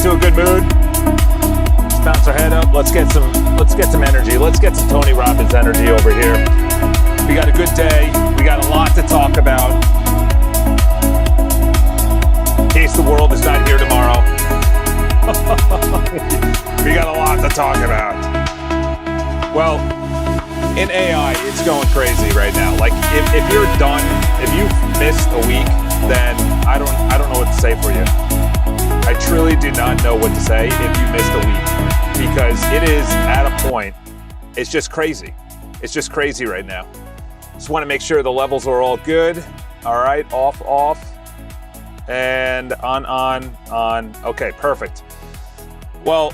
to a good mood. Let's bounce our head up. Let's get some energy. Let's get some Tony Robbins energy over here. We got a good day. We got a lot to talk about. In case the world is not here tomorrow. We got a lot to talk about. Well, in AI, it's going crazy right now. Like if you're done, if you've missed a week, then I don't know what to say for you. I truly do not know what to say if you missed a week, because it is at a point, it's just crazy. It's just crazy right now. Just want to make sure the levels are all good. All right, off, and on. Okay, perfect. Well,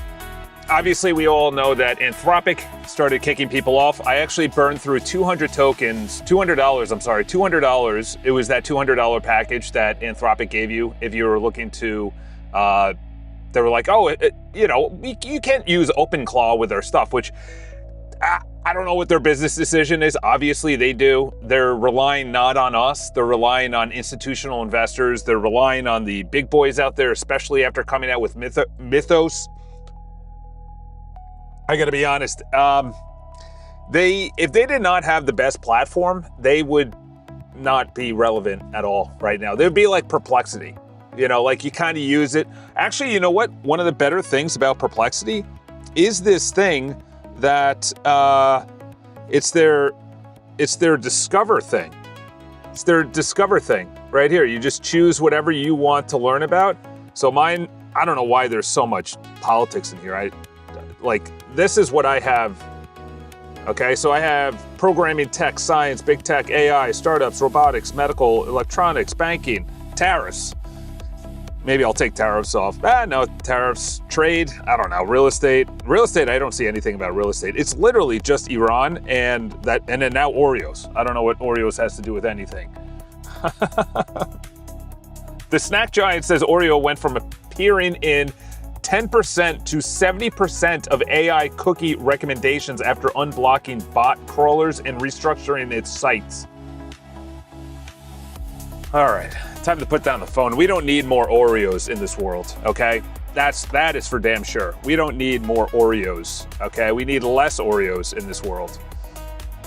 obviously we all know that Anthropic started kicking people off. I actually burned through 200 tokens, $200. It was that $200 package that Anthropic gave you if you were looking to, they were like, oh, you can't use OpenClaw with their stuff, which I don't know what their business decision is. Obviously they do. They're relying not on us. They're relying on institutional investors. They're relying on the big boys out there, especially after coming out with Mythos. I gotta be honest, if they did not have the best platform, they would not be relevant at all right now. They'd be like Perplexity, like you kind of use it. Actually, you know what? One of the better things about Perplexity is this thing that it's their Discover thing. It's their Discover thing right here. You just choose whatever you want to learn about. So mine, I don't know why there's so much politics in here. This is what I have. Okay, so I have programming, tech, science, big tech, AI, startups, robotics, medical, electronics, banking, tariffs. Maybe I'll take tariffs off. No, tariffs, trade, I don't know, real estate. Real estate, I don't see anything about real estate. It's literally just Iran and then now Oreos. I don't know what Oreos has to do with anything. The Snack Giant says Oreo went from appearing in 10% to 70% of AI cookie recommendations after unblocking bot crawlers and restructuring its sites. All right, time to put down the phone. We don't need more Oreos in this world, okay? That is for damn sure. We don't need more Oreos, okay? We need less Oreos in this world.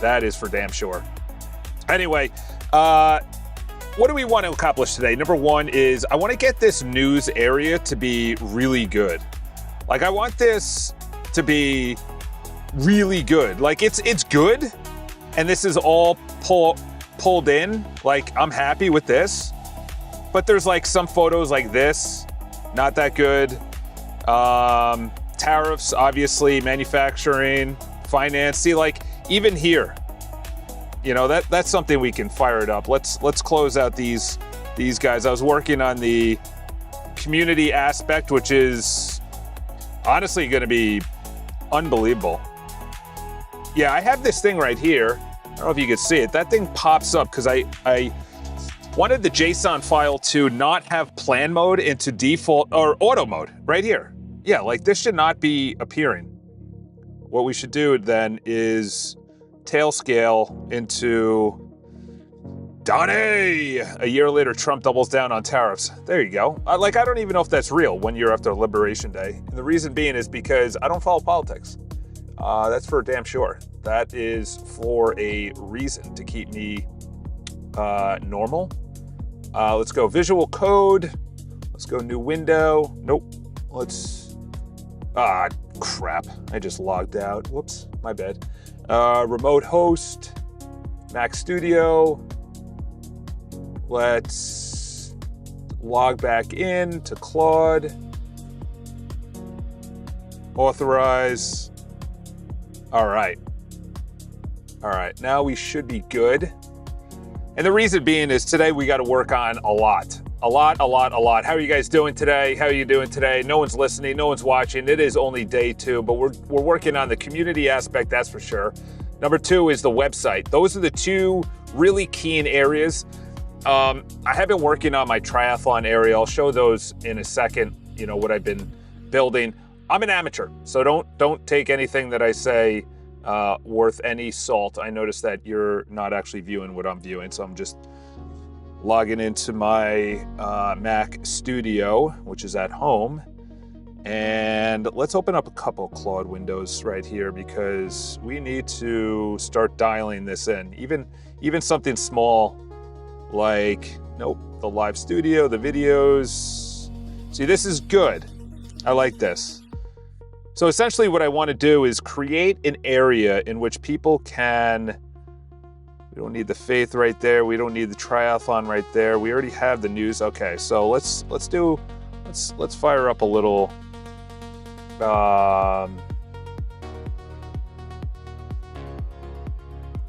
That is for damn sure. Anyway, what do we want to accomplish today? Number one is I want to get this news area to be really good. Like I want this to be really good. Like it's good, and this is all pulled in. Like I'm happy with this, but there's like some photos like this, not that good. Tariffs, obviously, manufacturing, finance. See, like even here. That's something we can fire it up. Let's close out these guys. I was working on the community aspect, which is honestly going to be unbelievable. Yeah, I have this thing right here. I don't know if you can see it. That thing pops up because I wanted the JSON file to not have plan mode into default or auto mode right here. Yeah, like this should not be appearing. What we should do then is tail scale into Donnie. A year later, Trump doubles down on tariffs. There you go. I don't even know if that's real 1 year after Liberation Day. And the reason being is because I don't follow politics. That's for damn sure. That is for a reason to keep me normal. Let's go visual code. Let's go new window. Nope. Crap. I just logged out. Whoops, my bad. Remote host, Mac Studio. Let's log back in to Claude. Authorize. All right, now we should be good. And the reason being is today we got to work on a lot. How are you guys doing today? How are you doing today? No one's listening, no one's watching. It is only day 2, but we're working on the community aspect, that's for sure. Number 2 is the website. Those are the 2 really keen areas. I have been working on my triathlon area. I'll show those in a second, what I've been building. I'm an amateur, so don't take anything that I say worth any salt. I noticed that you're not actually viewing what I'm viewing, so I'm just logging into my Mac Studio, which is at home, And let's open up a couple Claude windows right here because we need to start dialing this in. Even something small like, nope, the live studio, the videos. See, this is good. I like this. So essentially what I want to do is create an area in which people can, we don't need the faith right there. We don't need the triathlon right there. We already have the news. Okay, so let's fire up a little,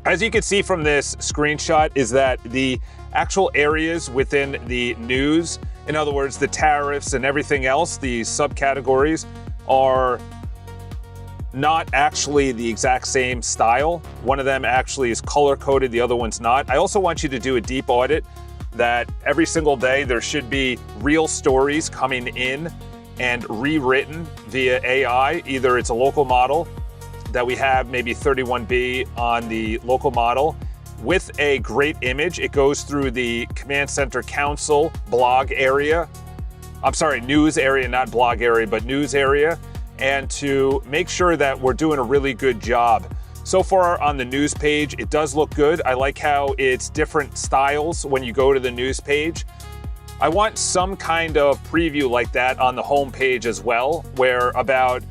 as you can see from this screenshot is that the actual areas within the news, in other words, the tariffs and everything else, the subcategories are not actually the exact same style. One of them actually is color-coded, the other one's not. I also want you to do a deep audit that every single day there should be real stories coming in and rewritten via AI. Either it's a local model that we have, maybe 31B on the local model, with a great image. It goes through the Command Center Council blog area. I'm sorry, news area, not blog area, but news area. And to make sure that we're doing a really good job. So far on the news page, it does look good. I like how it's different styles when you go to the news page. I want some kind of preview like that on the home page as well, where about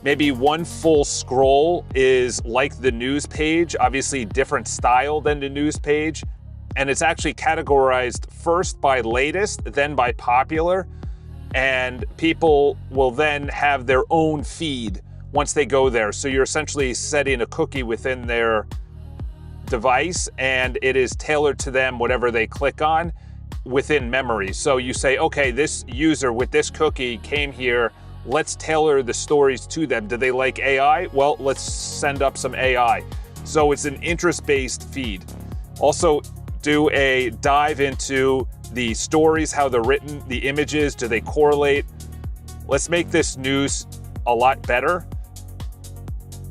maybe one full scroll is like the news page, obviously different style than the news page. And it's actually categorized first by latest, then by popular. And people will then have their own feed once they go there. So you're essentially setting a cookie within their device and it is tailored to them, whatever they click on within memory. So you say, okay, this user with this cookie came here, let's tailor the stories to them. Do they like AI? Well, let's send up some AI. So it's an interest-based feed. Also do a dive into the stories, how they're written, the images, do they correlate? Let's make this news a lot better,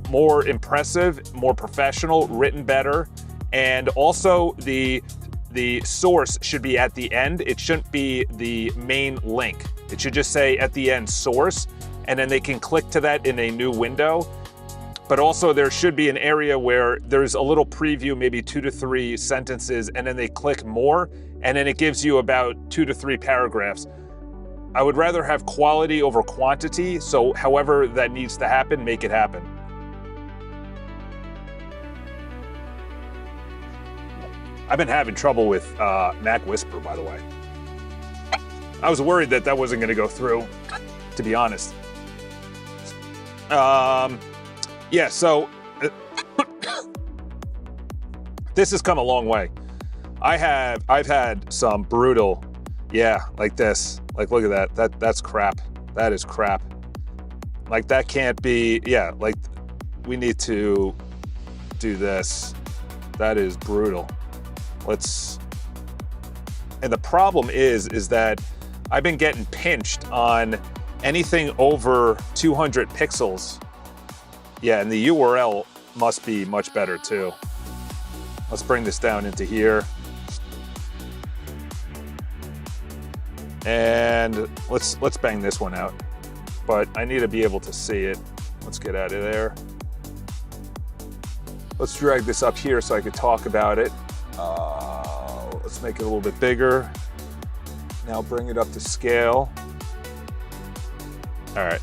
more impressive, more professional, written better. And also the source should be at the end. It shouldn't be the main link. It should just say at the end source, and then they can click to that in a new window. But also there should be an area where there's a little preview, maybe 2 to 3 sentences, and then they click more, and then it gives you about 2 to 3 paragraphs. I would rather have quality over quantity, so however that needs to happen, make it happen. I've been having trouble with Mac Whisper, by the way. I was worried that that wasn't gonna go through, to be honest. Yeah, so this has come a long way. I've had some brutal, yeah, like this. Like, look at that. That's crap. That is crap. Like, that can't be, yeah, like, we need to do this. That is brutal. And the problem is that I've been getting pinched on anything over 200 pixels. Yeah, and the URL must be much better too. Let's bring this down into here. And let's bang this one out. But I need to be able to see it. Let's get out of there. Let's drag this up here so I could talk about it. Let's make it a little bit bigger. Now bring it up to scale. All right.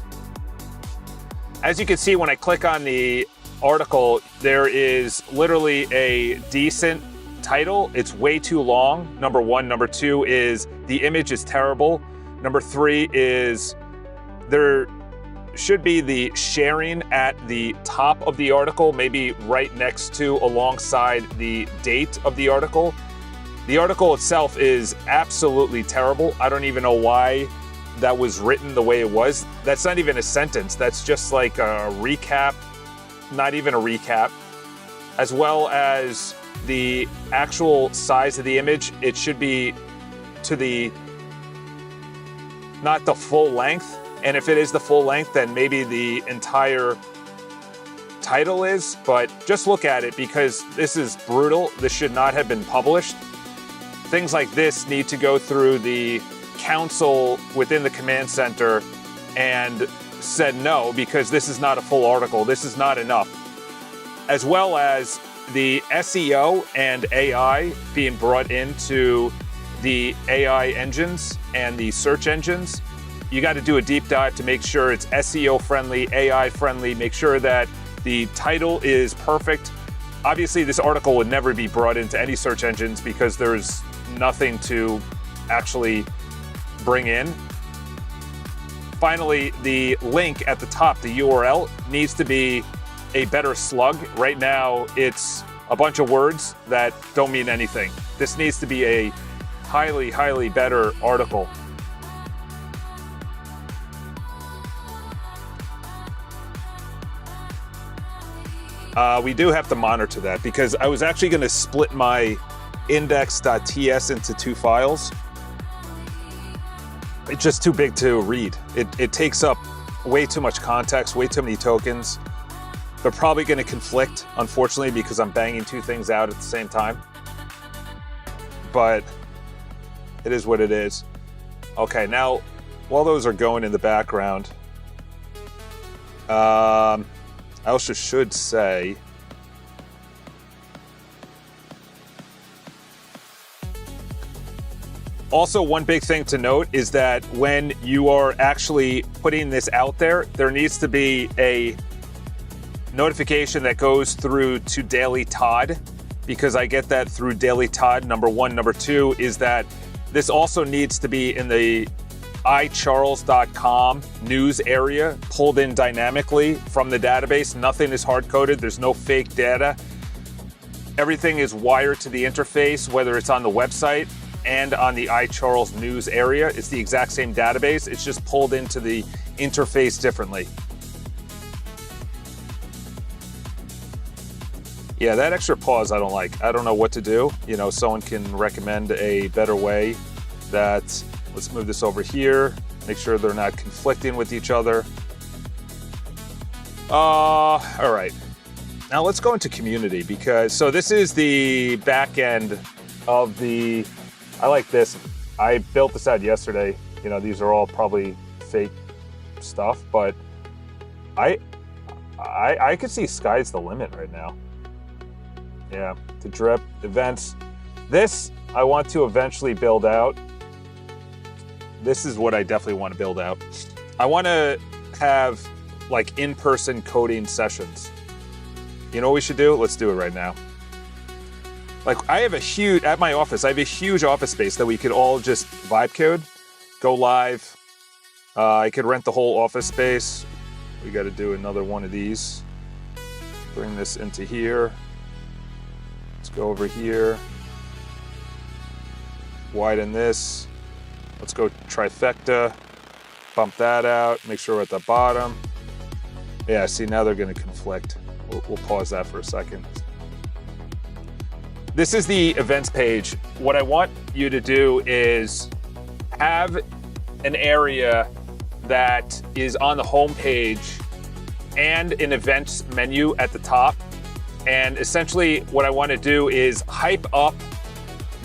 As you can see, when I click on the article, there is literally a decent title. It's way too long, number one. Number two is the image is terrible. Number three is there should be the sharing at the top of the article, maybe right next to, alongside the date of the article. The article itself is absolutely terrible. I don't even know why that was written the way it was. That's not even a sentence. That's just like a recap, not even a recap. As well as the actual size of the image, it should be to the, not the full length. And if it is the full length, then maybe the entire title is, but just look at it because this is brutal. This should not have been published. Things like this need to go through the council within the command center and said no, because this is not a full article. This is not enough. As well as the SEO and AI being brought into the AI engines and the search engines. You got to do a deep dive to make sure it's SEO friendly, AI friendly, make sure that the title is perfect. Obviously, this article would never be brought into any search engines because there's nothing to actually bring in. Finally, the link at the top, the URL, needs to be a better slug. Right now, it's a bunch of words that don't mean anything. This needs to be a highly, highly better article. We do have to monitor that because I was actually going to split my index.ts into 2 files. It's just too big to read. It takes up way too much context, way too many tokens. They're probably going to conflict, unfortunately, because I'm banging 2 things out at the same time. But it is what it is. Okay, now, while those are going in the background, I also should say, also, one big thing to note is that when you are actually putting this out there, there needs to be a notification that goes through to Daily Todd, because I get that through Daily Todd, number 1. Number 2 is that this also needs to be in the iCharles.com news area, pulled in dynamically from the database. Nothing is hard-coded. There's no fake data. Everything is wired to the interface, whether it's on the website and on the iCharles news area. It's the exact same database. It's just pulled into the interface differently. Yeah, that extra pause I don't like. I don't know what to do. You know, someone can recommend a better way that, let's move this over here, make sure they're not conflicting with each other. All right. Now let's go into community because, so this is the back end of the, I like this. I built this out yesterday. You know, these are all probably fake stuff, but I could see sky's the limit right now. Yeah, to drip, events. This, I want to eventually build out. This is what I definitely want to build out. I want to have like in-person coding sessions. You know what we should do? Let's do it right now. Like I have a huge, at my office, I have a huge office space that we could all just vibe code, go live. I could rent the whole office space. We got to do another one of these. Bring this into here. Let's go over here. Widen this. Let's go trifecta. Bump that out. Make sure we're at the bottom. Yeah, see, now they're going to conflict. We'll pause that for a second. This is the events page. What I want you to do is have an area that is on the home page and an events menu at the top. And essentially what I want to do is hype up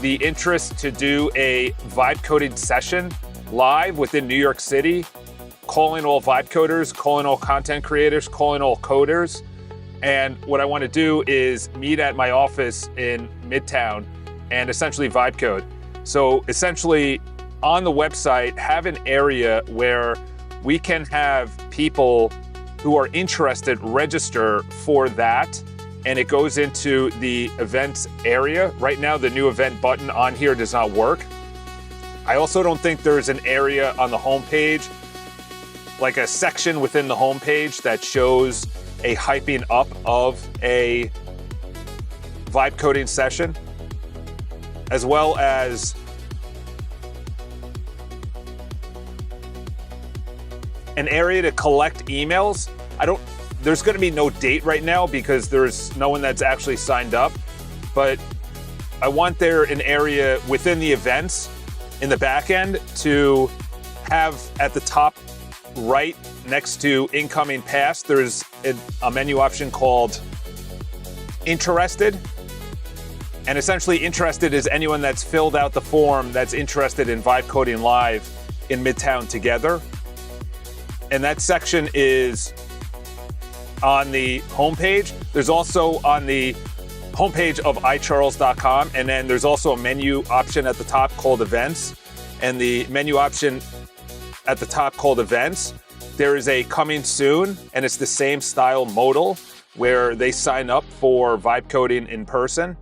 the interest to do a vibe coding session live within New York City, calling all vibe coders, calling all content creators, calling all coders. And what I want to do is meet at my office in Midtown and essentially vibe code. So essentially on the website, have an area where we can have people who are interested register for that. And it goes into the events area. Right now, the new event button on here does not work. I also don't think there's an area on the homepage, like a section within the homepage that shows a hyping up of a vibe coding session, as well as an area to collect emails. There's going to be no date right now because there's no one that's actually signed up, but I want there an area within the events in the back end to have at the top right next to incoming past, there's a menu option called interested. And essentially interested is anyone that's filled out the form that's interested in vibe coding live in Midtown together. And that section is on the homepage. There's also on the homepage of iCharles.com, and then there's also a menu option at the top called Events. And the menu option at the top called Events, there is a coming soon, and it's the same style modal where they sign up for vibe coding in person.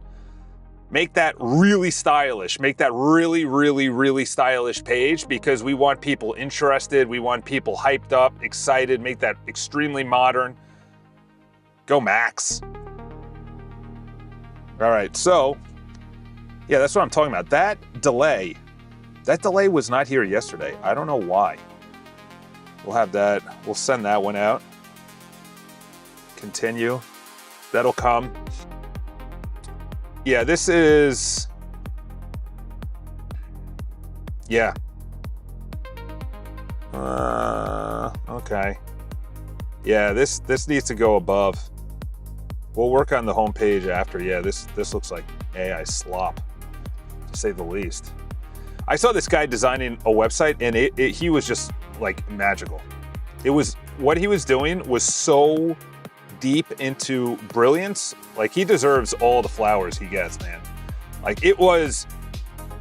Make that really stylish. Make that really, really, really stylish page, because we want people interested. We want people hyped up, excited. Make that extremely modern. Go Max. All right, so yeah, that's what I'm talking about. That delay was not here yesterday. I don't know why. We'll have that. We'll send that one out. Continue. That'll come. Yeah, this is, yeah. Okay. Yeah, this needs to go above. We'll work on the homepage after. Yeah, this looks like AI slop, to say the least. I saw this guy designing a website, and he was just like magical. It was, what he was doing was so deep into brilliance. Like, he deserves all the flowers he gets, man. Like, it was,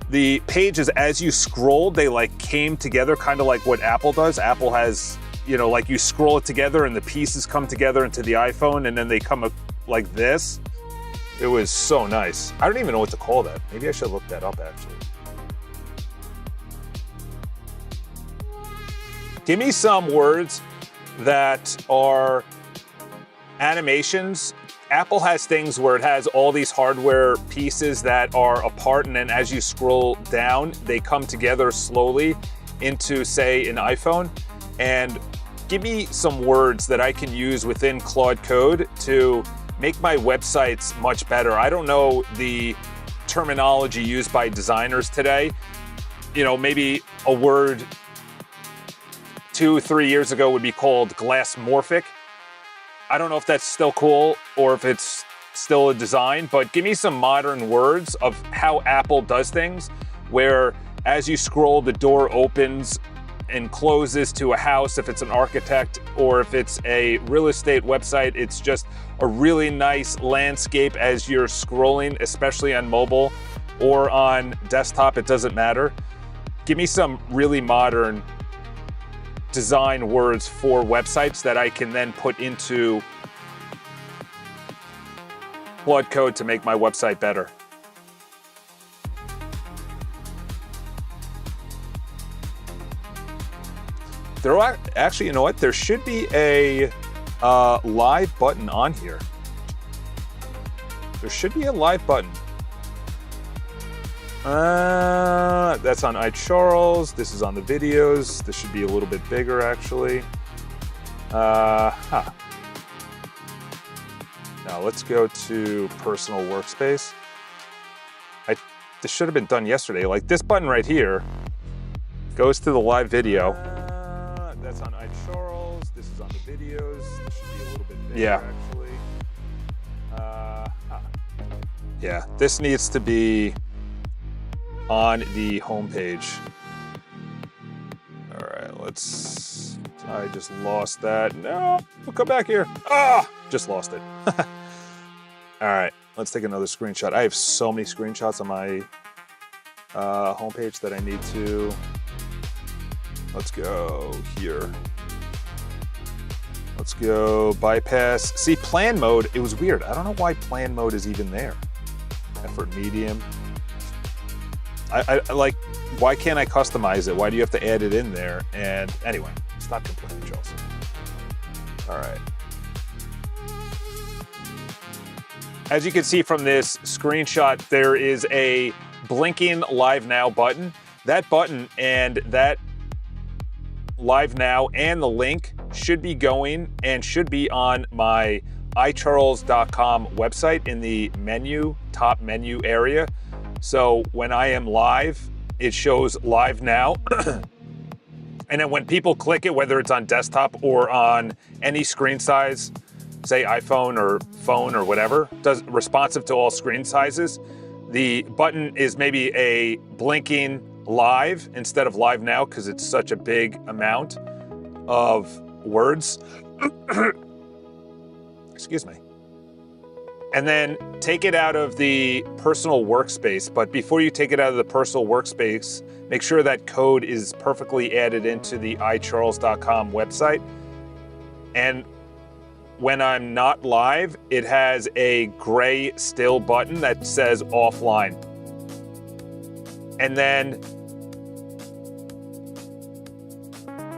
the pages as you scrolled, they like came together, kind of like what Apple does. Apple has, you know, like you scroll it together and the pieces come together into the iPhone, and then they come up like this. It was so nice. I don't even know what to call that. Maybe I should look that up, actually. Give me some words that are animations. Apple has things where it has all these hardware pieces that are apart, and then as you scroll down, they come together slowly into, say, an iPhone. And give me some words that I can use within Claude Code to make my websites much better. I don't know the terminology used by designers today. You know, maybe a word 2-3 years ago would be called glassmorphic. I don't know if that's still cool or if it's still a design, but give me some modern words of how Apple does things, where as you scroll, the door opens and closes to a house if it's an architect, or if it's a real estate website, it's just a really nice landscape as you're scrolling, especially on mobile or on desktop, it doesn't matter. Give me some really modern design words for websites that I can then put into Claude Code to make my website better. There are actually, you know what? There should be a live button on here. There should be a live button. That's on iCharles. This is on the videos. This should be a little bit bigger, actually. Now let's go to personal workspace. This should have been done yesterday. Like, this button right here goes to the live video. That's on iCharles. This is on the videos. This should be a little bit bigger, actually. Yeah, this needs to be on the homepage. All right, let's, I just lost that. No, we'll come back here. Ah, just lost it. All right, let's take another screenshot. I have so many screenshots on my homepage that I need to, let's go here. Let's go bypass. See, plan mode, it was weird. I don't know why plan mode is even there. Effort medium. I like, why can't I customize it? Why do you have to add it in there? And anyway, stop complaining, Chelsea. All right. As you can see from this screenshot, there is a blinking Live Now button. That button and that Live Now and the link should be going and should be on my iCharles.com website in the menu, top menu area. So when I am live, it shows Live Now. And then when people click it, whether it's on desktop or on any screen size, say iPhone or phone or whatever, does responsive to all screen sizes, the button is maybe a blinking live instead of Live Now because it's such a big amount. of words. Excuse me. And then take it out of the personal workspace. But before you take it out of the personal workspace, make sure that code is perfectly added into the iCharles.com website. And when I'm not live, it has a gray still button that says offline. And then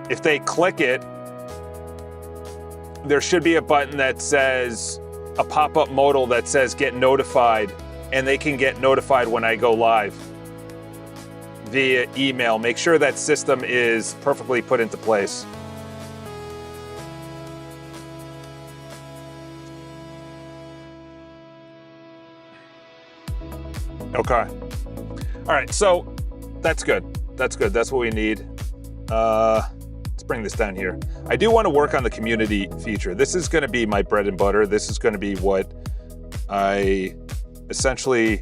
if they click it, there should be a button that says, a pop-up modal that says get notified, and they can get notified when I go live via email. Make sure that system is perfectly put into place. Okay. All right, so that's good. That's good. That's what we need. Let's bring this down here. I do want to work on the community feature. This is going to be my bread and butter. This is going to be what I essentially,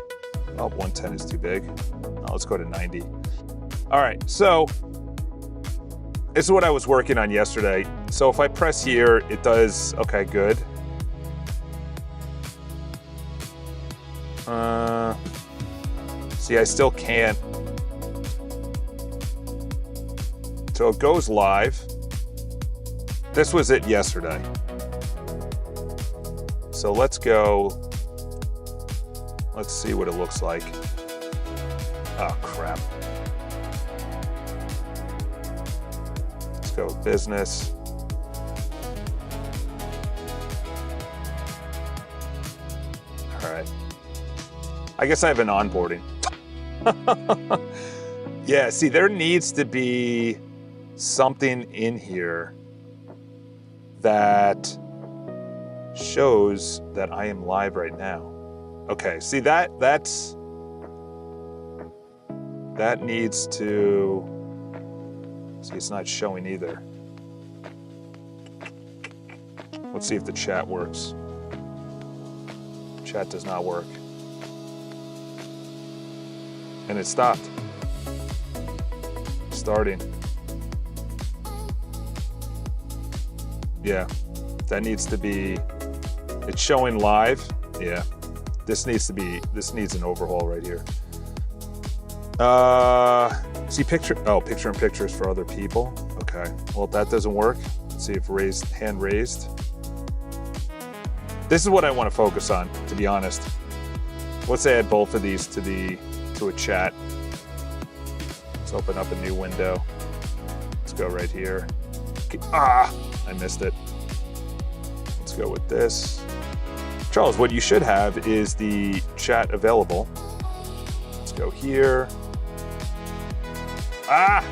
oh, 110 is too big. Oh, let's go to 90. All right, so this is what I was working on yesterday. So if I press here, it does, okay, good. See, I still can't. So it goes live. This was it yesterday. So let's go. Let's see what it looks like. Oh, crap. Let's go with business. All right. I guess I have an onboarding. Yeah, see, there needs to be something in here that shows that I am live right now. Okay, see that needs to, see, it's not showing either. Let's see if the chat works. Chat does not work. And it stopped. Starting. Yeah, that needs to be, it's showing live. Yeah, this needs an overhaul right here. See picture in pictures for other people. Okay, well, if that doesn't work, let's see if hand raised. This is what I want to focus on, to be honest. Let's add both of these to a chat. Let's open up a new window. Let's go right here. Ah, I missed it. Let's go with this. Charles, what you should have is the chat available. Let's go here. Ah,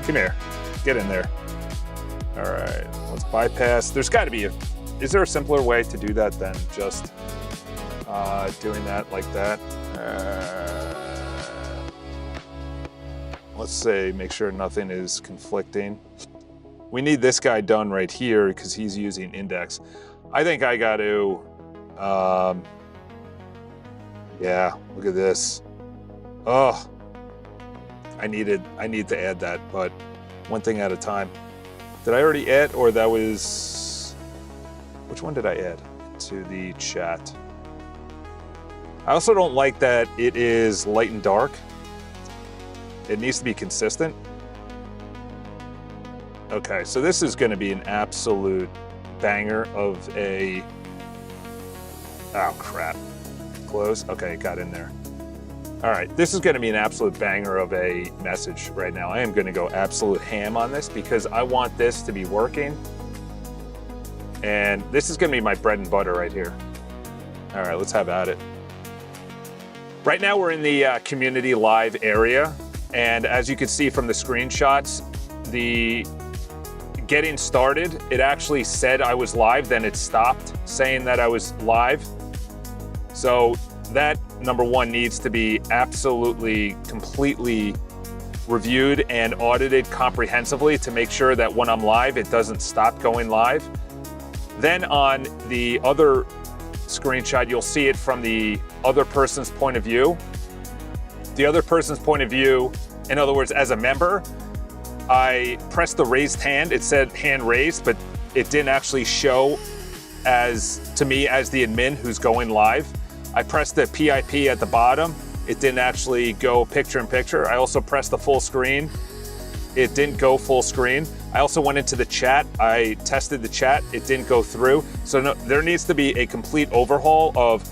come here. Get in there. All right, let's bypass. There's got to be is there a simpler way to do that than just doing that like that? Let's say, make sure nothing is conflicting. We need this guy done right here because he's using index. I think I got to, yeah, look at this. Oh, I need to add that, but one thing at a time. Did I already add, or that was, which one did I add to the chat? I also don't like that it is light and dark. It needs to be consistent. Okay, so this is going to be an absolute banger of a, oh crap, close, okay, it got in there. All right, this is going to be an absolute banger of a message right now. I am going to go absolute ham on this because I want this to be working. And this is going to be my bread and butter right here. All right, let's have at it. Right now we're in the community live area. And as you can see from the screenshots, the getting started, it actually said I was live, then it stopped saying that I was live. So that, number one, needs to be absolutely, completely reviewed and audited comprehensively to make sure that when I'm live, it doesn't stop going live. Then on the other screenshot, you'll see it from the other person's point of view. The other person's point of view, in other words, as a member, I pressed the raised hand. It said hand raised, but it didn't actually show to me as the admin who's going live. I pressed the PIP at the bottom. It didn't actually go picture in picture. I also pressed the full screen. It didn't go full screen. I also went into the chat. I tested the chat. It didn't go through. So no, there needs to be a complete overhaul of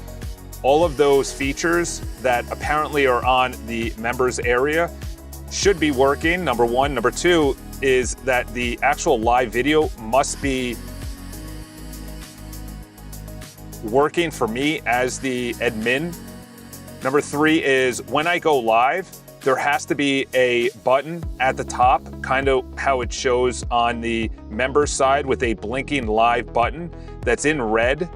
all of those features that apparently are on the members area. Should be working, number one. Number two is that the actual live video must be working for me as the admin. Number three is when I go live, there has to be a button at the top, kind of how it shows on the member side with a blinking live button that's in red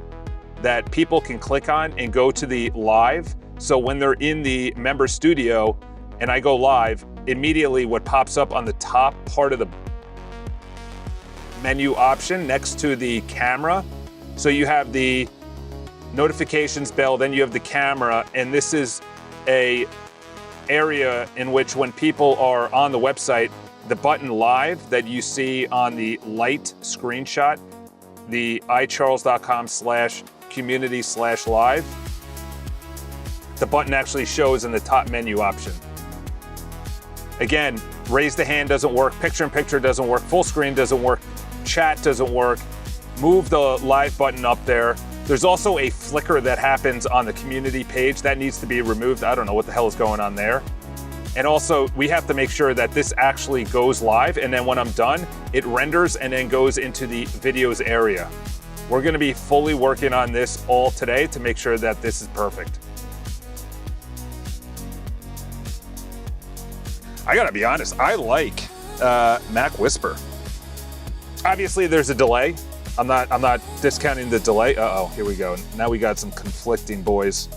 that people can click on and go to the live. So when they're in the member studio and I go live, immediately what pops up on the top part of the menu option next to the camera. So you have the notifications bell, then you have the camera, and this is a area in which when people are on the website, the button live that you see on the light screenshot, the icharles.com/community/live, the button actually shows in the top menu option. Again, raise the hand doesn't work, picture in picture doesn't work, full screen doesn't work, chat doesn't work, move the live button up there. There's also a flicker that happens on the community page that needs to be removed. I don't know what the hell is going on there. And also, we have to make sure that this actually goes live, and then when I'm done, it renders and then goes into the videos area. We're gonna be fully working on this all today to make sure that this is perfect. I gotta be honest, I like Mac Whisper. Obviously, there's a delay. I'm not discounting the delay. Uh-oh, here we go. Now we got some conflicting boys.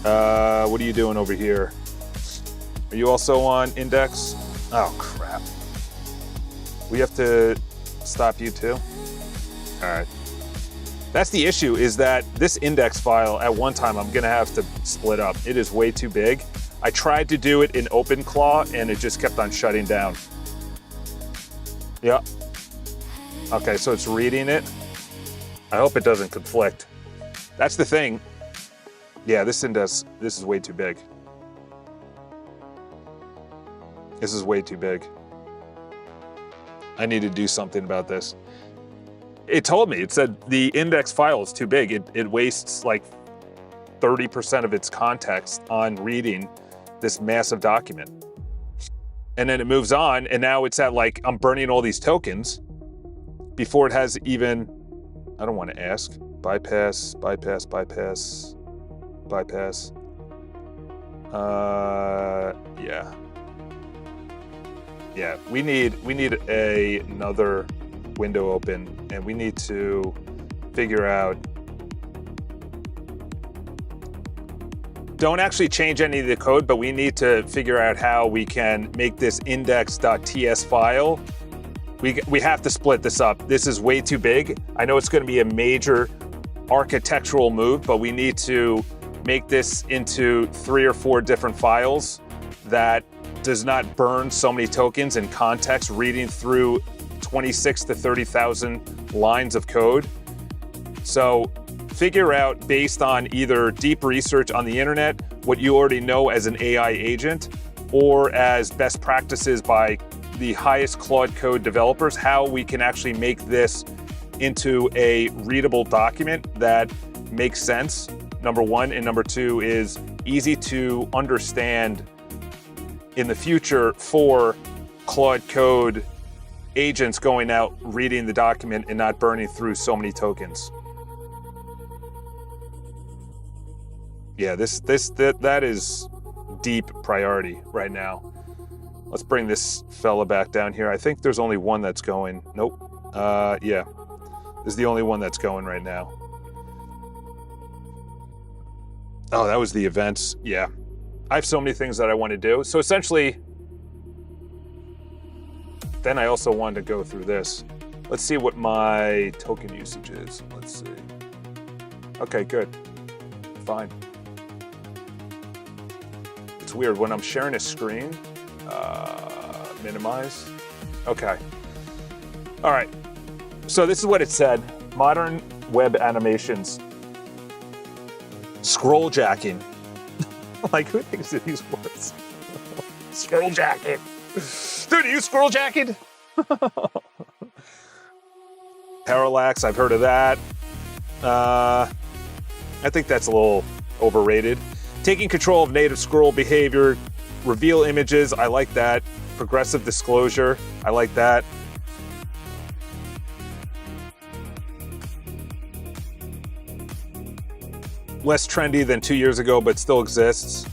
What are you doing over here? Are you also on Index? Oh, crap. We have to stop you too? All right. That's the issue, is that this index file at one time I'm gonna have to split up. It is way too big. I tried to do it in OpenClaw and it just kept on shutting down. Yeah. Okay, so it's reading it. I hope it doesn't conflict. That's the thing. Yeah, this index, this is way too big. This is way too big. I need to do something about this. It told me, it said the index file is too big. It wastes like 30% of its context on reading this massive document. And then it moves on, and now it's at like, I'm burning all these tokens before it has even, I don't want to ask, bypass. Yeah, we need another window open, and we need to figure out, don't actually change any of the code, but we need to figure out how we can make this index.ts file. We have to split this up. This is way too big. I know it's going to be a major architectural move, but we need to make this into 3 or 4 different files that does not burn so many tokens in context, reading through 26 to 30,000 lines of code. So figure out, based on either deep research on the internet, what you already know as an AI agent, or as best practices by the highest Claude Code developers, how we can actually make this into a readable document that makes sense, number one, and number two is easy to understand in the future for Claude Code agents going out, reading the document and not burning through so many tokens. Yeah, that is deep priority right now. Let's bring this fella back down here. I think there's only one that's going. Nope. Yeah, this is the only one that's going right now. Oh, that was the events. Yeah. I have so many things that I want to do. So essentially, then I also wanted to go through this. Let's see what my token usage is. Let's see. Okay, good. Fine. It's weird when I'm sharing a screen. minimize. Okay. All right. So this is what it said. Modern web animations. Scroll jacking. Like, who thinks of these words? Scroll jacking. Dude, are you scroll jacking? Parallax, I've heard of that. I think that's a little overrated. Taking control of native scroll behavior, reveal images, I like that. Progressive disclosure, I like that. Less trendy than 2 years ago, but still exists.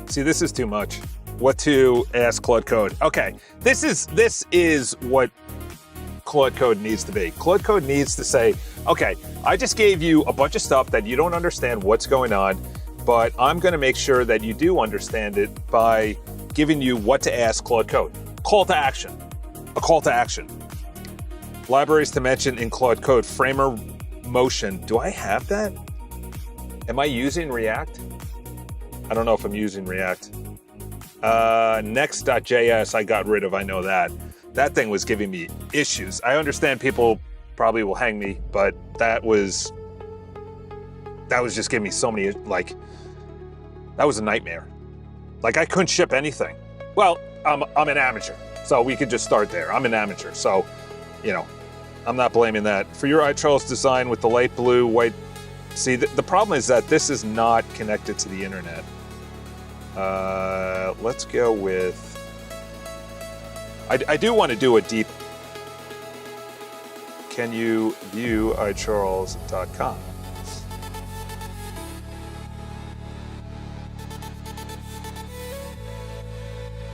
See, this is too much. What to ask Claude Code. Okay, this is what Claude Code needs to be. Claude Code needs to say, okay, I just gave you a bunch of stuff that you don't understand what's going on, but I'm going to make sure that you do understand it by giving you what to ask Claude Code. Call to action. A call to action. Libraries to mention in Claude Code. Framer motion. Do I have that? Am I using React? I don't know if I'm using React. Next.js I got rid of, I know that. That thing was giving me issues. I understand people probably will hang me, but that was just giving me so many, like, that was a nightmare. Like, I couldn't ship anything. Well, I'm an amateur, so we could just start there. I'm an amateur, so, you know, I'm not blaming that. For your iCharles design with the light blue, white, see, the problem is that this is not connected to the internet. Let's go with, I do want to do a deep, can you view iCharles.com?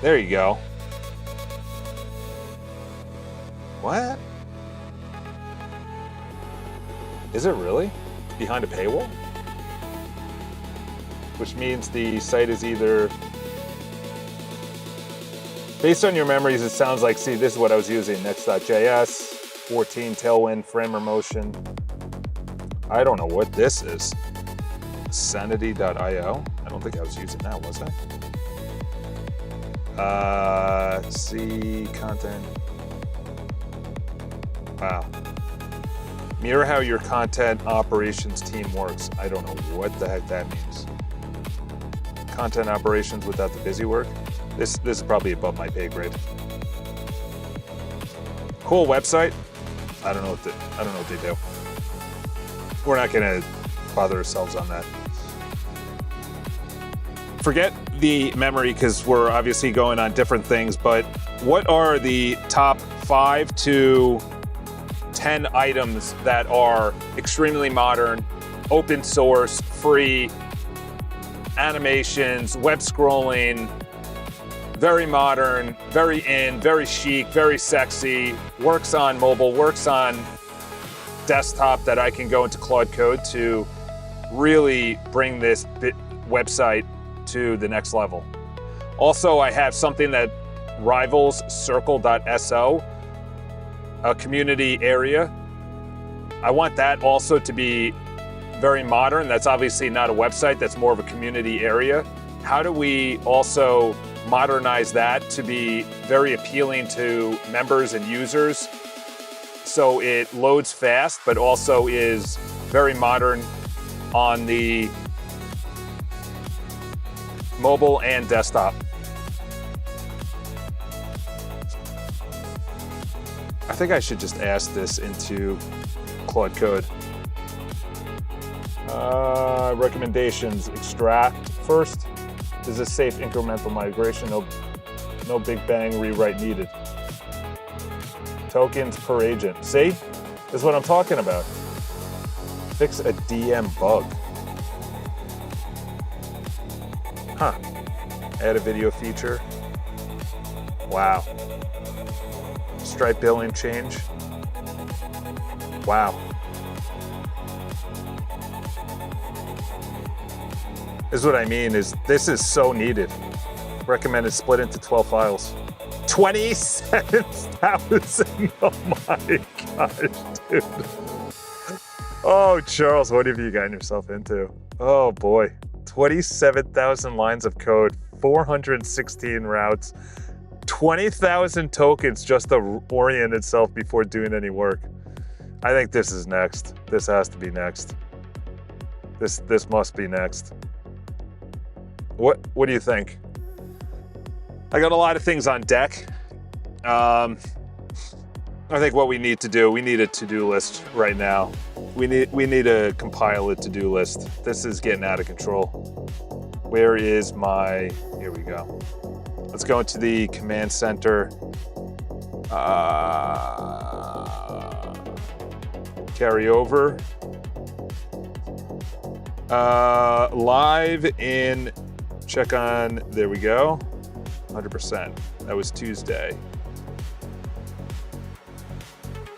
There you go. What? Is it really? Behind a paywall? Which means the site is either... Based on your memories, it sounds like, see, this is what I was using. Next.js, 14, Tailwind, Framer Motion. I don't know what this is. Sanity.io. I don't think I was using that, was I? See, content. Wow. Mirror how your content operations team works. I don't know what the heck that means. Content operations without the busy work. This is probably above my pay grade. Cool website. I don't know what they do. We're not gonna bother ourselves on that. Forget the memory because we're obviously going on different things, but what are the top 5 to 10 items that are extremely modern, open source, free, animations, web scrolling, very modern, very in, very chic, very sexy, works on mobile, works on desktop that I can go into Claude Code to really bring this website to the next level. Also, I have something that rivals Circle.so, a community area. I want that also to be very modern. That's obviously not a website, that's more of a community area. How do we also modernize that to be very appealing to members and users so it loads fast, but also is very modern on the mobile and desktop? I think I should just ask this into Claude Code. Recommendations, extract first. Is this safe incremental migration? No big bang rewrite needed. Tokens per agent. See? This is what I'm talking about. Fix a DM bug. Huh. Add a video feature. Wow. Stripe billing change. Wow. This is what I mean, is this is so needed. Recommended split into 12 files. 27,000, oh my gosh, dude. Oh, Charles, what have you gotten yourself into? Oh boy, 27,000 lines of code, 416 routes, 20,000 tokens just to orient itself before doing any work. I think this is next. This has to be next. This must be next. What do you think? I got a lot of things on deck. I think what we need to do, we need a to-do list right now. We need to compile a to-do list. This is getting out of control. Where is my, here we go. Let's go into the command center. Carry over. Live in, check on, there we go. 100%. That was Tuesday.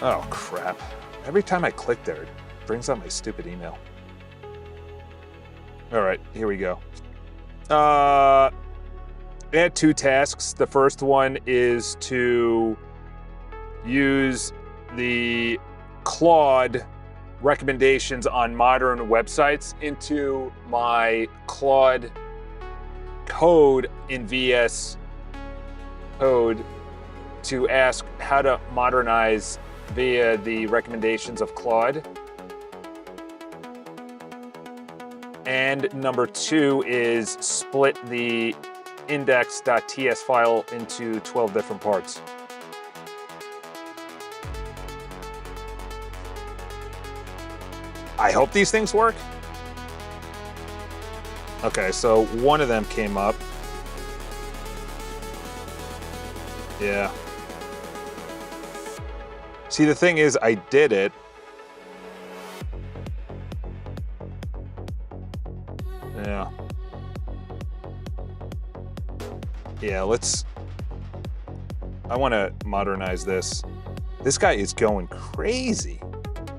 Oh, crap. Every time I click there, it brings up my stupid email. All right, here we go. I had 2 tasks. The first one is to use the Claude recommendations on modern websites into my Claude code in VS Code to ask how to modernize via the recommendations of Claude. And number 2 is split the index.ts file into 12 different parts. I hope these things work. Okay, so one of them came up. Yeah. See, the thing is, I did it. Yeah. Yeah, I want to modernize this. This guy is going crazy.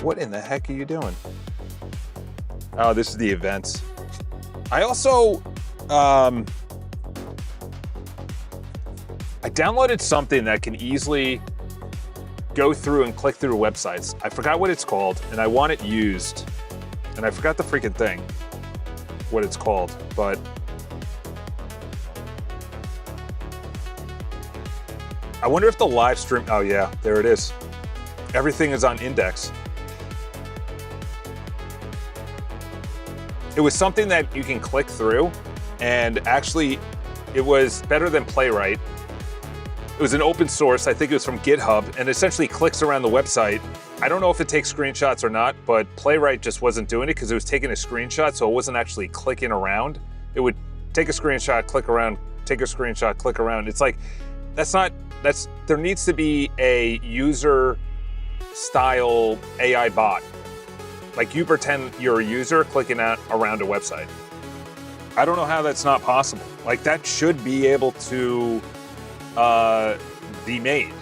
What in the heck are you doing? Oh, this is the events. I also, I downloaded something that can easily go through and click through websites. I forgot what it's called, and I want it used. And I forgot the freaking thing, what it's called, but I wonder if the live stream, oh yeah, there it is. Everything is on index. It was something that you can click through, and actually it was better than Playwright. It was an open source, I think it was from GitHub, and essentially clicks around the website. I don't know if it takes screenshots or not, but Playwright just wasn't doing it because it was taking a screenshot, so it wasn't actually clicking around. It would take a screenshot, click around, take a screenshot, click around. It's like, there needs to be a user style AI bot. Like you pretend you're a user clicking around a website. I don't know how that's not possible. Like that should be able to be made.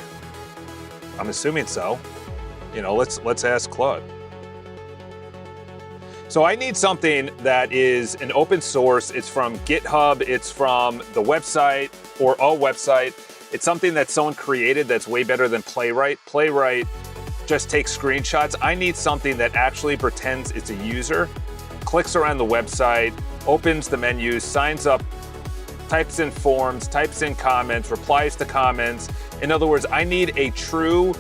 I'm assuming so. You know, let's ask Claude. So I need something that is an open source. It's from GitHub. It's from the website or a website. It's something that someone created that's way better than Playwright. Playwright just takes screenshots. I need something that actually pretends it's a user, clicks around the website, opens the menus, signs up, types in forms, types in comments, replies to comments. In other words, I need a true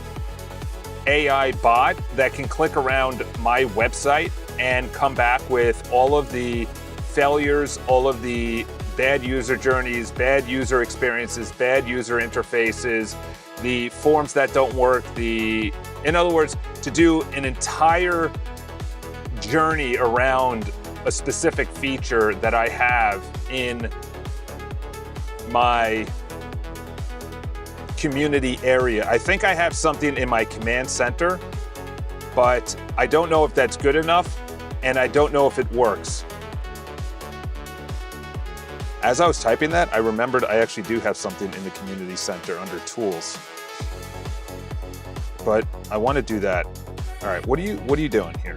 AI bot that can click around my website and come back with all of the failures, all of the bad user journeys, bad user experiences, bad user interfaces, the forms that don't work, in other words, to do an entire journey around a specific feature that I have in my community area. I think I have something in my command center, but I don't know if that's good enough, and I don't know if it works. As I was typing that, I remembered I actually do have something in the community center under tools. But I want to do that. All right, what are you doing here?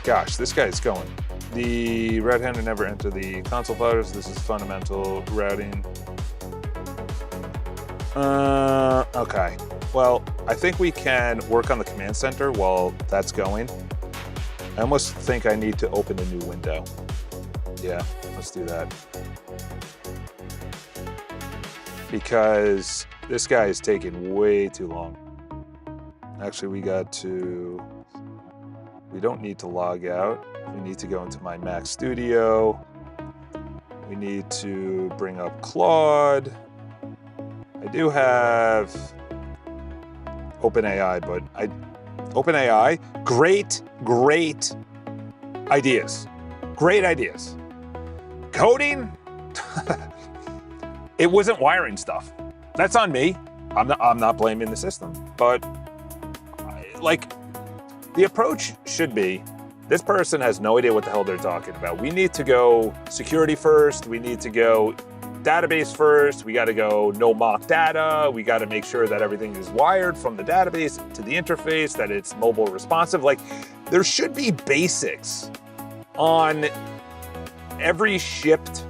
Gosh, this guy is going. The right-hander never enter the console folders. This is fundamental routing. Okay. Well, I think we can work on the command center while that's going. I almost think I need to open a new window. Yeah, let's do that. because this guy is taking way too long. Actually, we don't need to log out. We need to go into my Mac Studio. We need to bring up Claude. I do have OpenAI, but OpenAI, great ideas. Great ideas. Coding, it wasn't wiring stuff. That's on me. I'm not blaming the system, but like the approach should be, this person has no idea what the hell they're talking about. We need to go security first. We need to go database first. We got to go no mock data. We got to make sure that everything is wired from the database to the interface, that it's mobile responsive. Like, there should be basics on every shipped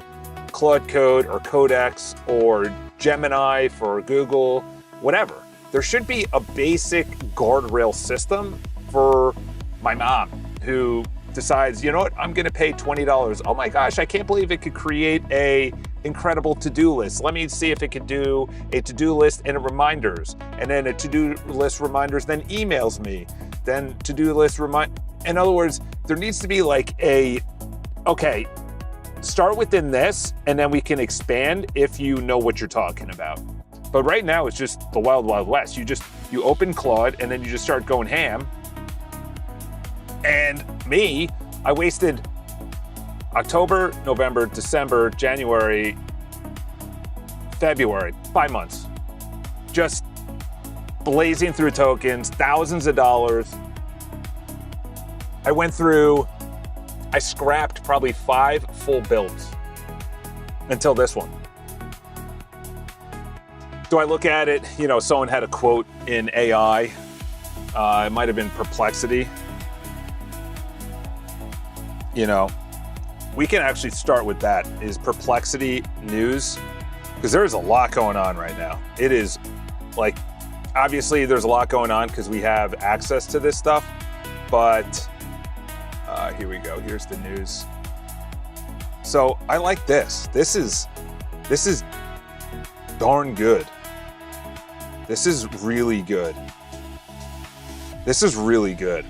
Claude Code or Codex or Gemini for Google, whatever. There should be a basic guardrail system for my mom who decides, you know what, I'm gonna pay $20. Oh my gosh, I can't believe it could create a incredible to-do list. Let me see if it could do a to-do list and reminders. And then a to-do list reminders then emails me. Then to-do list in other words, there needs to be like okay, start within this and then we can expand if you know what you're talking about. But right now it's just the wild, wild west. You open Claude and then you just start going ham. And me, I wasted October, November, December, January, February, 5 months. Just blazing through tokens, thousands of dollars. I scrapped probably 5 full builds until this one. Do I look at it, someone had a quote in AI, it might have been Perplexity. We can actually start with that. Is Perplexity news? Because there is a lot going on right now. It is like, obviously there's a lot going on because we have access to this stuff, but here we go. Here's the news. So I like this. This is darn good. This is really good. This is really good.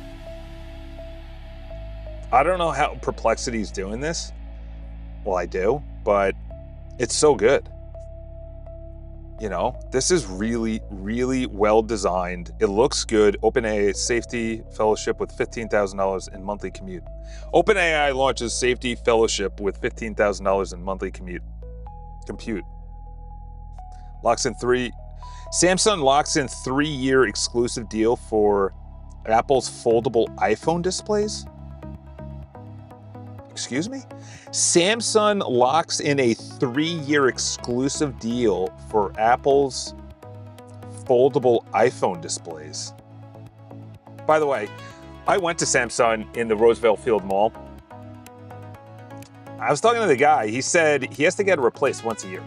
I don't know how Perplexity is doing this. Well, I do, but it's so good. This is really, really well designed. It looks good. OpenAI Safety Fellowship with $15,000 in monthly commute. OpenAI launches Safety Fellowship with $15,000 in monthly compute. Samsung locks in 3-year exclusive deal for Apple's foldable iPhone displays. Excuse me? Samsung locks in a 3-year exclusive deal for Apple's foldable iPhone displays. By the way, I went to Samsung in the Roosevelt Field Mall. I was talking to the guy. He said he has to get it replaced once a year.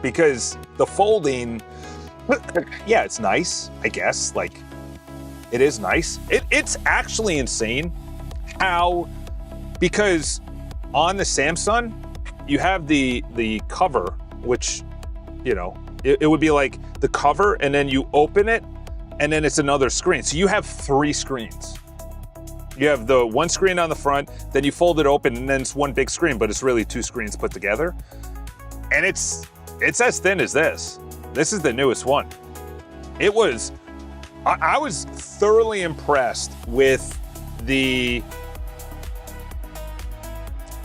Because the folding, yeah, it's nice, I guess. Like, it is nice. It's actually insane how, because on the Samsung, you have the cover, which, it would be like the cover, and then you open it, and then it's another screen. So you have 3 screens. You have the one screen on the front, then you fold it open, and then it's one big screen, but it's really 2 screens put together. And it's as thin as this. This is the newest one. I was thoroughly impressed with the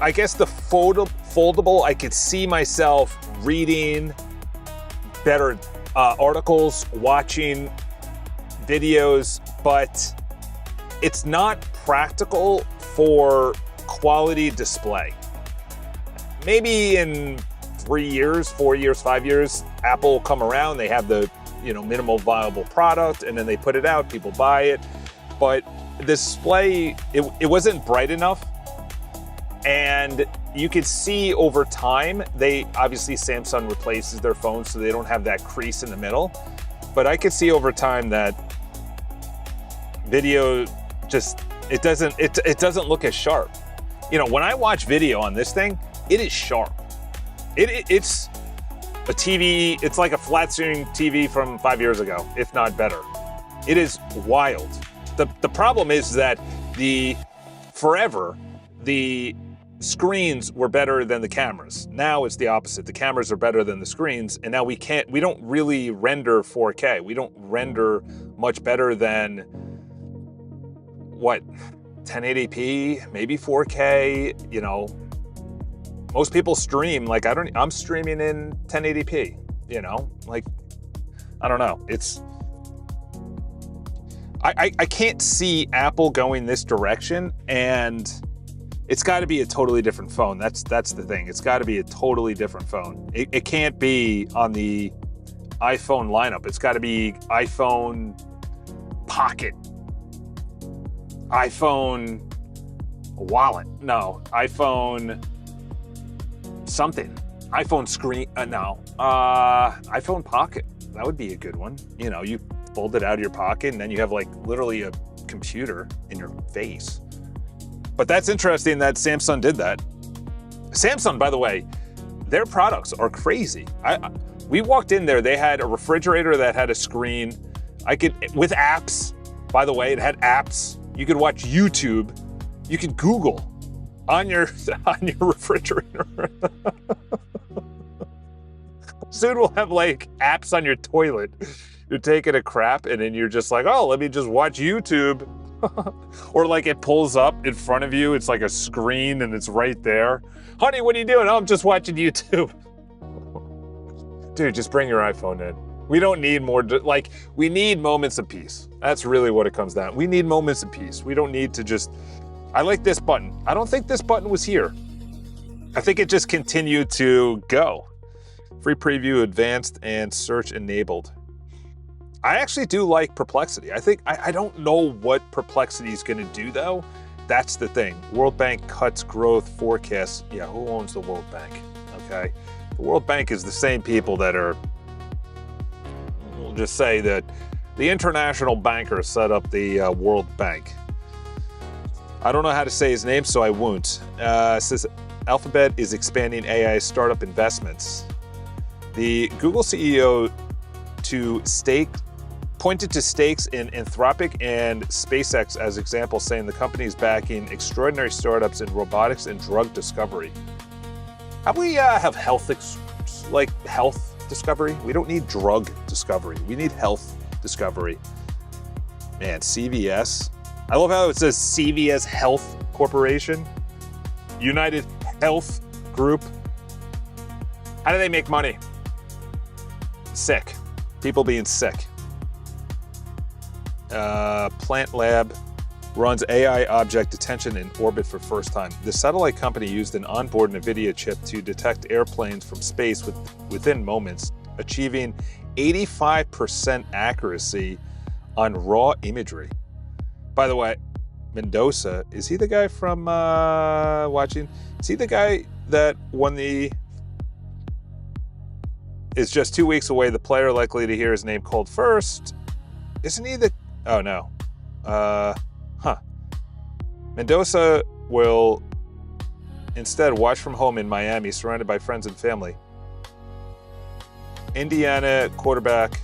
foldable. I could see myself reading better articles, watching videos, but it's not practical for quality display. Maybe in 3 years, 4 years, 5 years, Apple will come around. They have the minimal viable product, and then they put it out. People buy it, but the display it wasn't bright enough, and you could see over time. Obviously Samsung replaces their phones, so they don't have that crease in the middle. But I could see over time that video it doesn't look as sharp. When I watch video on this thing, it is sharp. a TV, it's like a flat screen TV from 5 years ago, if not better. It is wild. The problem is that forever, the screens were better than the cameras. Now it's the opposite. The cameras are better than the screens, and now we don't really render 4K. We don't render much better than, what, 1080p, maybe 4K, you know. Most people stream, like I'm streaming in 1080p, you know, like, I don't know. I can't see Apple going this direction, and it's got to be a totally different phone. That's the thing. It's got to be a totally different phone. It can't be on the iPhone lineup. It's got to be iPhone Pocket, iPhone Wallet. No, iPhone something. iPhone screen. No. iPhone Pocket. That would be a good one. You know, you fold it out of your pocket, and then you have like literally a computer in your face. But that's interesting that Samsung did that. Samsung, by the way, their products are crazy. We walked in there, they had a refrigerator that had a screen. With apps, by the way, it had apps. You could watch YouTube. You could Google on your refrigerator. Soon we'll have like apps on your toilet. You're taking a crap and then you're just like, oh, let me just watch YouTube. Or like it pulls up in front of you. It's like a screen and it's right there. Honey, what are you doing? Oh, I'm just watching YouTube. Dude, just bring your iPhone in. We don't need more, we need moments of peace. That's really what it comes down. We need moments of peace. We don't need to just, I like this button. I don't think this button was here. I think it just continued to go. Free preview, advanced, and search enabled. I actually do like Perplexity. I don't know what Perplexity is going to do though. That's the thing. World Bank cuts growth forecasts. Yeah, who owns the World Bank? Okay. The World Bank is the same people that are, we'll just say that the international banker set up the World Bank. I don't know how to say his name, so I won't. It says Alphabet is expanding AI startup investments. The Google CEO pointed to stakes in Anthropic and SpaceX as examples, saying the company is backing extraordinary startups in robotics and drug discovery. How about we have health discovery? We don't need drug discovery. We need health discovery. Man, CVS. I love how it says CVS Health Corporation, United Health Group. How do they make money? Sick. People being sick. Plant Lab runs AI object detection in orbit for first time. The satellite company used an onboard NVIDIA chip to detect airplanes from space within moments, achieving 85% accuracy on raw imagery. By the way, Mendoza, is he the guy from watching? Is he the guy that won the... Is just 2 weeks away, the player likely to hear his name called first? Isn't he the... Oh, no. Mendoza will instead watch from home in Miami, surrounded by friends and family. Indiana quarterback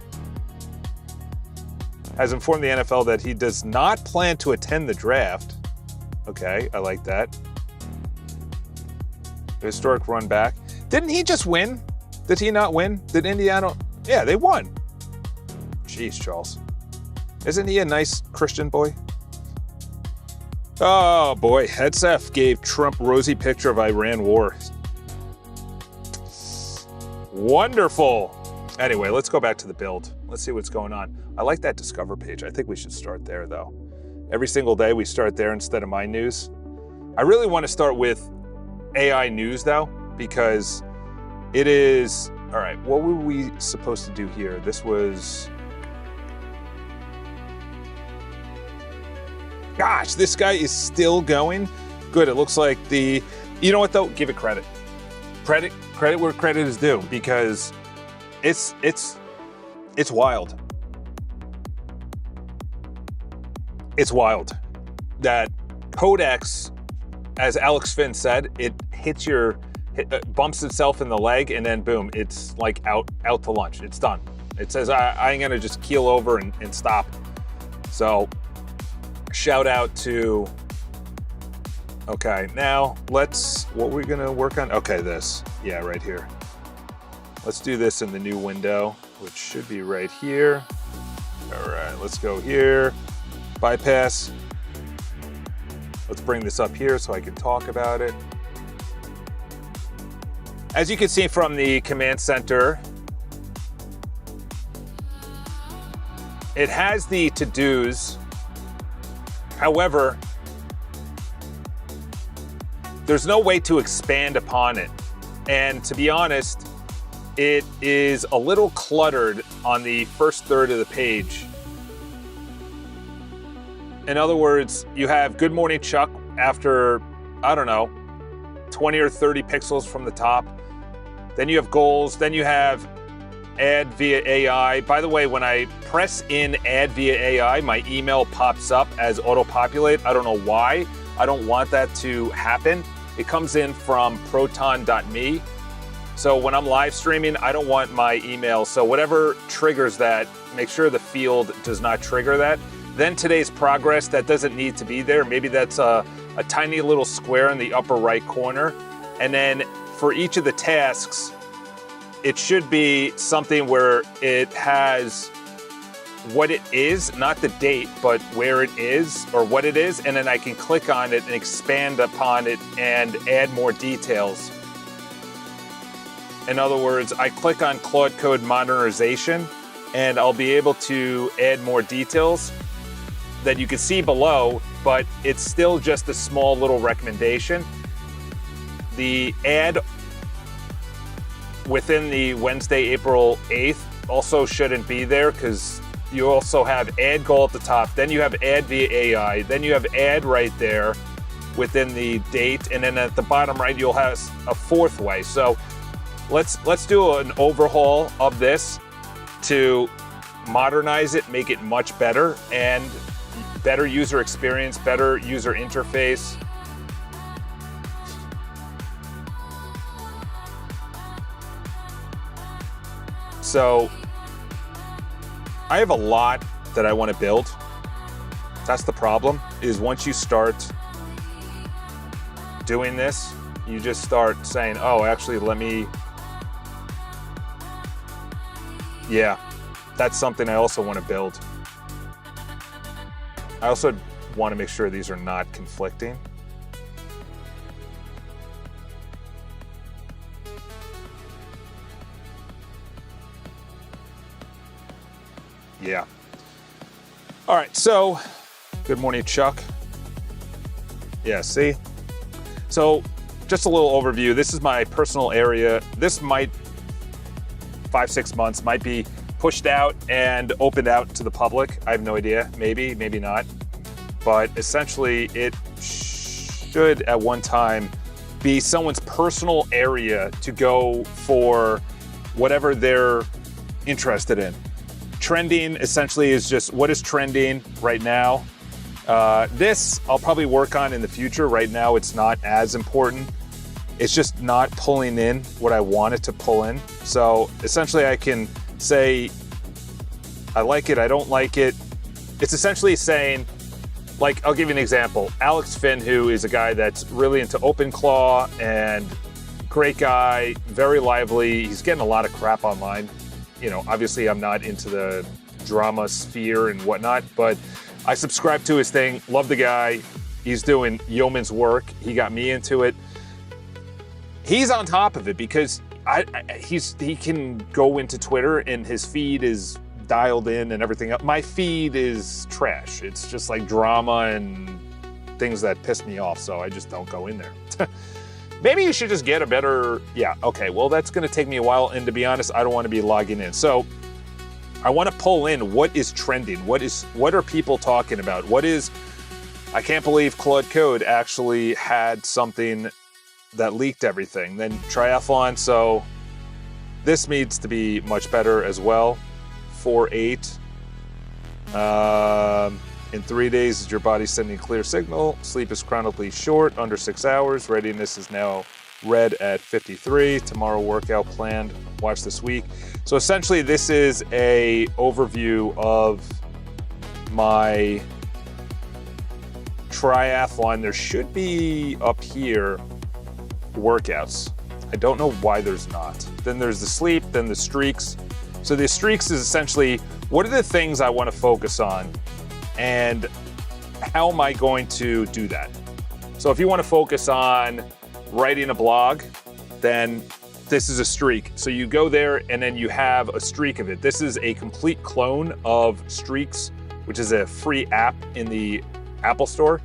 has informed the NFL that he does not plan to attend the draft. Okay, I like that. The historic run back. Didn't he just win? Did he not win? Did Indiana? Yeah, they won. Jeez, Charles. Isn't he a nice Christian boy? Oh boy, Hedseth gave Trump rosy picture of Iran war. Wonderful. Anyway, let's go back to the build. Let's see what's going on. I like that Discover page. I think we should start there though. Every single day we start there instead of my news. I really want to start with AI news though, because it is, all right, what were we supposed to do here? This was, gosh, this guy is still going. Good, it looks like you know what though? Give it credit. Credit where credit is due, because it's wild. It's wild that Codex, as Alex Finn said, it hits your bumps itself in the leg, and then boom, it's like out to lunch. It's done. It says I'm gonna just keel over and stop. So shout out to, okay, now what we're gonna work on? Okay, this, yeah, right here. Let's do this in the new window, which should be right here. All right, let's go here, bypass. Let's bring this up here so I can talk about it. As you can see from the command center, it has the to-dos. However, there's no way to expand upon it. And to be honest, it is a little cluttered on the first third of the page. In other words, you have Good Morning Chuck after, I don't know, 20 or 30 pixels from the top. Then you have goals. Then you have add via AI. By the way, when I press in add via AI, my email pops up as auto-populate. I don't know why. I don't want that to happen. It comes in from proton.me. So when I'm live streaming, I don't want my email. So whatever triggers that, make sure the field does not trigger that. Then today's progress, that doesn't need to be there. Maybe that's a tiny little square in the upper right corner. And then for each of the tasks, it should be something where it has what it is, not the date, but where it is or what it is. And then I can click on it and expand upon it and add more details. In other words, I click on Claude Code Modernization and I'll be able to add more details that you can see below, but it's still just a small little recommendation. The ad within the Wednesday, April 8th also shouldn't be there because you also have add goal at the top, then you have add via AI, then you have add right there within the date, and then at the bottom right you'll have a fourth way. So let's do an overhaul of this to modernize it, make it much better, and better user experience, better user interface. So I have a lot that I want to build. That's the problem, is once you start doing this, you just start saying, oh, actually, yeah, that's something I also want to build. I also want to make sure these are not conflicting. Yeah. All right, so Good Morning Chuck. Yeah, see? So just a little overview. This is my personal area. This might, 5-6 months, might be pushed out and opened out to the public. I have no idea, maybe not. But essentially it should at one time be someone's personal area to go for whatever they're interested in. Trending essentially is just what is trending right now. This I'll probably work on in the future. Right now it's not as important. It's just not pulling in what I want it to pull in. So essentially I can say, I like it, I don't like it. It's essentially saying, like, I'll give you an example. Alex Finn, who is a guy that's really into OpenClaw and great guy, very lively. He's getting a lot of crap online. You know, obviously I'm not into the drama sphere and whatnot, but I subscribe to his thing, love the guy. He's doing yeoman's work. He got me into it. He's on top of it because he can go into Twitter and his feed is dialed in and everything else. My feed is trash. It's just like drama and things that piss me off, so I just don't go in there. Maybe you should just get a better, yeah, okay, well that's gonna take me a while, and to be honest, I don't wanna be logging in. So I wanna pull in what is trending, what are people talking about, I can't believe Claude Code actually had something that leaked everything. Then triathlon, so this needs to be much better as well. 4-8. In 3 days, is your body sending clear signal? Sleep is chronically short, under 6 hours. Readiness is now red at 53. Tomorrow workout planned. Watch this week. So essentially, this is a overview of my triathlon. There should be up here workouts. I don't know why there's not. Then there's the sleep, then the streaks. So the streaks is essentially, what are the things I want to focus on and how am I going to do that? So if you want to focus on writing a blog, then this is a streak. So you go there and then you have a streak of it. This is a complete clone of Streaks, which is a free app in the Apple Store.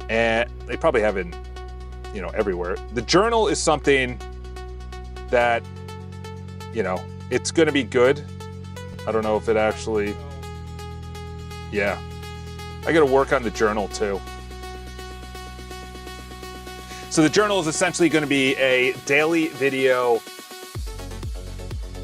And they probably have it, everywhere. The journal is something that, it's going to be good. I don't know if it actually, yeah. I got to work on the journal too. So the journal is essentially going to be a daily video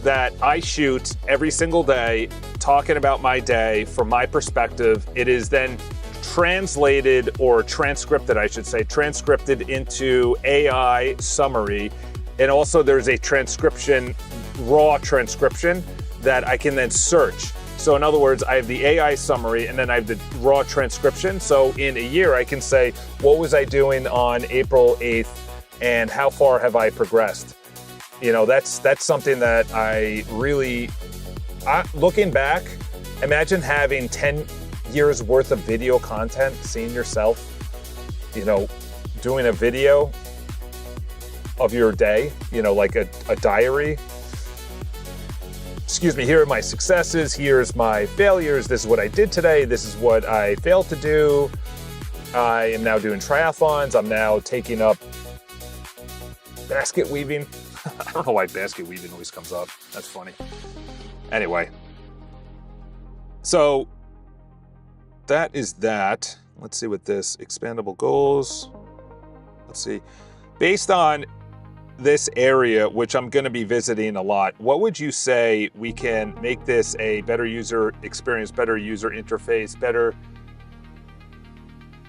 that I shoot every single day, talking about my day from my perspective. It is then translated, or transcripted, I should say, transcripted into AI summary. And also there's a transcription, raw transcription that I can then search. So in other words, I have the AI summary and then I have the raw transcription. So in a year, I can say, what was I doing on April 8th and how far have I progressed? That's something that I really, looking back, imagine having 10 years worth of video content, seeing yourself, doing a video of your day, like a diary. Excuse me, here are my successes, here's my failures, this is what I did today, this is what I failed to do. I am now doing triathlons, I'm now taking up basket weaving. I don't know why basket weaving always comes up, that's funny. Anyway, so that is that. Let's see what this, expandable goals. Let's see, based on this area, which I'm going to be visiting a lot, what would you say we can make this a better user experience, better user interface, better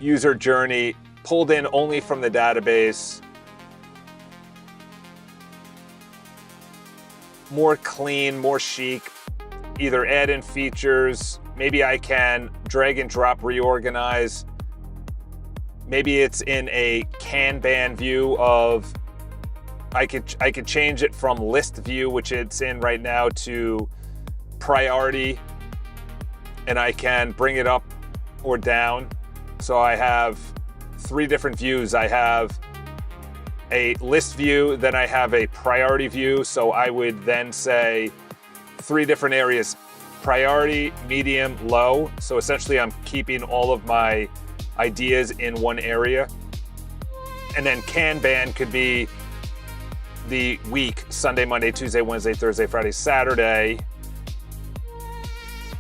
user journey, pulled in only from the database, more clean, more chic, either add in features, maybe I can drag and drop, reorganize, maybe it's in a Kanban view of, I could change it from list view, which it's in right now, to priority, and I can bring it up or down. So I have 3 different views. I have a list view, then I have a priority view. So I would then say 3 different areas: priority, medium, low. So essentially I'm keeping all of my ideas in one area. And then Kanban could be the week: Sunday, Monday, Tuesday, Wednesday, Thursday, Friday, Saturday.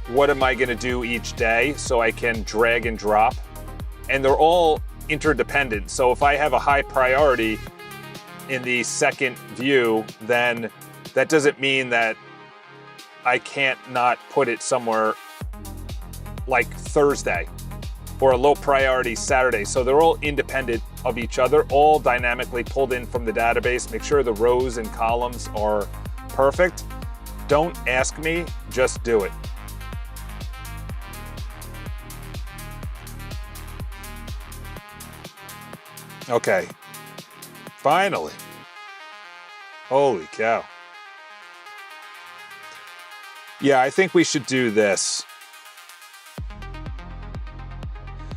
What am I going to do each day? So I can drag and drop. And they're all interdependent. So if I have a high priority in the second view, then that doesn't mean that I can't not put it somewhere like Thursday, or a low priority Saturday. So they're all independent of each other, all dynamically pulled in from the database. Make sure the rows and columns are perfect. Don't ask me, just do it. Okay, finally. Holy cow. Yeah, I think we should do this.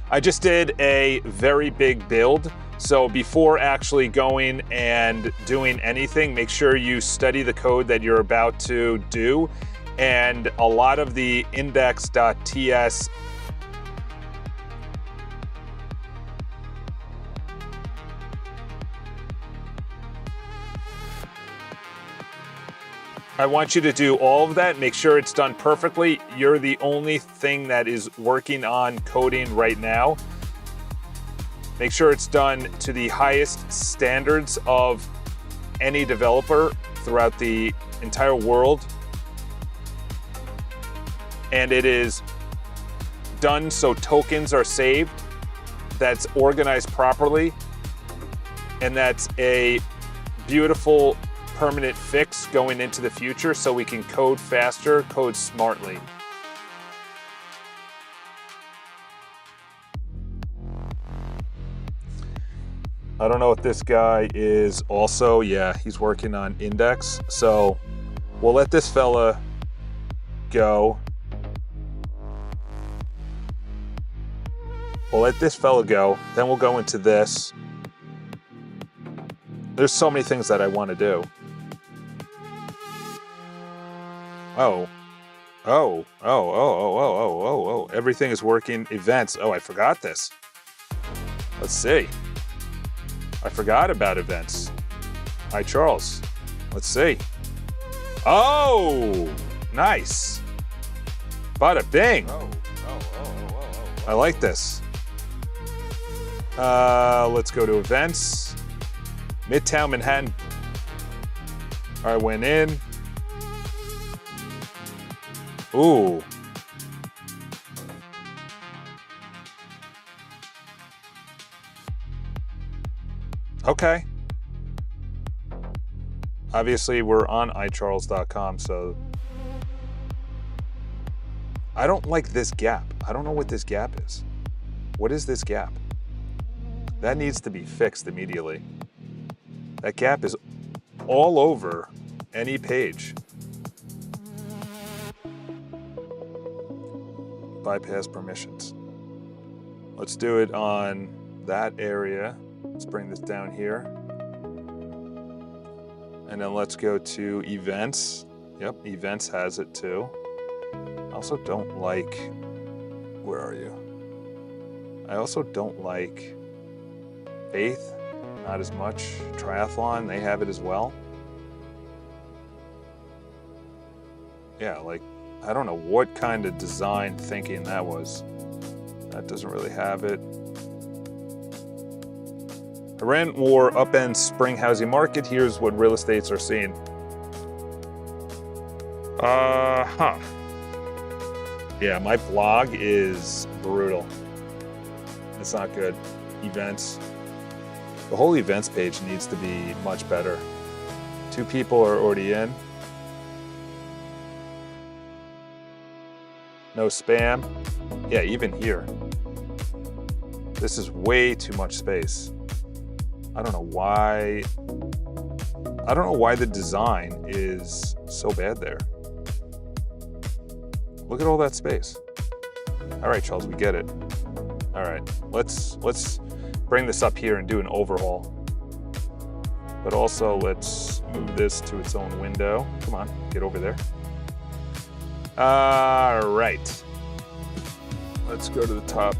I just did a very big build. So before actually going and doing anything, make sure you study the code that you're about to do. And a lot of the index.ts I want you to do all of that. Make sure it's done perfectly. You're the only thing that is working on coding right now. Make sure it's done to the highest standards of any developer throughout the entire world. And it is done so tokens are saved, that's organized properly. and that's a beautiful permanent fix going into the future so we can code faster, code smartly. I don't know if this guy is also, yeah, he's working on index. So we'll let this fella go. We'll let this fella go. Then we'll go into this. There's so many things that I want to do. Oh. Everything is working. Events. Oh, I forgot this. Let's see. I forgot about events. Hi, Charles. Let's see. Oh, nice. Bada bing. I like this. Let's go to events. Midtown Manhattan. I went in. Ooh. Okay. Obviously, we're on iCharles.com, so I don't like this gap. I don't know what this gap is. What is this gap? That needs to be fixed immediately. That gap is all over any page. Bypass permissions. Let's do it on that area. Let's bring this down here. And then let's go to events. Yep, events has it too. I also don't like, where are you? I also don't like Faith, not as much. Triathlon, they have it as well. Yeah, like, I don't know what kind of design thinking that was. That doesn't really have it. Iran war upends spring housing market. Here's what real estates are seeing. Yeah, my blog is brutal. It's not good. Events. The whole events page needs to be much better. 2 people are already in. No spam. Yeah, even here. This is way too much space. I don't know why the design is so bad there. Look at all that space. All right, Charles, we get it. All right, let's bring this up here and do an overhaul. But also let's move this to its own window. Come on, get over there. All right. Let's go to the top.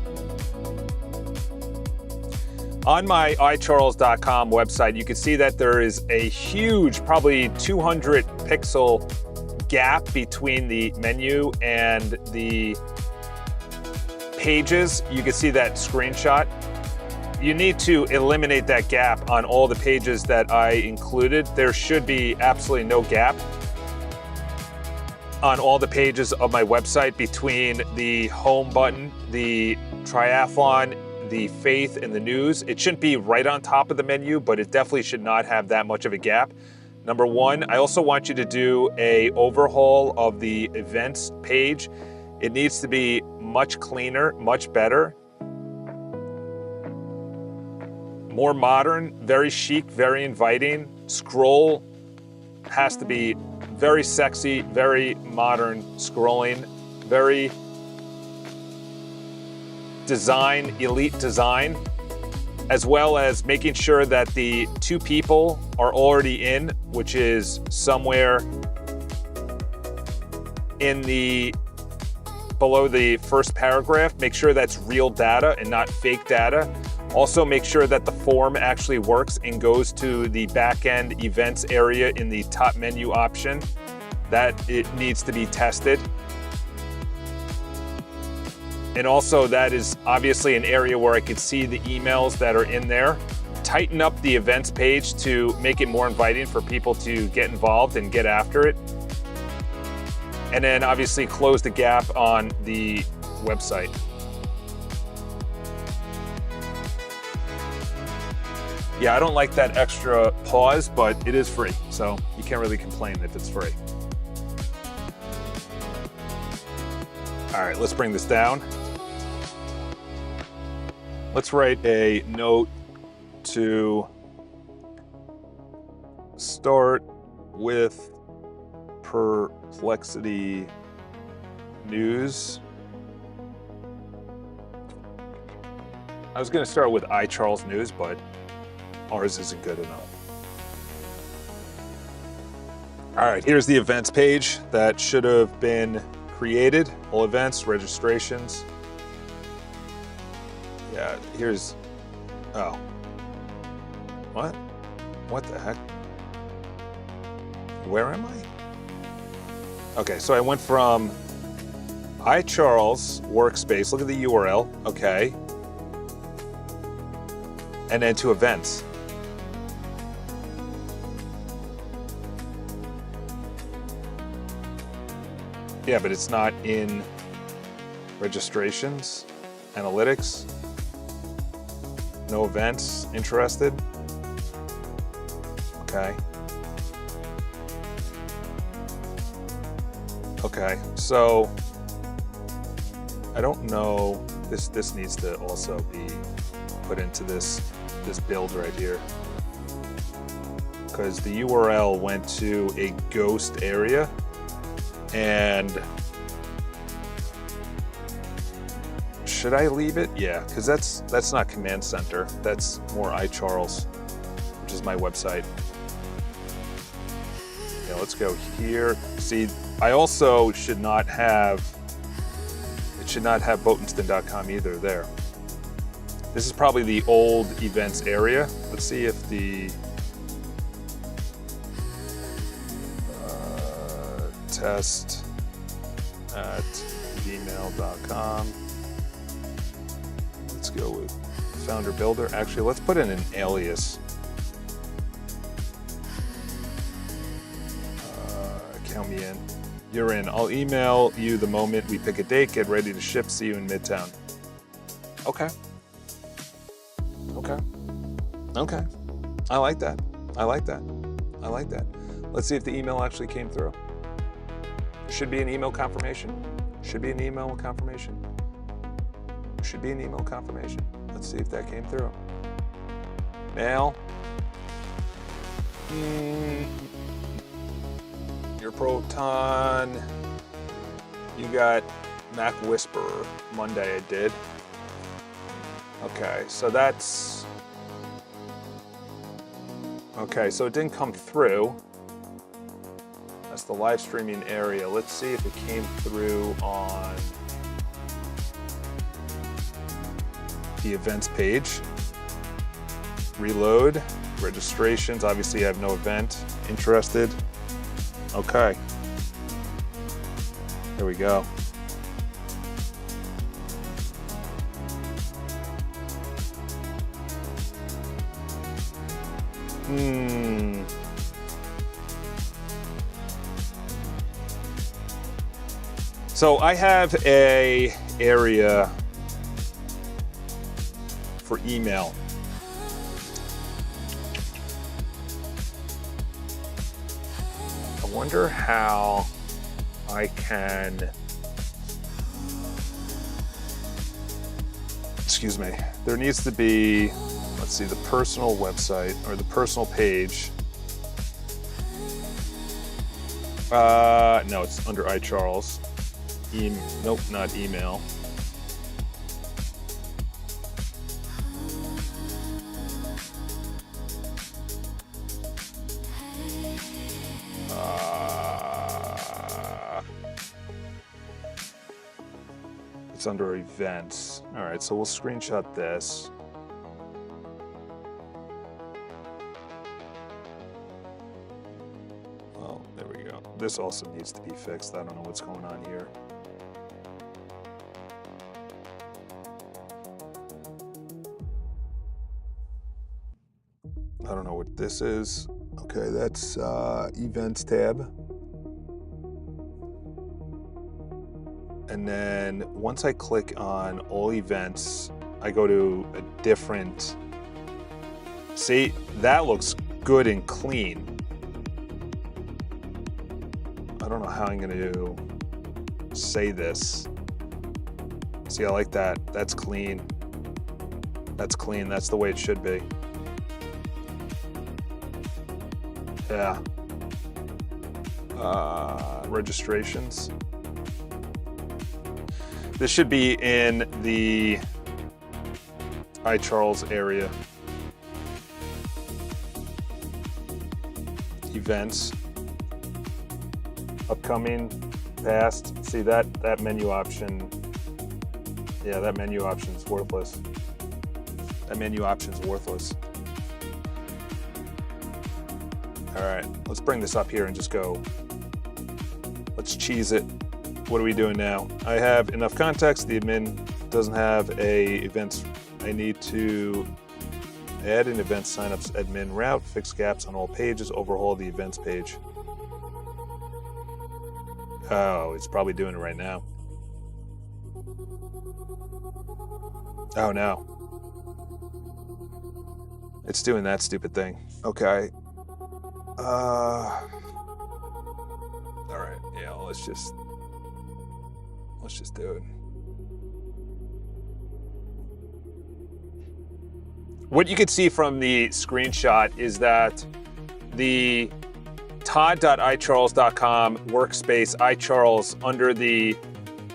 On my iCharles.com website, you can see that there is a huge, probably 200 pixel gap between the menu and the pages. You can see that screenshot. You need to eliminate that gap on all the pages that I included. There should be absolutely no gap on all the pages of my website between the home button, the triathlon, the faith, and the news. It shouldn't be right on top of the menu, but it definitely should not have that much of a gap. Number 1, I also want you to do a overhaul of the events page. It needs to be much cleaner, much better. More modern, very chic, very inviting. Scroll has to be very sexy, very modern scrolling, very design, elite design, as well as making sure that the 2 people are already in, which is somewhere in the below the first paragraph. Make sure that's real data and not fake data. Also make sure that the form actually works and goes to the back-end events area in the top menu option. That it needs to be tested. And also that is obviously an area where I could see the emails that are in there. Tighten up the events page to make it more inviting for people to get involved and get after it. And then obviously close the gap on the website. Yeah, I don't like that extra pause, but it is free, so you can't really complain if it's free. All right, let's bring this down. Let's write a note to start with Perplexity News. I was going to start with iCharles News, but ours isn't good enough. All right, here's the events page that should have been created. All events, registrations. Yeah, here's, oh. What? What the heck? Where am I? Okay, so I went from iCharles workspace, look at the URL, okay. And then to events. Yeah, but it's not in registrations, analytics, no events, interested. Okay. Okay, so I don't know, this needs to also be put into this build right here, because the URL went to a ghost area, and should I leave it? Yeah, because that's not Command Center, that's more iCharles, which is my website. Yeah, let's go here. See, I also should not have Botenstein.com either there. This is probably the old events area. Let's see if the test at gmail.com. Let's go with founder builder. Actually, let's put in an alias. Count me in. You're in. I'll email you the moment we pick a date. Get ready to ship. See you in Midtown. Okay. Okay. Okay. I like that. I like that. I like that. Let's see if the email actually came through. Should be an email confirmation. Should be an email confirmation. Should be an email confirmation. Let's see if that came through. Mail. Your Proton. You got Mac Whisperer. Monday I did. Okay, so that's... Okay, so it didn't come through. That's the live streaming area. Let's see if it came through on the events page. Reload. Registrations. Obviously, I have no event. Interested. Okay. There we go. So I have a area for email. I wonder how I can, excuse me, there needs to be, let's see, the personal website or the personal page. No, it's under iCharles. Nope, not email. It's under events. All right, so we'll screenshot this. Oh, there we go. This also needs to be fixed. I don't know what's going on here. I don't know what this is. Okay, that's events tab. And then once I click on all events, I go to a different See, that looks good and clean. I don't know how I'm going to say this. See, I like that. That's clean. That's clean. That's the way it should be. Yeah. Registrations. This should be in the iCharles area. Events. Upcoming, past. See that menu option. Yeah, that menu option is worthless. That menu option is worthless. All right, let's bring this up here and just go. Let's cheese it. What are we doing now? I have enough context. The admin doesn't have a events. I need to add an event signups admin route, fix gaps on all pages, overhaul the events page. Oh, it's probably doing it right now. Oh no. It's doing that stupid thing. Okay. All right. Yeah, let's just do it. What you can see from the screenshot is that the todd.icharles.com workspace iCharles under the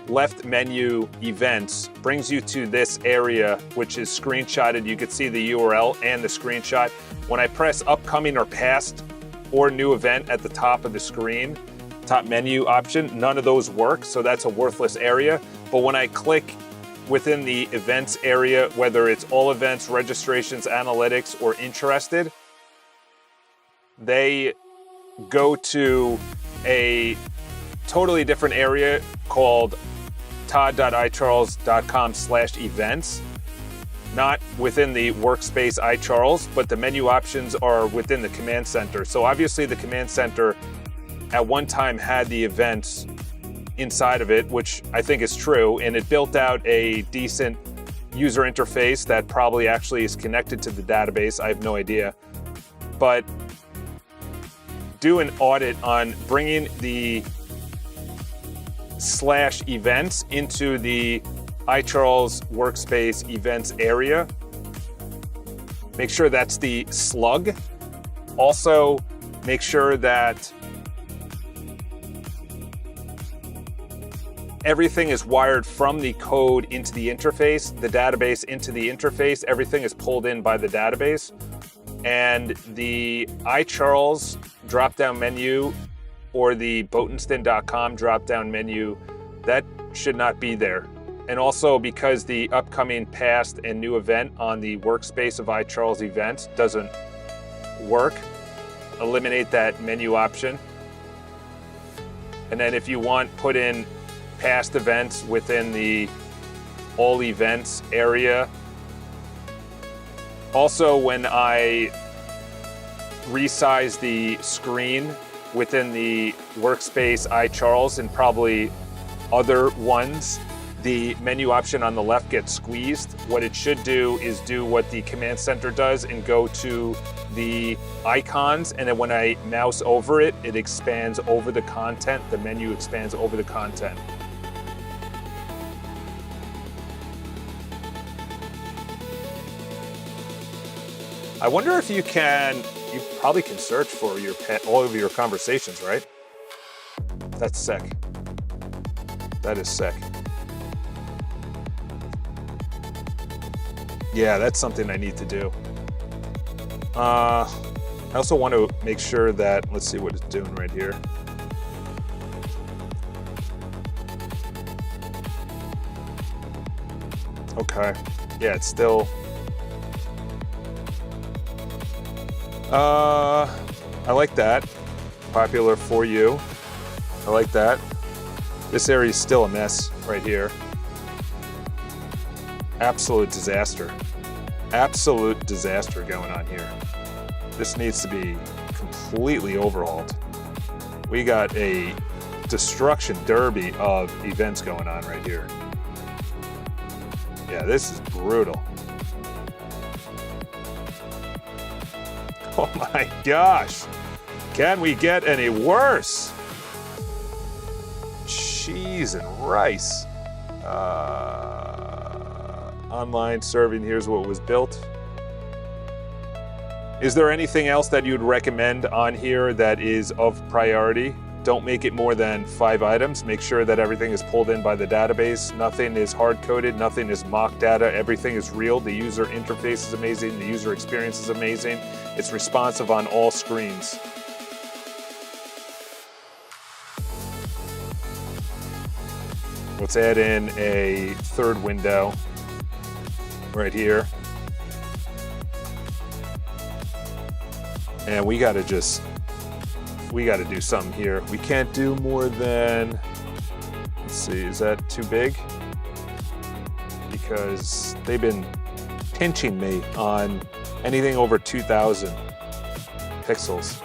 left menu events brings you to this area, which is screenshotted. You can see the URL and the screenshot. When I press upcoming or past or new event at the top of the screen, top menu option, none of those work, so that's a worthless area. But when I click within the events area, whether it's all events, registrations, analytics, or interested, they go to a totally different area called todd.icharles.com/events, not within the workspace iCharles, but the menu options are within the command center. So obviously the command center at one time had the events inside of it, which I think is true, and it built out a decent user interface that probably actually is connected to the database. I have no idea. But do an audit on bringing the /events into the iCharles workspace events area. Make sure that's the slug. Also, make sure that everything is wired from the code into the interface, the database into the interface. Everything is pulled in by the database. And the iCharles drop-down menu or the Botensten.com drop-down menu, that should not be there. And also because the upcoming, past, and new event on the workspace of iCharles events doesn't work, eliminate that menu option. And then if you want, put in past events within the all events area. Also, when I resize the screen within the workspace iCharles and probably other ones, the menu option on the left gets squeezed. What it should do is do what the command center does and go to the icons, and then when I mouse over it, it expands over the content. The menu expands over the content. I wonder if you probably can search for all of your conversations, right? That's sick. That is sick. Yeah, that's something I need to do. I also want to make sure that, let's see what it's doing right here. Okay, yeah, it's still, I like that. Popular for you. I like that. This area is still a mess right here. Absolute disaster. Absolute disaster going on here. This needs to be completely overhauled. We got a destruction derby of events going on right here. Yeah, this is brutal. Oh my gosh. Can we get any worse? Cheese and rice. Online serving, here's what was built. Is there anything else that you'd recommend on here that is of priority? Don't make it more than 5 items. Make sure that everything is pulled in by the database. Nothing is hard-coded, nothing is mock data. Everything is real. The user interface is amazing. The user experience is amazing. It's responsive on all screens. Let's add in a third window right here. And we gotta do something here. We can't do more than, let's see, is that too big? Because they've been pinching me on anything over 2,000 pixels.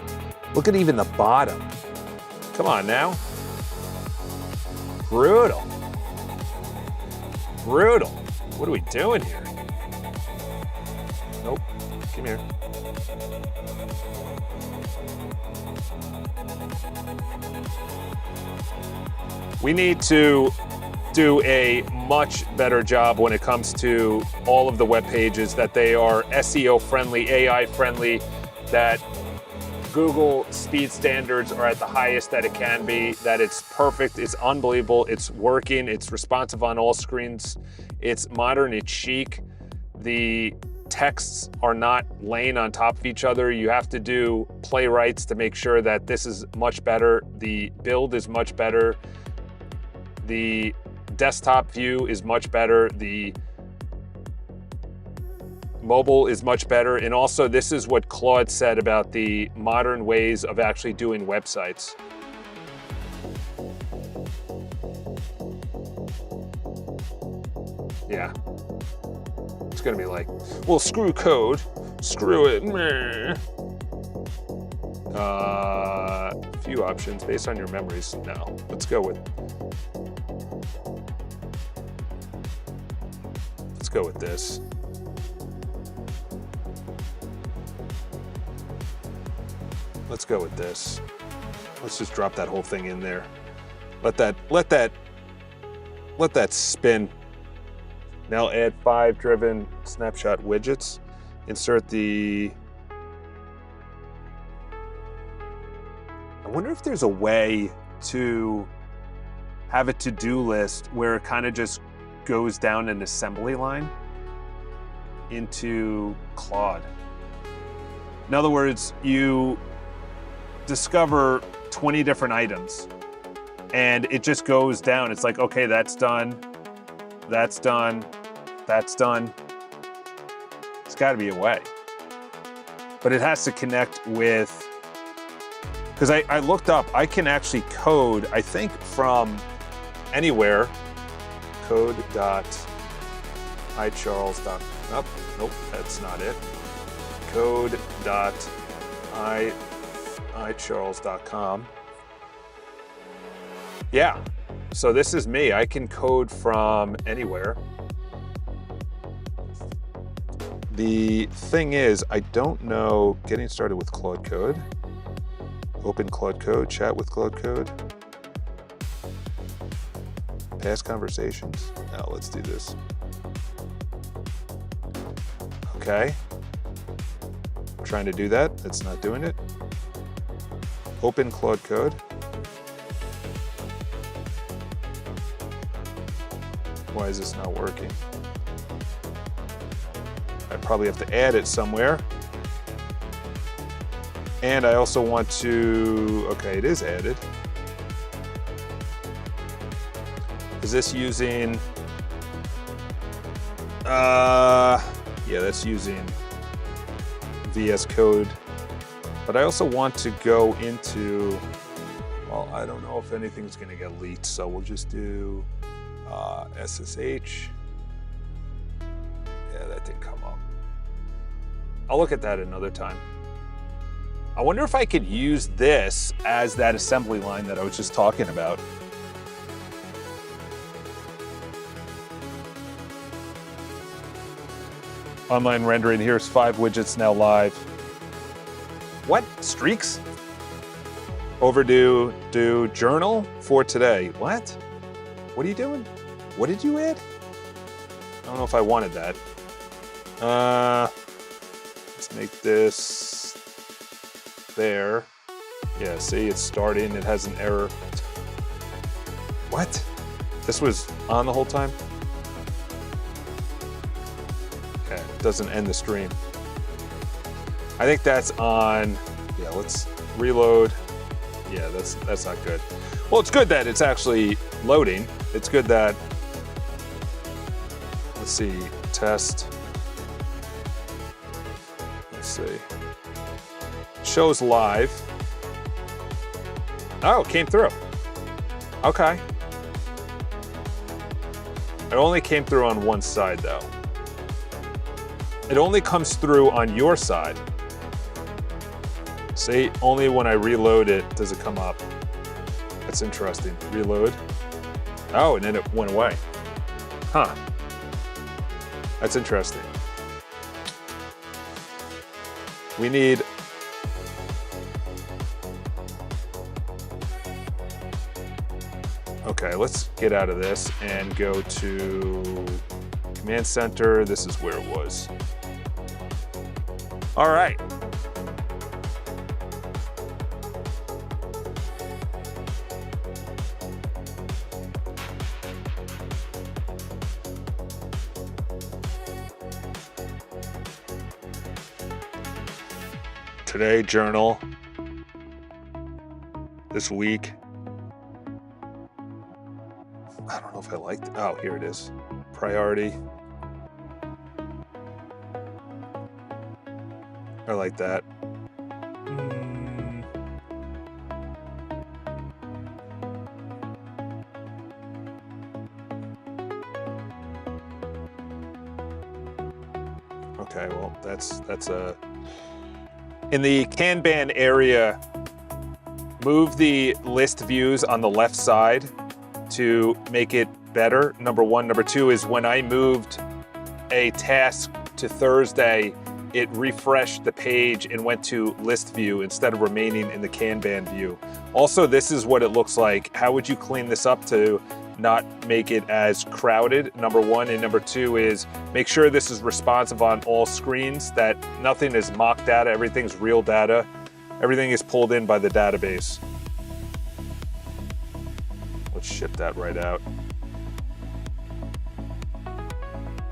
Look at even the bottom. Come on now. Brutal. Brutal. What are we doing here? Nope. Come here. We need to do a much better job when it comes to all of the web pages, that they are SEO friendly, AI friendly, that Google speed standards are at the highest that it can be, that it's perfect, it's unbelievable, it's working, it's responsive on all screens, it's modern, it's chic. The texts are not laying on top of each other. You have to do playwrights to make sure that this is much better. The build is much better. The desktop view is much better. The mobile is much better. And also, this is what Claude said about the modern ways of actually doing websites. Yeah. It's gonna be like, well, screw code, screw it. Meh. Few options based on your memories. No, let's go with this. Let's go with this. Let's just drop that whole thing in there. Let that spin. Now add 5 driven snapshot widgets. Insert the, I wonder if there's a way to have a to-do list where it kind of just goes down an assembly line into Claude. In other words, you discover 20 different items and it just goes down. It's like, okay, that's done, that's done, that's done. It's got to be a way. But it has to connect with, because I looked up, I can actually code, I think, from anywhere. Code.icharles.com. Nope, that's not it. Code.icharles.com. Yeah, so this is me. I can code from anywhere. The thing is, I don't know, getting started with Claude Code. Open Claude Code, chat with Claude Code. Past conversations. Now let's do this. Okay. I'm trying to do that. It's not doing it. Open Claude Code. Why is this not working? I probably have to add it somewhere. And I also want to, okay, it is added. Is this using, yeah, that's using VS Code. But I also want to go into, well, I don't know if anything's gonna get leaked, so we'll just do SSH. Yeah, that didn't come up. I'll look at that another time. I wonder if I could use this as that assembly line that I was just talking about. Online rendering, here's 5 widgets now live. What? Streaks? Overdue journal for today. What? What are you doing? What did you add? I don't know if I wanted that. Let's make this there. Yeah, see, it's starting. It has an error. What? This was on the whole time? Okay, it doesn't end the stream. I think that's on. Yeah, let's reload. Yeah, that's not good. Well, it's good that it's actually loading. It's good that, let's see, test. Let's see. Shows live. Oh, it came through. Okay. It only came through on one side though. It only comes through on your side. See, only when I reload it does it come up. That's interesting. Reload. Oh, and then it went away. Huh. That's interesting. We need... Okay, let's get out of this and go to Command Center. This is where it was. All right. Today, journal. This week. I don't know if I liked it. Oh, here it is. Priority. I like that. Okay, well, that's a... In the Kanban area, move the list views on the left side to make it better, number one. Number two is when I moved a task to Thursday, it refreshed the page and went to list view instead of remaining in the Kanban view. Also, this is what it looks like. How would you clean this up to not make it as crowded, number one? And number two is make sure this is responsive on all screens, that nothing is mock data, everything's real data. Everything is pulled in by the database. Let's ship that right out.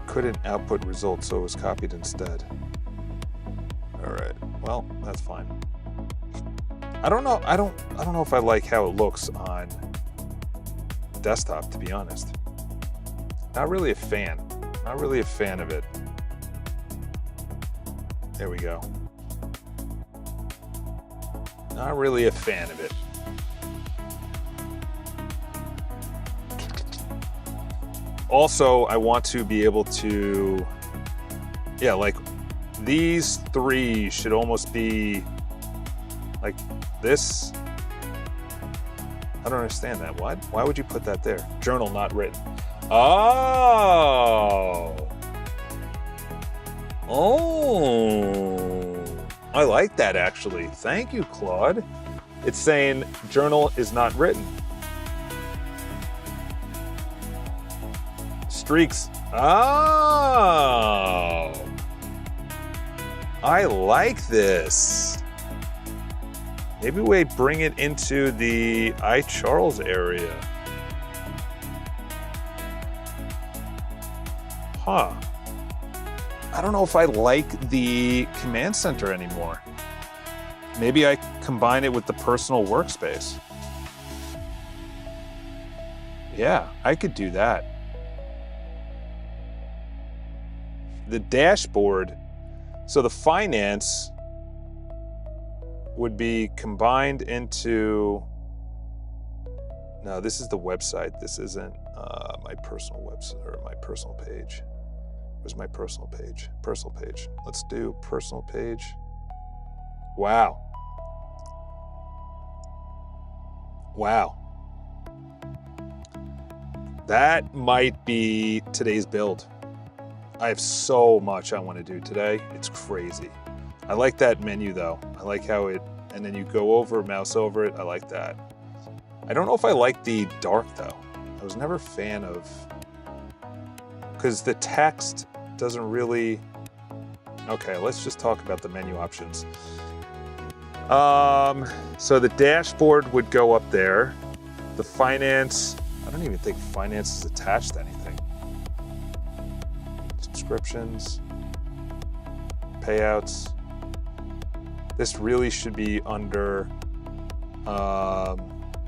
Couldn't output results, so it was copied instead. All right, well, that's fine. I don't know if I like how it looks on desktop, to be honest. Not really a fan. Not really a fan of it. There we go. Not really a fan of it. Also, I want to be able to, yeah, like these three should almost be like this. I don't understand that. What? Why would you put that there? Journal not written. Oh. Oh. I like that actually. Thank you, Claude. It's saying journal is not written. Streaks. Oh. I like this. Maybe we bring it into the iCharles area. Huh. I don't know if I like the command center anymore. Maybe I combine it with the personal workspace. Yeah, I could do that. The dashboard, so the finance would be combined into, no, this is the website. This isn't my personal website or my personal page. Where's my personal page? Personal page. Let's do personal page. Wow. Wow. That might be today's build. I have so much I want to do today. It's crazy. I like that menu though. I like how it, and then you go over, mouse over it. I like that. I don't know if I like the dark though. I was never a fan of, because the text doesn't really, okay, let's just talk about the menu options. So the dashboard would go up there. The finance, I don't even think finance is attached to anything. Subscriptions, payouts. This really should be under, well,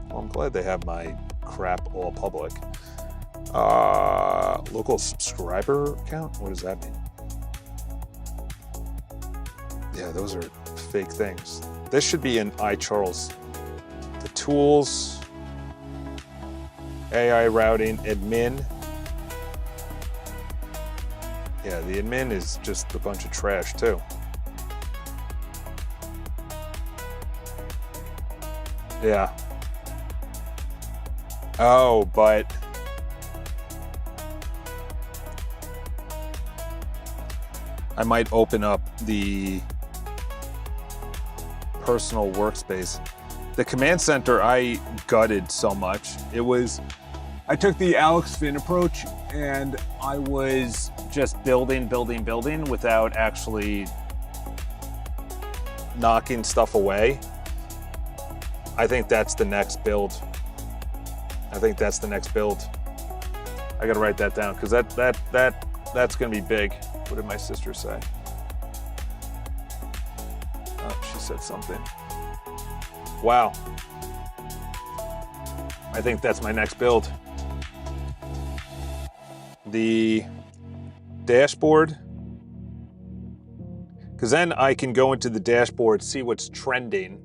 I'm glad they have my crap all public. Local subscriber count? What does that mean? Yeah, those are fake things. This should be in iCharles. The tools, AI routing, admin. Yeah, the admin is just a bunch of trash too. Yeah. Oh, but I might open up the personal workspace. The command center I gutted so much. I took the Alex Finn approach and I was just building without actually knocking stuff away. I think that's the next build. I gotta write that down because that's gonna be big. What did my sister say? Oh, she said something. Wow. I think that's my next build. The dashboard, because then I can go into the dashboard, see what's trending.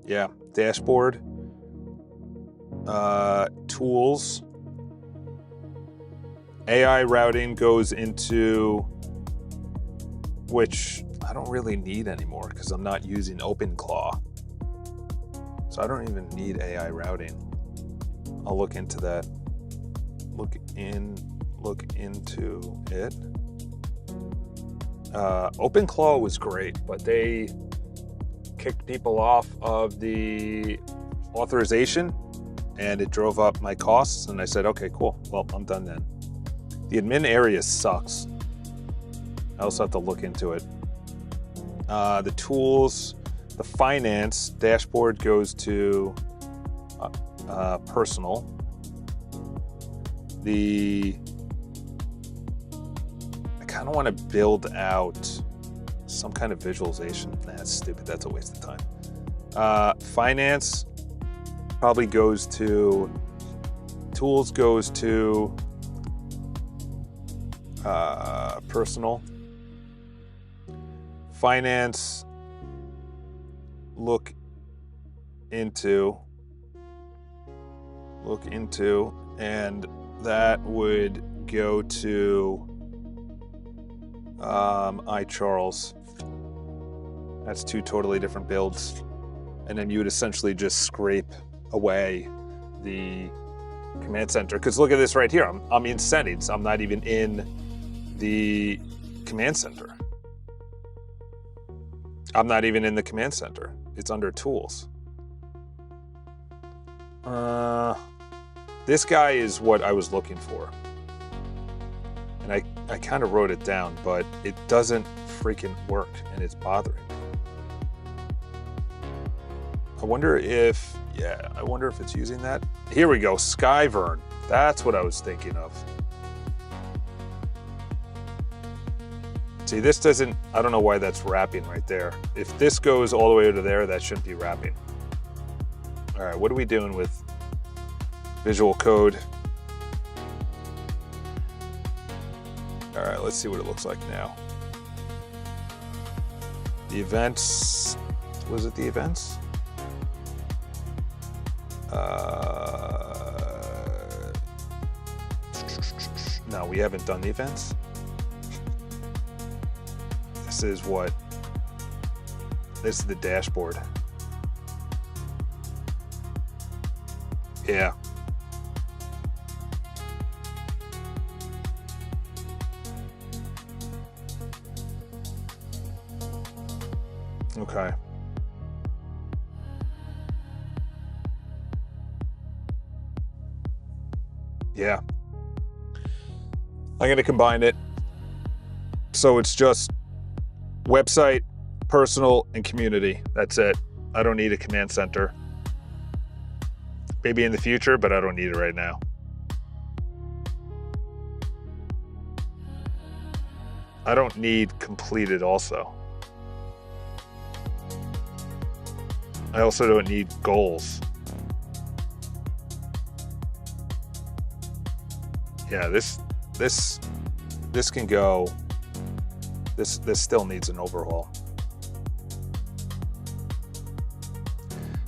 Yeah, dashboard, tools, AI routing goes into, which I don't really need anymore because I'm not using OpenClaw. So I don't even need AI routing. I'll look into that. Look into it. OpenClaw was great, but they kicked people off of the authorization and it drove up my costs. And I said, okay, cool. Well, I'm done then. The admin area sucks. I also have to look into it. The tools, the finance dashboard goes to personal. I kind of want to build out some kind of visualization. Nah, that's stupid. That's a waste of time. Finance probably goes to, tools goes to personal. Finance, look into, and that would go to iCharles. That's two totally different builds. And then you would essentially just scrape away the command center. Because look at this right here. I'm in settings. I'm not even in the command center. I'm not even in the command center. It's under tools. This guy is what I was looking for. And I kind of wrote it down, but it doesn't freaking work and it's bothering me. I wonder if it's using that. Here we go, Skyvern. That's what I was thinking of. See, this doesn't, I don't know why that's wrapping right there. If this goes all the way to there, that shouldn't be wrapping. All right, what are we doing with Visual Code? All right, let's see what it looks like now. The events, was it the events? No, we haven't done the events. This is what? This is the dashboard. Yeah. Okay. Yeah. I'm going to combine it. So it's just website, personal, and community. That's it. I don't need a command center. Maybe in the future, but I don't need it right now. I don't need completed also. I also don't need goals. Yeah, this can go. This still needs an overhaul.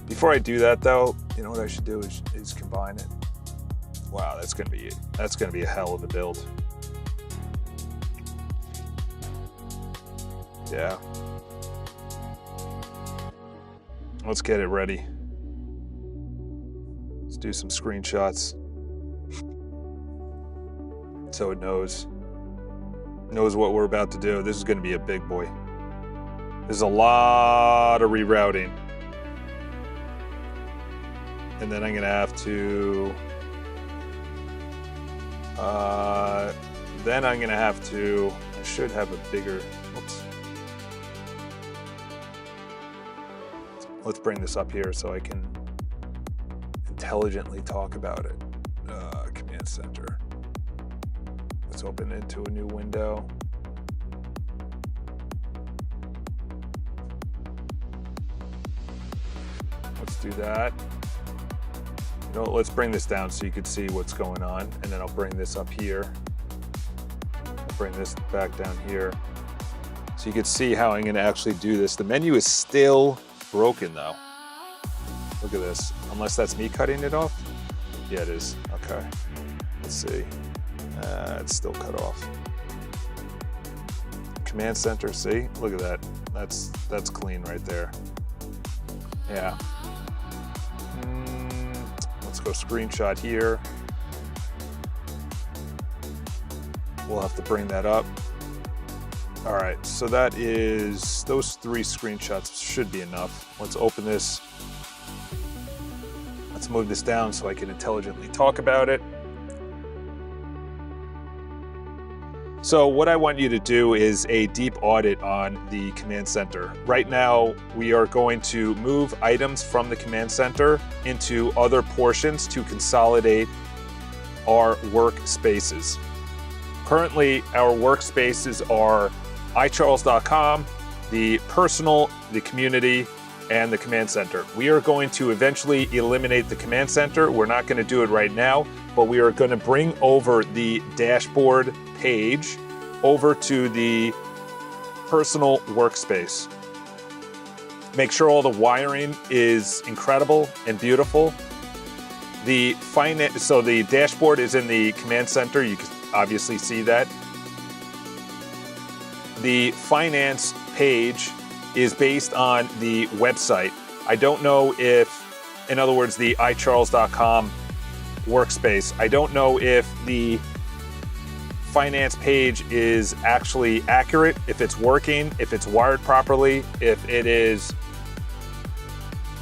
Before I do that though, you know what I should do is combine it. Wow, that's gonna be a hell of a build. Yeah. Let's get it ready. Let's do some screenshots so it knows what we're about to do. This is going to be a big boy. There's a lot of rerouting. And then I'm going to have to I should have a bigger, whoops. Let's bring this up here so I can intelligently talk about it. Command center. Let's open it to a new window. Let's do that. You know, let's bring this down so you can see what's going on, and then I'll bring this up here. I'll bring this back down here so you can see how I'm going to actually do this. The menu is still broken though. Look at this. Unless that's me cutting it off. Yeah, it is. Okay. Let's see. It's still cut off. Command center. See? Look at that. That's clean right there. Yeah. Let's go screenshot here. We'll have to bring that up. All right, so that is, those 3 screenshots should be enough. Let's open this. Let's move this down so I can intelligently talk about it. So what I want you to do is a deep audit on the command center. Right now, we are going to move items from the command center into other portions to consolidate our workspaces. Currently, our workspaces are iCharles.com, the personal, the community, and the command center. We are going to eventually eliminate the command center. We're not going to do it right now, but we are going to bring over the dashboard page over to the personal workspace. Make sure all the wiring is incredible and beautiful. So the dashboard is in the command center. You can obviously see that. The finance page is based on the website. I don't know if, in other words, the iCharles.com workspace, I don't know if the finance page is actually accurate, if it's working, if it's wired properly, if it is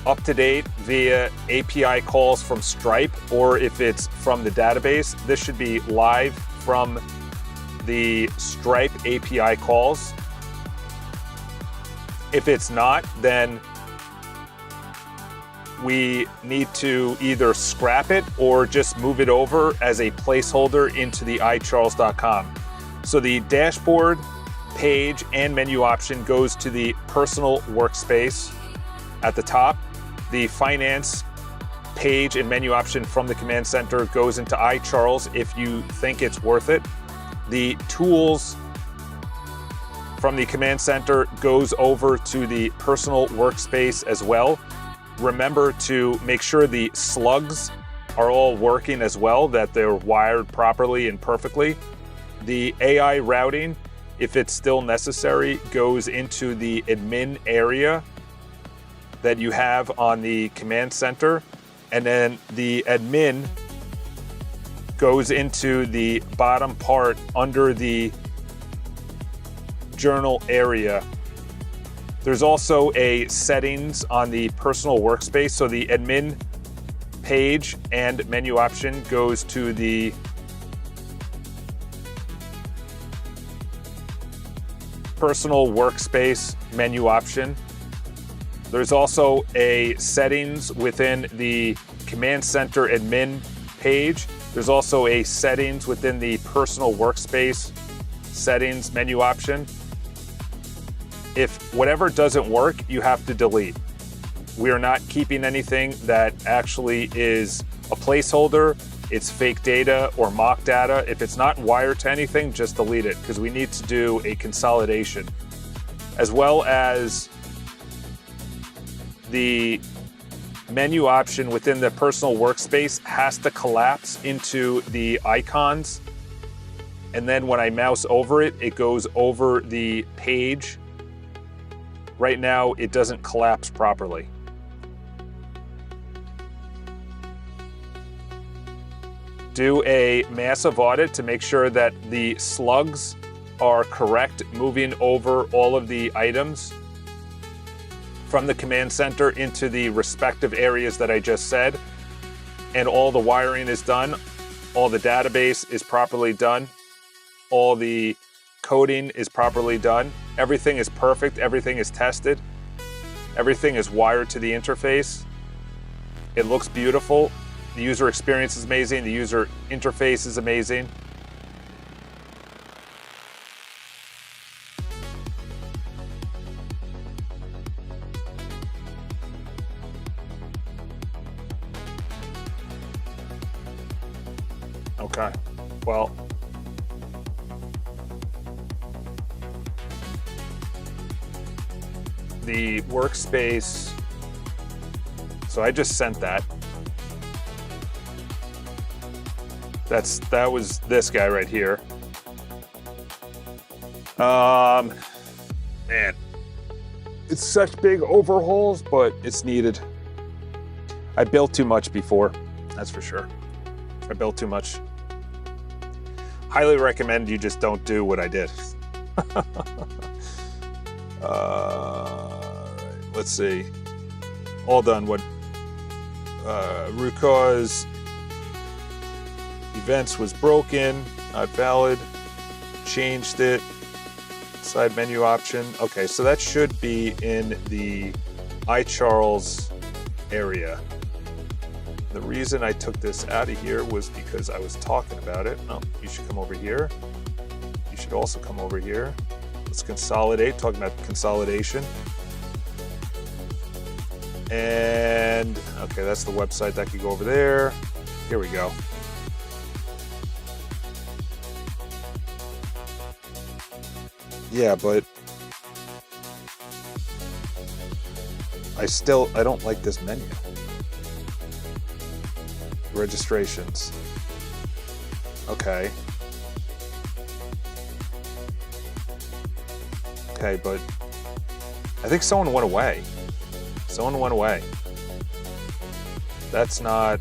up to date via API calls from Stripe, or if it's from the database. This should be live from the Stripe API calls. If it's not, then we need to either scrap it or just move it over as a placeholder into the iCharles.com. So the dashboard page and menu option goes to the personal workspace at the top. The finance page and menu option from the command center goes into iCharles if you think it's worth it. The tools from the command center goes over to the personal workspace as well. Remember to make sure the slugs are all working as well, that they're wired properly and perfectly. The AI routing, if it's still necessary, goes into the admin area that you have on the command center. And then the admin goes into the bottom part under the journal area There's also a settings on the personal workspace. So the admin page and menu option goes to the personal workspace menu option. There's also a settings within the Command Center admin page. There's also a settings within the personal workspace settings menu option. If whatever doesn't work, you have to delete. We are not keeping anything that actually is a placeholder, it's fake data or mock data. If it's not wired to anything, just delete it, because we need to do a consolidation. As well as the menu option within the personal workspace has to collapse into the icons. And then when I mouse over it, it goes over the page. Right now, it doesn't collapse properly. Do a massive audit to make sure that the slugs are correct, moving over all of the items from the Command Center into the respective areas that I just said. And all the wiring is done. All the database is properly done. All the coding is properly done. Everything is perfect. Everything is tested. Everything is wired to the interface. It looks beautiful. The user experience is amazing. The user interface is amazing. Okay, well, the workspace, so I just sent that. That was this guy right here. Man, it's such big overhauls, but it's needed. I built too much before, that's for sure. I built too much. Highly recommend you just don't do what I did. Right, let's see. All done. What? Root cause. Events was broken, not valid. Changed it. Side menu option. Okay, so that should be in the iCharles area. The reason I took this out of here was because I was talking about it. Oh, you should come over here. You should also come over here. Let's consolidate, talking about consolidation. And, okay, that's the website that could go over there. Here we go. Yeah, but I don't like this menu. Registrations. Okay. Okay, but I think someone went away. Someone went away. That's not...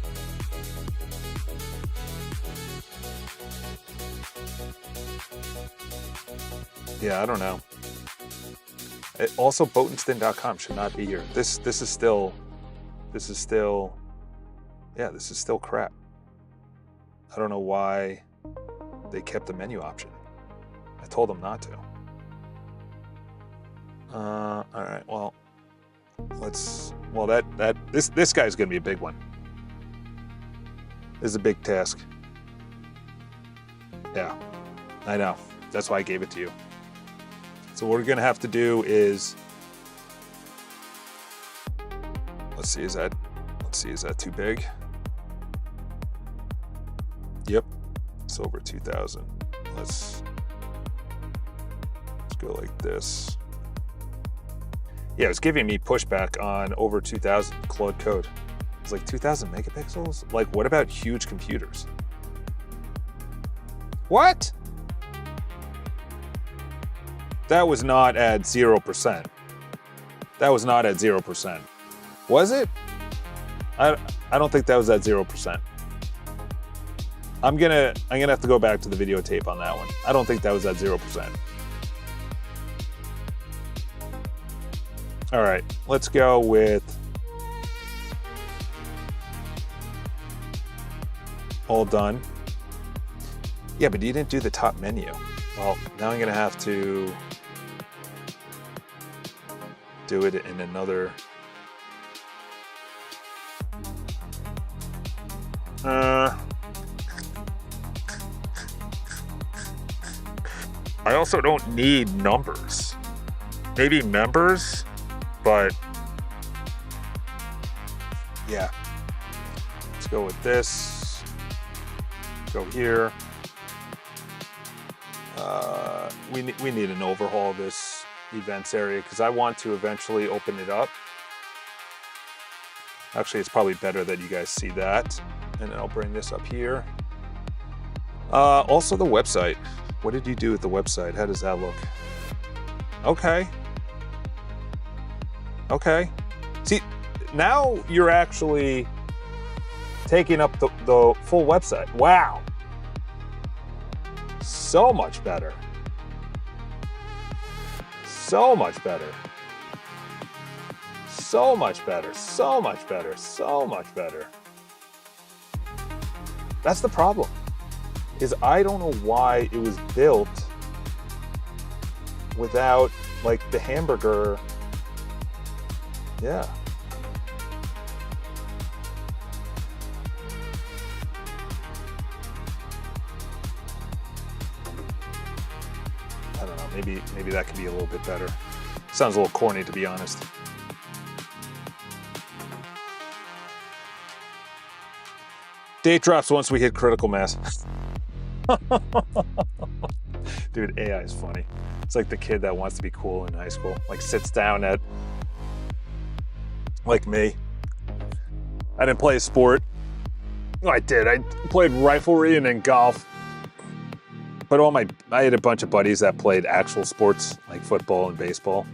Yeah, I don't know. Also, Botenstein.com should not be here. This is still crap. I don't know why they kept the menu option. I told them not to. All right, well, this guy's gonna be a big one. This is a big task. Yeah, I know. That's why I gave it to you. So what we're gonna have to do is, let's see, is that too big? Yep, it's over 2,000. Let's go like this. Yeah, it's giving me pushback on over 2,000 Claude Code. It's like 2,000 megapixels? Like, what about huge computers? What? That was not at 0%. That was not at 0%. Was it? I don't think that was at 0%. I'm gonna have to go back to the videotape on that one. I don't think that was at 0%. All right, let's go with all done. Yeah, but you didn't do the top menu. Well, now I'm gonna have to do it in another. I also don't need numbers. Maybe members, but yeah. Let's go with this. Go here. We need an overhaul of this events area because I want to eventually open it up. Actually, it's probably better that you guys see that. And then I'll bring this up here. Also the website. What did you do with the website? How does that look? Okay. Okay. See, now you're actually taking up the full website. Wow. So much better. So much better. So much better. So much better. So much better. That's the problem. Is I don't know why it was built without like the hamburger. Yeah. I don't know, maybe that could be a little bit better. Sounds a little corny, to be honest. Date drops once we hit critical mass. Dude, AI is funny. It's like the kid that wants to be cool in high school, like sits down at, like me. I didn't play a sport. No, I did. I played riflery and then golf. But I had a bunch of buddies that played actual sports, like football and baseball,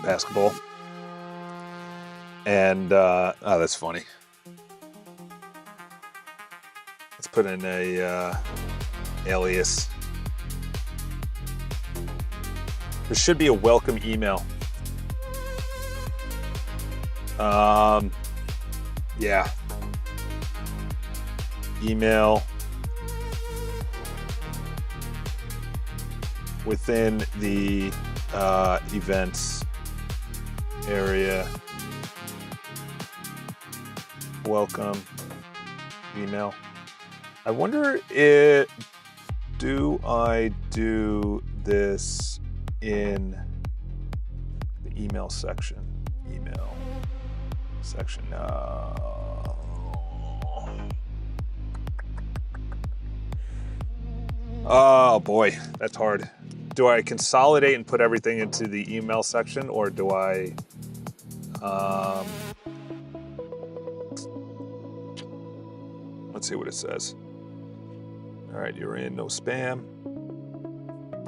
basketball. And, oh, that's funny. Let's put in a alias. There should be a welcome email. Yeah. Email within the events area. Welcome email. I wonder if I do this in the email section. Email section. No. Oh boy, that's hard. Do I consolidate and put everything into the email section, or do I let's see what it says. All right, you're in, no spam.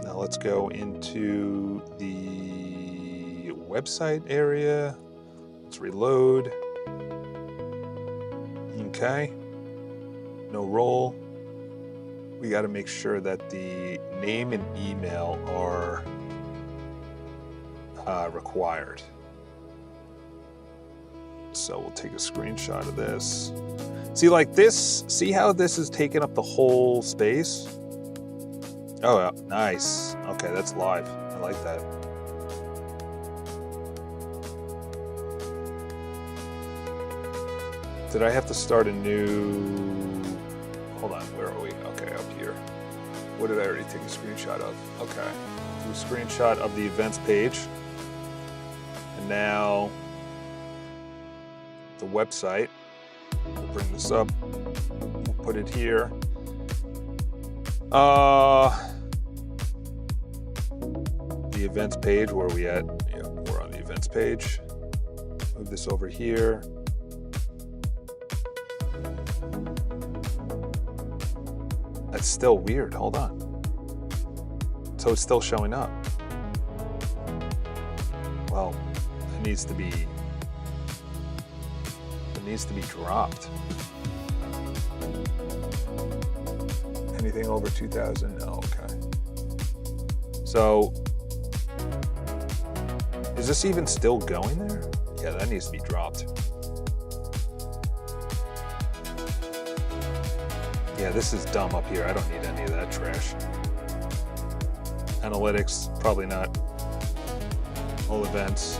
Now let's go into the website area. Let's reload. Okay, no role. We got to make sure that the name and email are required. So we'll take a screenshot of this. See, like this, see how this is taking up the whole space? Oh, yeah, nice. Okay, that's live. I like that. Did I have to start a new... Hold on, where are we? Okay, up here. What did I already take a screenshot of? Okay, do a screenshot of the events page. And now the website. We'll bring this up. We'll put it here. The events page, where are we at? Yeah, we're on the events page. Move this over here. That's still weird. Hold on. So it's still showing up. Well, it needs to be dropped. Anything over 2,000? Oh, okay. So Is this even still going there? Yeah, that needs to be dropped. Yeah, this is dumb up here. I don't need any of that trash. Analytics, probably not. All events.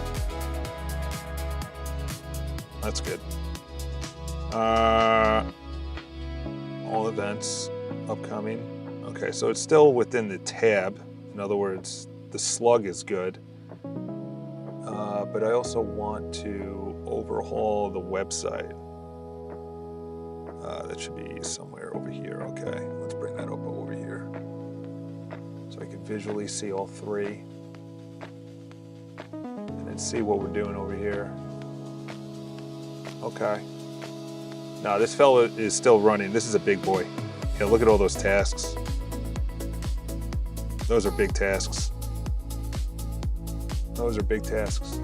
That's good. All events, upcoming. Okay, so it's still within the tab. In other words, the slug is good. But I also want to overhaul the website. That should be somewhere over here. Okay, let's bring that up over here. So I can visually see all three. And then see what we're doing over here. Okay. Now this fella is still running. This is a big boy. Yeah, look at all those tasks. Those are big tasks. Those are big tasks.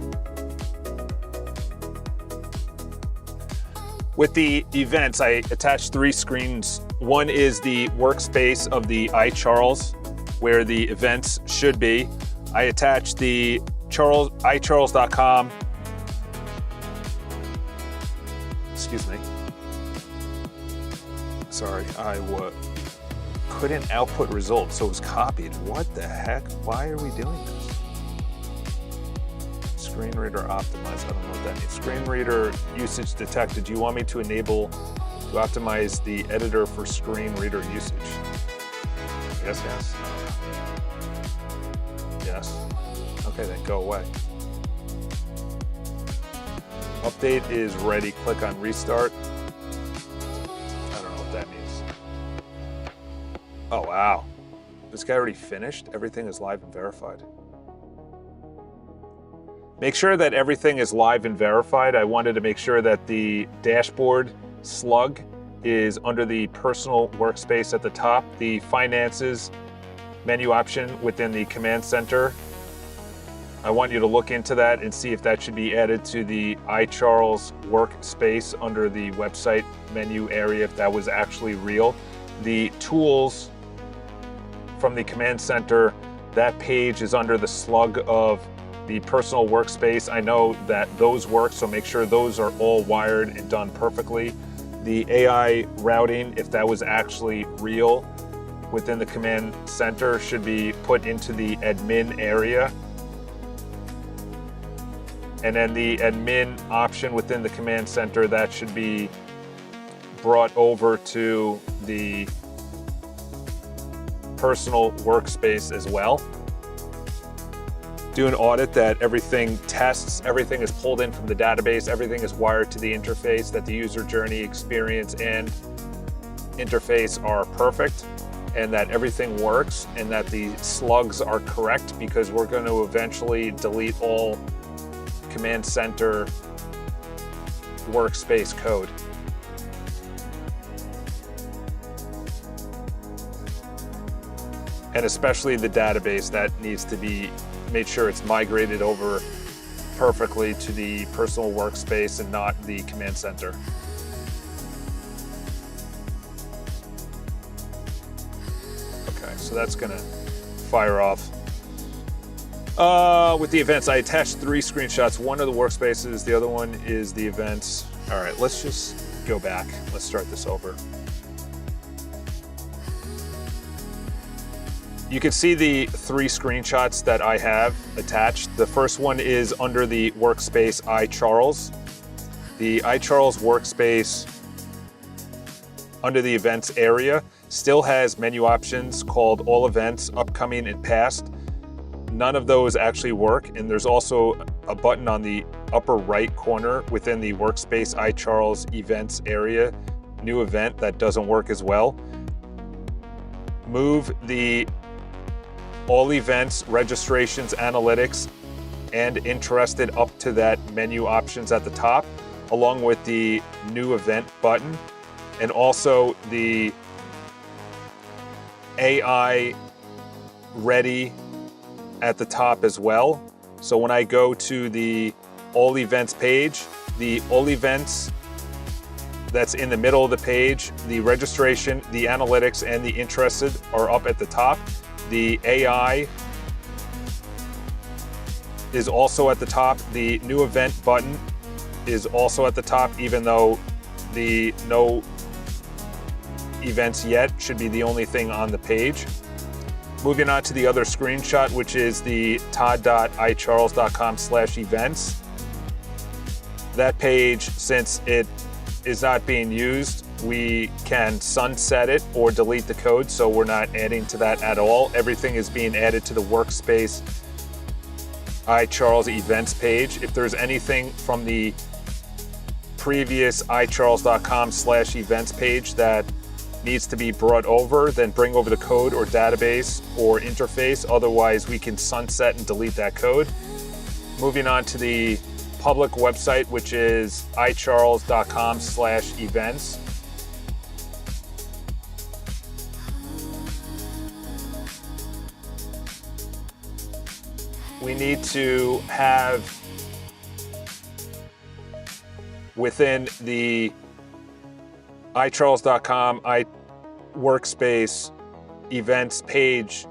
With the events, I attached 3 screens. One is the workspace of the iCharles, where the events should be. I attached the iCharles.com. Excuse me. Sorry, I couldn't output results, so it was copied. What the heck? Why are we doing this? Screen reader optimized. I don't know what that means. Screen reader usage detected. Do you want me to enable to optimize the editor for screen reader usage? Yes, yes. Yes. Okay, then go away. Update is ready. Click on restart. I don't know what that means. Oh, wow. This guy already finished? Everything is live and verified. Make sure that everything is live and verified. I wanted to make sure that the dashboard slug is under the personal workspace at the top, the finances menu option within the command center. I want you to look into that and see if that should be added to the iCharles workspace under the website menu area, if that was actually real. The tools from the command center, that page is under the slug of the personal workspace. I know that those work, so make sure those are all wired and done perfectly. The AI routing, if that was actually real within the command center, should be put into the admin area. And then the admin option within the command center, that should be brought over to the personal workspace as well. Do an audit that everything tests, everything is pulled in from the database, everything is wired to the interface, that the user journey, experience, and interface are perfect, and that everything works, and that the slugs are correct, because we're going to eventually delete all command center workspace code. And especially the database, that needs to be made sure it's migrated over perfectly to the personal workspace and not the command center. Okay, so that's gonna fire off. With the events, I attached 3 screenshots. One of the workspaces, the other one is the events. All right, let's just go back. Let's start this over. You can see the 3 screenshots that I have attached. The first one is under the workspace iCharles. The iCharles workspace under the events area still has menu options called all events, upcoming, and past. None of those actually work, and there's also a button on the upper right corner within the workspace iCharles events area, new event, that doesn't work as well. Move the all events, registrations, analytics, and interested up to that menu options at the top, along with the new event button, and also the AI ready at the top as well. So when I go to the all events page, the all events that's in the middle of the page, the registration, the analytics, and the interested are up at the top. The AI is also at the top. The new event button is also at the top, even though the no events yet should be the only thing on the page. Moving on to the other screenshot, which is the todd.icharles.com/events. That page, since it is not being used, we can sunset it or delete the code, so we're not adding to that at all. Everything is being added to the workspace iCharles events page. If there's anything from the previous icharles.com/events page that needs to be brought over, then bring over the code or database or interface. Otherwise, we can sunset and delete that code. Moving on to the public website, which is icharles.com/events. We need to have within the icharles.com workspace events page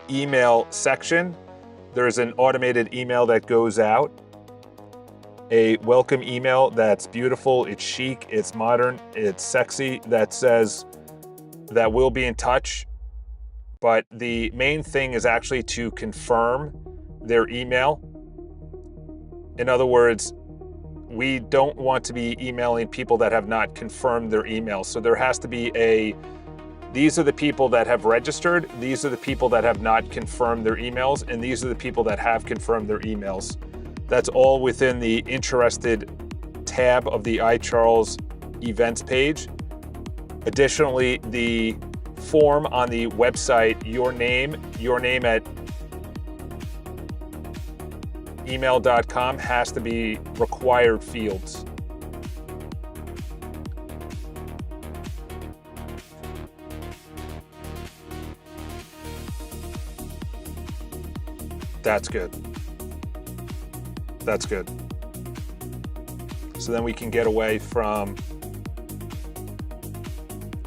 email section, there's an automated email that goes out, a welcome email that's beautiful, it's chic, it's modern, it's sexy, that says that we'll be in touch. But the main thing is actually to confirm their email. In other words, we don't want to be emailing people that have not confirmed their email. So there has to be these are the people that have registered, these are the people that have not confirmed their emails, and these are the people that have confirmed their emails. That's all within the interested tab of the iCharles events page. Additionally, the form on the website, your name at email.com has to be required fields. That's good. That's good. So then we can get away from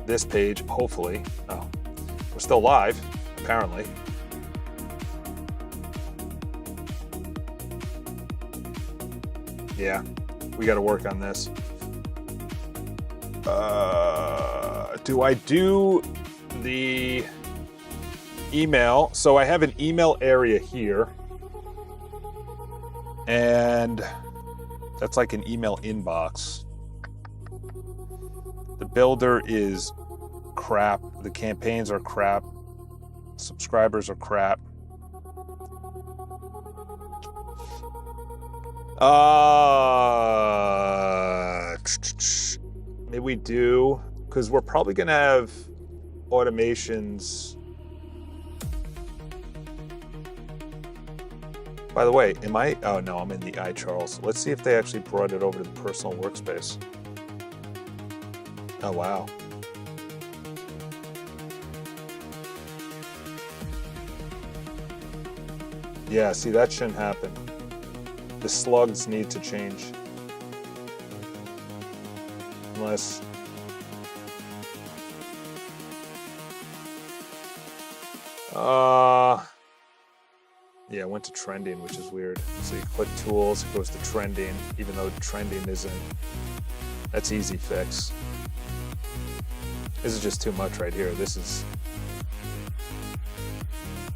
this page, hopefully. Oh, we're still live, apparently. Yeah, we got to work on this. Do I do the email? So I have an email area here, and that's like an email inbox. The builder is crap. The campaigns are crap. Subscribers are crap. Maybe we do, because we're probably going to have automations. By the way, oh no, I'm in the iCharles. Let's see if they actually brought it over to the personal workspace. Oh, wow. Yeah, see, that shouldn't happen. The slugs need to change. Unless... yeah, I went to trending, which is weird. So you click tools, it goes to trending, even though trending isn't... That's easy fix. This is just too much right here. This is...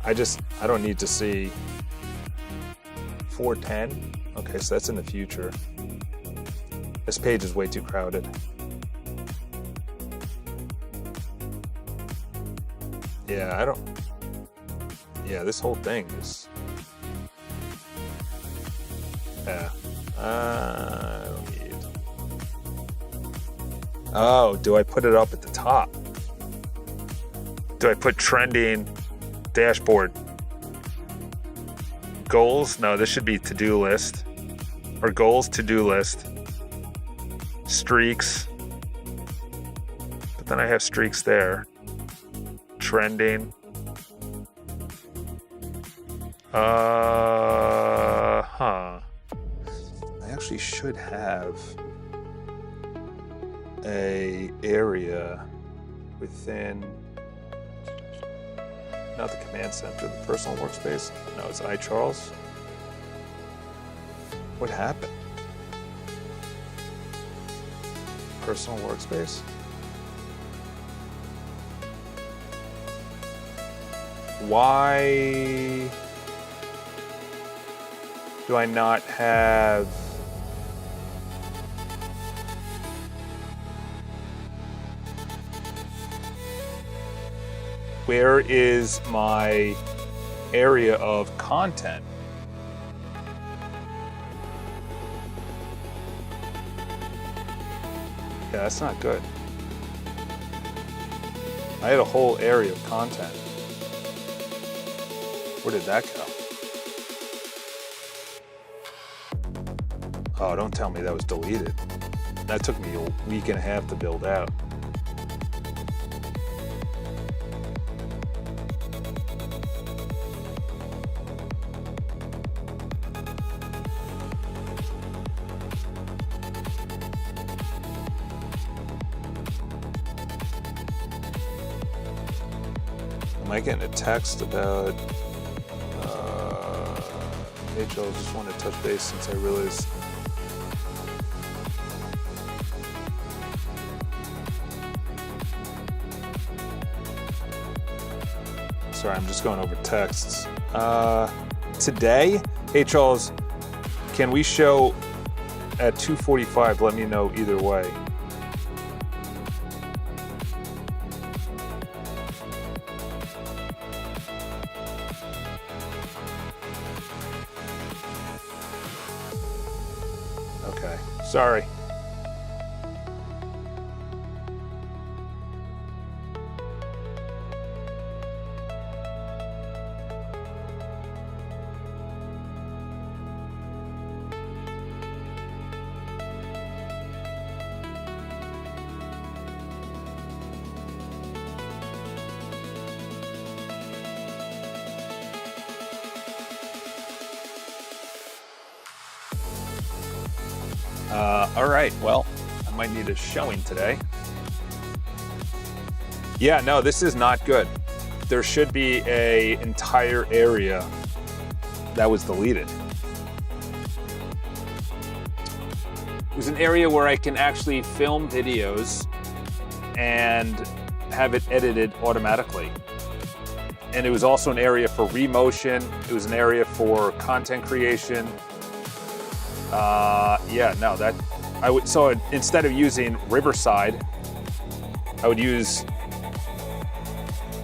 I don't need to see 410. Okay, so that's in the future. This page is way too crowded. Yeah, this whole thing is... Yeah. I don't need... Oh, do I put it up at the top? Do I put trending dashboard? Goals? No, this should be to-do list. Or goals, to-do list. Streaks. But then I have streaks there. Trending. I actually should have a area within, not the command center, the personal workspace. No, it's iCharles. What happened? Personal workspace? Why do I not have... Where is my area of content? Yeah, that's not good. I had a whole area of content. Where did that go? Oh, don't tell me that was deleted. That took me a week and a half to build out. Am I getting a text about HL? Just want to touch base since I realized sorry, I'm just going over texts. Today, HL's, can we show at 2:45? Let me know either way. Okay, sorry. All right, well, I might need a showing today. Yeah, no, this is not good. There should be an entire area that was deleted. It was an area where I can actually film videos and have it edited automatically. And it was also an area for remotion. It was an area for content creation. Yeah, no, that I would, so instead of using Riverside, I would use,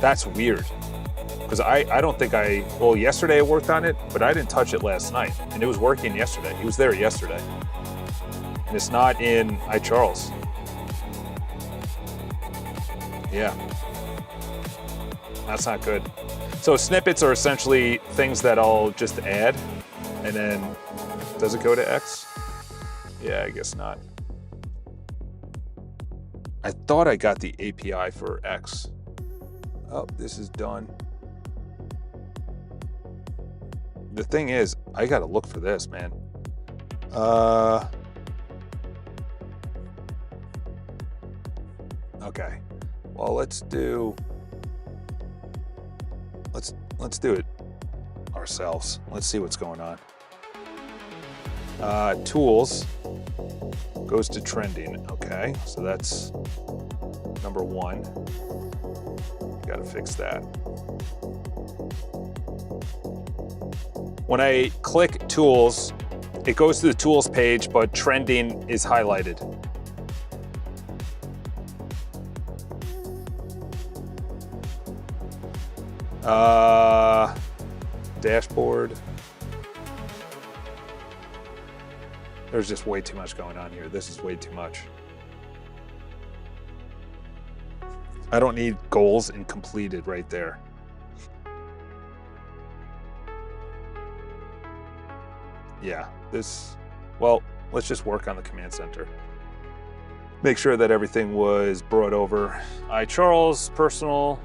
that's weird. Because I don't think well, yesterday I worked on it, but I didn't touch it last night. And it was working yesterday. It was there yesterday. And it's not in iCharles. Yeah. That's not good. So snippets are essentially things that I'll just add, and then, does it go to X? Yeah, I guess not. I thought I got the API for X. Oh, this is done. The thing is, I gotta look for this, man. Okay. Well, let's do it ourselves. Let's see what's going on. Tools goes to trending. Okay, so that's number one. Got to fix that. When I click tools, it goes to the tools page, but trending is highlighted. Dashboard. There's just way too much going on here. This is way too much. I don't need goals and completed right there. Yeah, well, let's just work on the command center. Make sure that everything was brought over. iCharles, personal,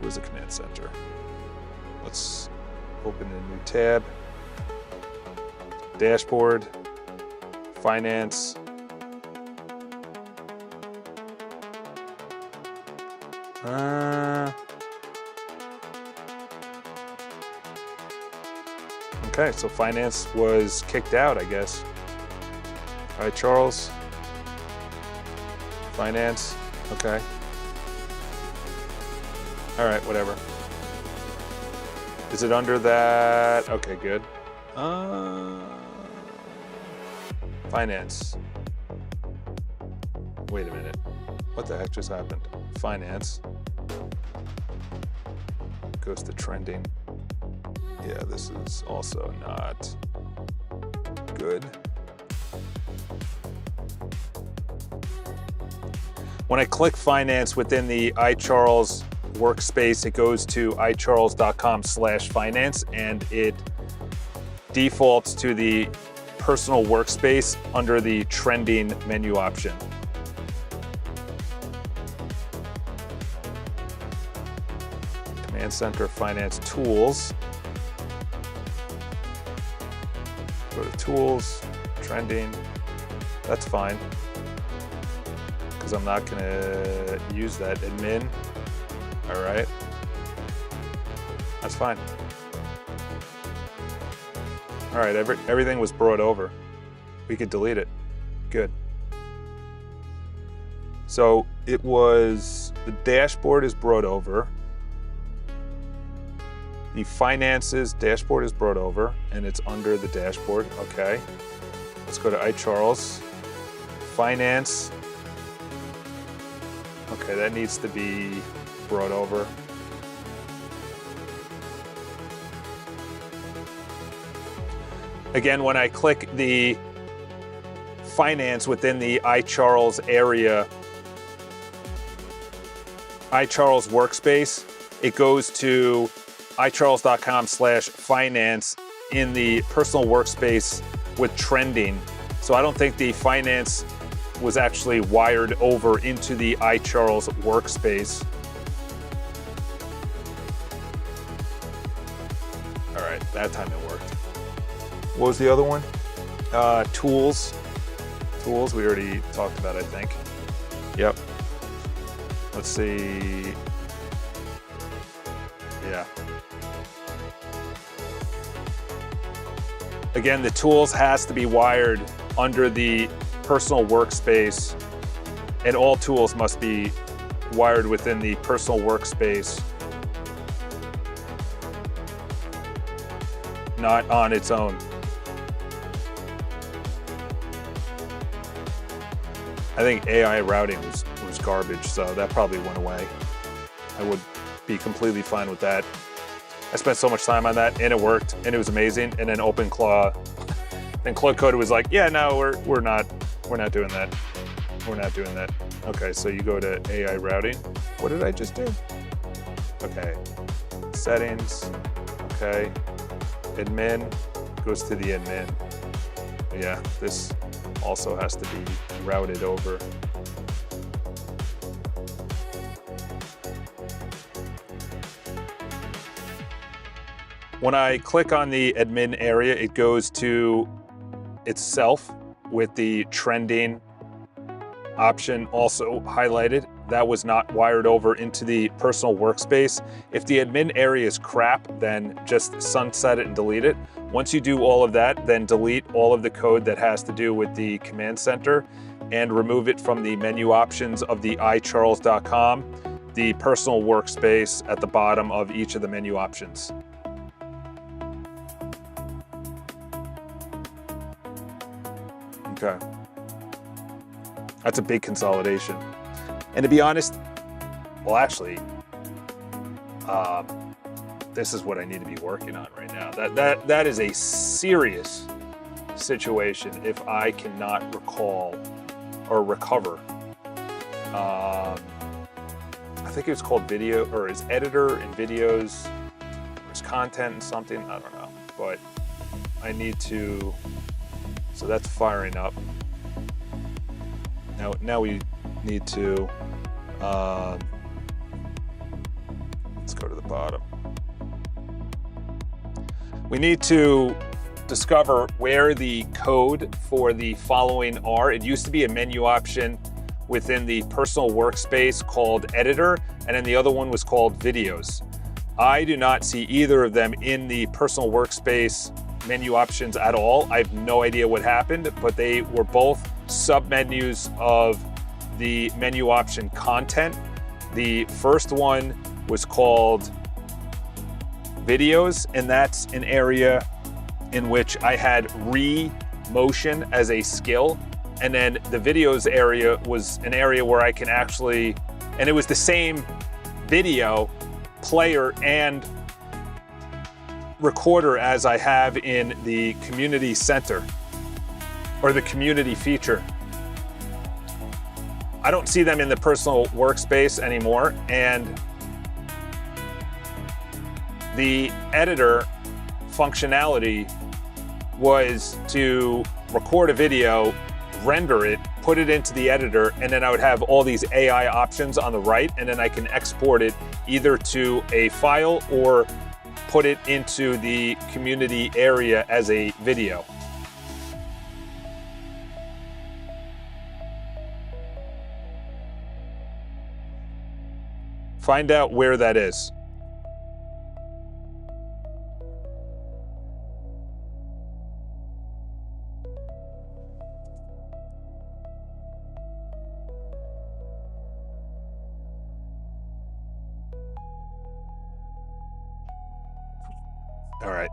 it was a command center. Let's open a new tab. Dashboard, finance. Okay, so finance was kicked out, I guess. All right, Charles. Finance. Okay. All right, whatever. Is it under that? Okay, good. Finance. Wait a minute. What the heck just happened? Finance. Goes to trending. Yeah, this is also not good. When I click finance within the iCharles workspace, it goes to icharles.com/finance and it defaults to the personal workspace under the trending menu option. Command Center Finance Tools. Go to Tools, Trending. That's fine, because I'm not going to use that. Admin. All right. That's fine. All right, everything was brought over. We could delete it. Good. So it was, the dashboard is brought over. The finances dashboard is brought over and it's under the dashboard. Okay. Let's go to iCharles. Finance. Okay, that needs to be brought over. Again, when I click the finance within the iCharles area, iCharles workspace, it goes to icharles.com/finance in the personal workspace with trending. So I don't think the finance was actually wired over into the iCharles workspace. All right, that time it worked. What was the other one? Tools. Tools, we already talked about, I think. Yep. Let's see. Yeah. Again, the tools has to be wired under the personal workspace, and all tools must be wired within the personal workspace, not on its own. I think AI routing was garbage, so that probably went away. I would be completely fine with that. I spent so much time on that, and it worked, and it was amazing. And then OpenClaw, and Claude Code was like, "Yeah, no, we're not doing that. We're not doing that." Okay, so you go to AI routing. What did I just do? Okay, settings. Okay, admin goes to the admin. Yeah, this also has to be routed over. When I click on the admin area, it goes to itself with the trending option also highlighted. That was not wired over into the personal workspace. If the admin area is crap, then just sunset it and delete it. Once you do all of that, then delete all of the code that has to do with the command center and remove it from the menu options of the icharles.com, the personal workspace at the bottom of each of the menu options. Okay. That's a big consolidation. And to be honest, well, actually, this is what I need to be working on right now. That is a serious situation if I cannot recall or recover. I think it was called video, or is editor and videos, there's content and something, I don't know. But I need to, so that's firing up. Now we need to, let's go to the bottom. We need to discover where the code for the following are. It used to be a menu option within the personal workspace called editor, and then the other one was called videos. I do not see either of them in the personal workspace menu options at all. I have no idea what happened, but they were both sub-menus of the menu option content. The first one was called videos, and that's an area in which I had re-motion as a skill. And then the videos area was an area where I can actually, and it was the same video player and recorder as I have in the community center or the community feature. I don't see them in the personal workspace anymore, and the editor functionality was to record a video, render it, put it into the editor, and then I would have all these AI options on the right, and then I can export it either to a file or put it into the community area as a video. Find out where that is. All right.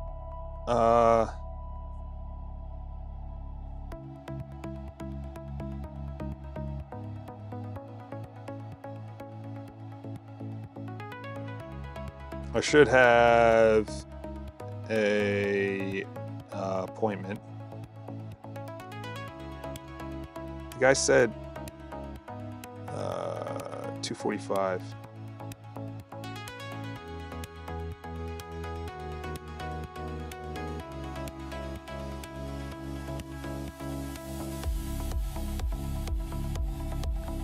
I should have a appointment. The guy said 2:45.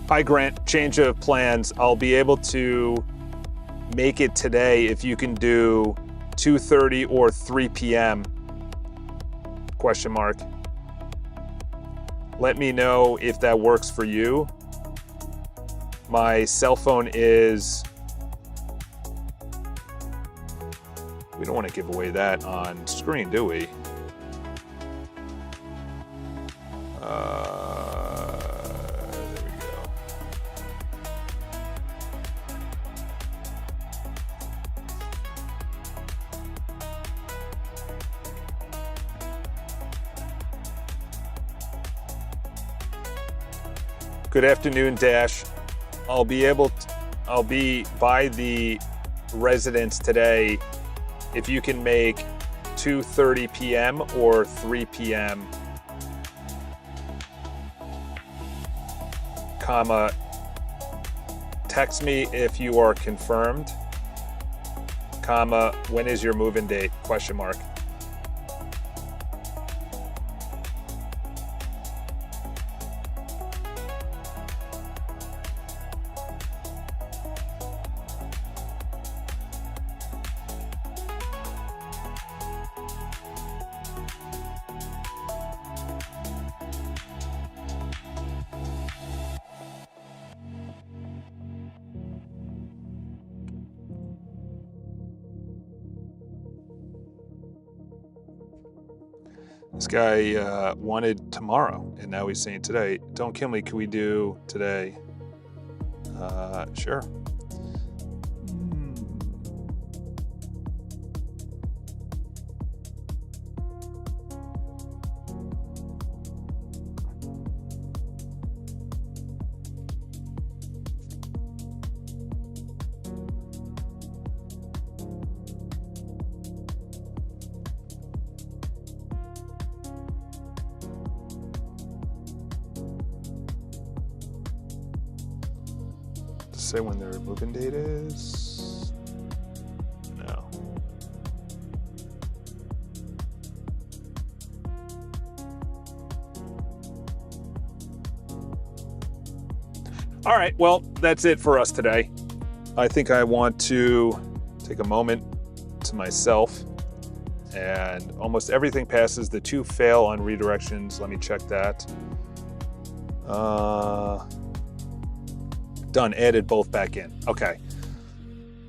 Hi Grant, change of plans. I'll be able to make it today if you can do 2:30 or 3 p.m. question mark. Let me know if that works for you. My cell phone is, we don't want to give away that on screen, do we? There we go. Good afternoon, Dash. I'll be by the residence today if you can make 2:30 p.m. or 3 p.m. comma, text me if you are confirmed, comma, when is your move-in date, question mark. This guy wanted tomorrow, and now he's saying today. Don't kill me, can we do today? Sure. Say when their move-in date is? No. All right, well, that's it for us today. I think I want to take a moment to myself, and almost everything passes. The 2 fail on redirections. Let me check that. Done, added both back in. Okay.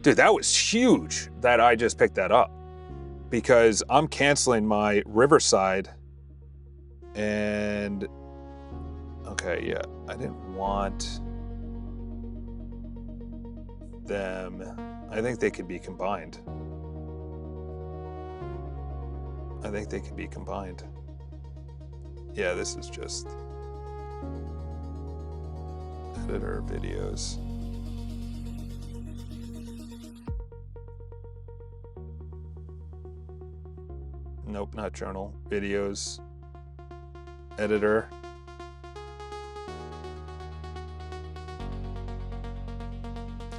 Dude, that was huge that I just picked that up. because I'm canceling my Riverside. And okay, yeah, I didn't want them. I think they could be combined. I think they could be combined. Yeah, this is just editor videos. Nope, not journal. Videos. Editor.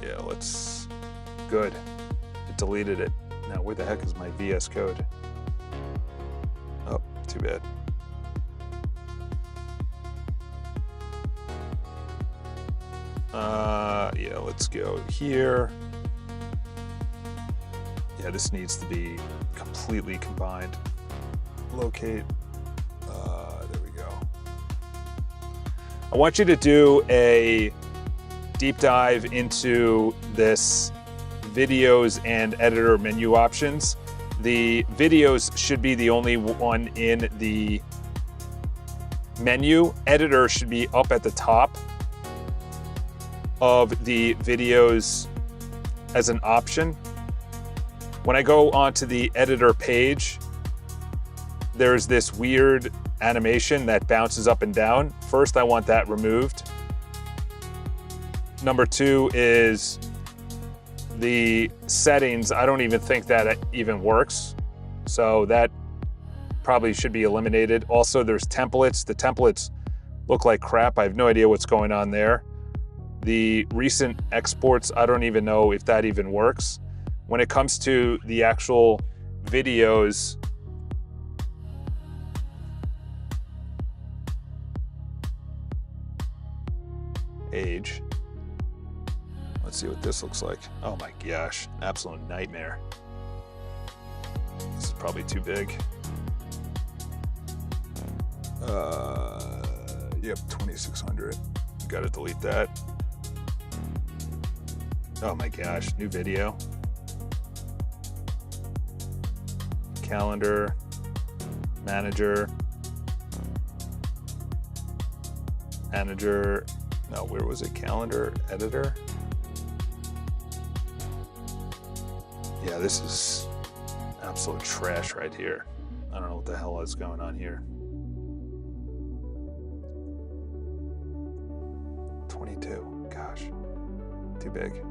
Yeah, let's... Good. It deleted it. Now, where the heck is my VS Code? Oh, too bad. Yeah, let's go here. Yeah, this needs to be completely combined. Locate. There we go. I want you to do a deep dive into this videos and editor menu options. The videos should be the only one in the menu. Editor should be up at the top of the videos as an option. When I go onto the editor page, there's this weird animation that bounces up and down. First, I want that removed. Number two is the settings. I don't even think that even works. So that probably should be eliminated. Also, there's templates. The templates look like crap. I have no idea what's going on there. The recent exports, I don't even know if that even works. When it comes to the actual videos, age. Let's see what this looks like. Oh my gosh, absolute nightmare. This is probably too big. Yep, 2600. Gotta delete that. Oh my gosh, new video. Calendar, manager, no, where was it? Calendar, editor. Yeah, this is absolute trash right here. I don't know what the hell is going on here. 22, gosh, too big.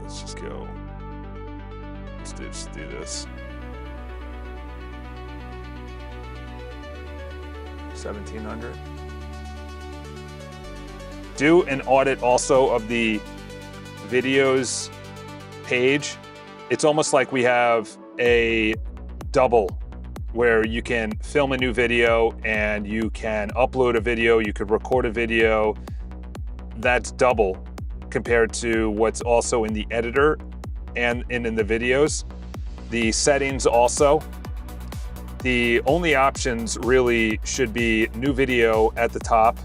Let's just go. Let's just do this. 1700. Do an audit also of the videos page. It's almost like we have a double where you can film a new video and you can upload a video, you could record a video. That's double compared to what's also in the editor and in the videos. The settings also. The only options really should be new video at the top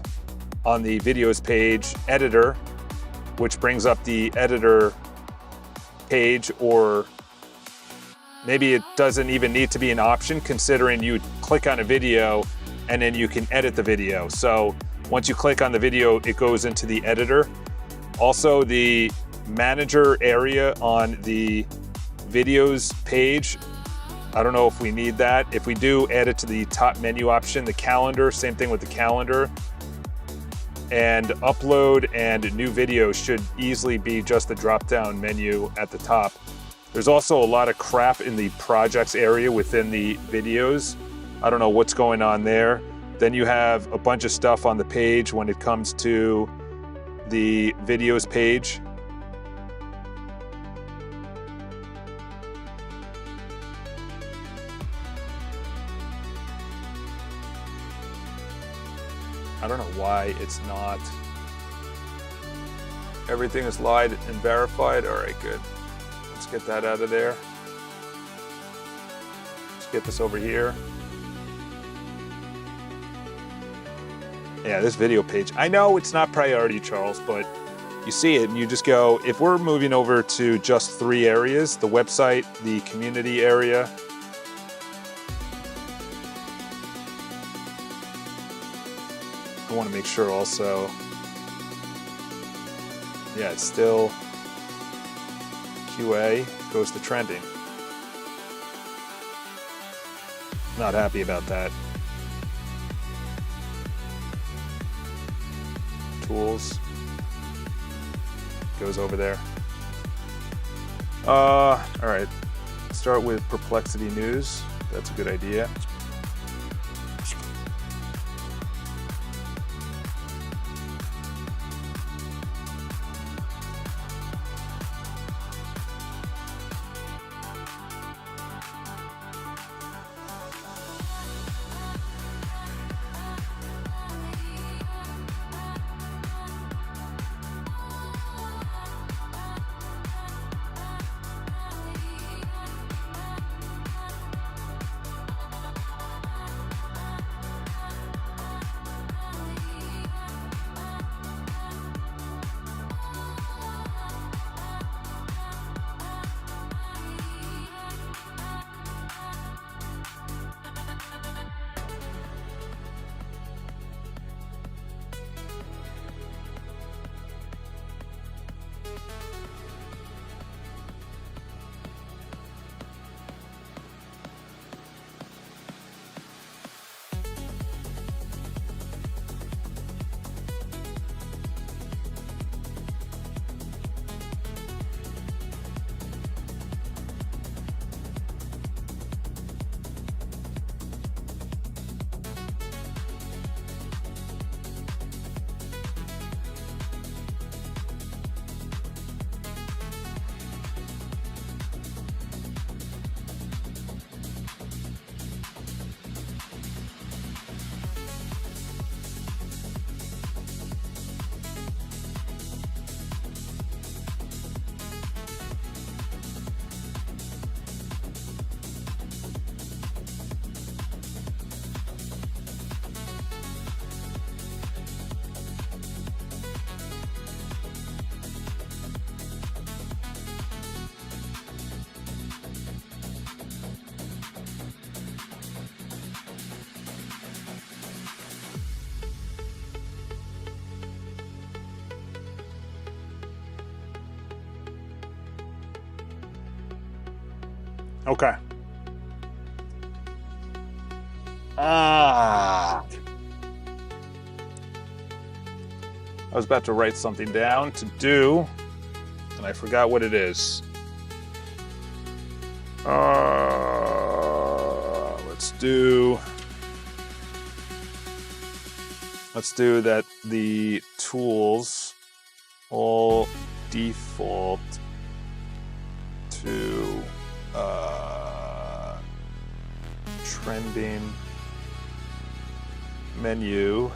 on the videos page, editor, which brings up the editor page, or maybe it doesn't even need to be an option considering you click on a video and then you can edit the video. So once you click on the video, it goes into the editor. Also, the manager area on the videos page, I don't know if we need that. If we do, add it to the top menu option. The calendar, same thing with the calendar. And upload and new video should easily be just the drop-down menu at the top. There's also a lot of crap in the projects area within the videos. I don't know what's going on there. Then you have a bunch of stuff on the page when it comes to the videos page. I don't know why it's not. Everything is live and verified. All right, good. Let's get that out of there. Let's get this over here. Yeah, this video page. I know it's not priority, Charles, but you see it and you just go, if we're moving over to just 3 areas, the website, the community area, I want to make sure also, yeah, it's still QA goes to trending. Not happy about that. Tools goes over there. All right, start with Perplexity News. That's a good idea. Okay. I was about to write something down to do, and I forgot what it is. Let's do that. The tools all default to trending menu,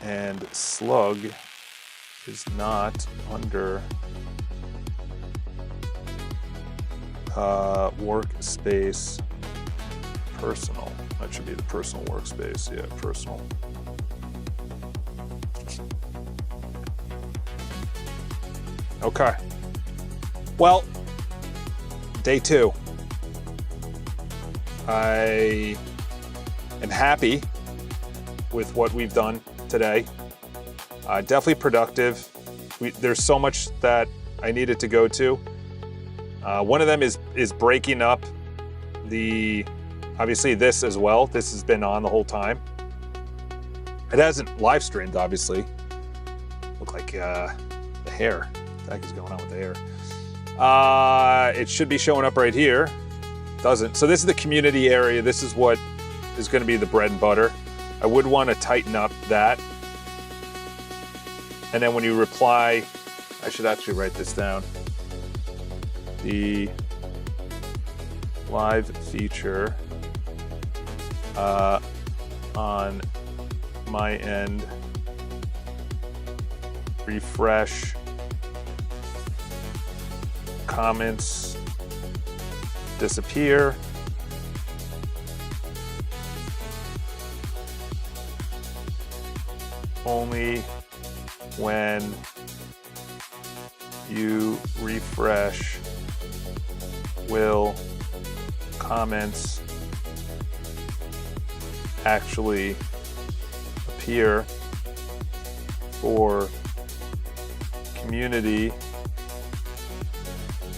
and slug is not under workspace personal. That should be the personal workspace. Yeah, personal. Okay. Well, day 2. I am happy with what we've done today. Definitely productive. There's so much that I needed to go to. One of them is breaking up obviously this as well. This has been on the whole time. It hasn't live streamed, obviously. Look like the hair. What the heck is going on with the hair? It should be showing up right here. Doesn't. So this is the community area. This is what is going to be the bread and butter. I would want to tighten up that. And then when you reply, I should actually write this down. The live feature on my end, refresh, comments disappear, only when you refresh, will comments actually appear for community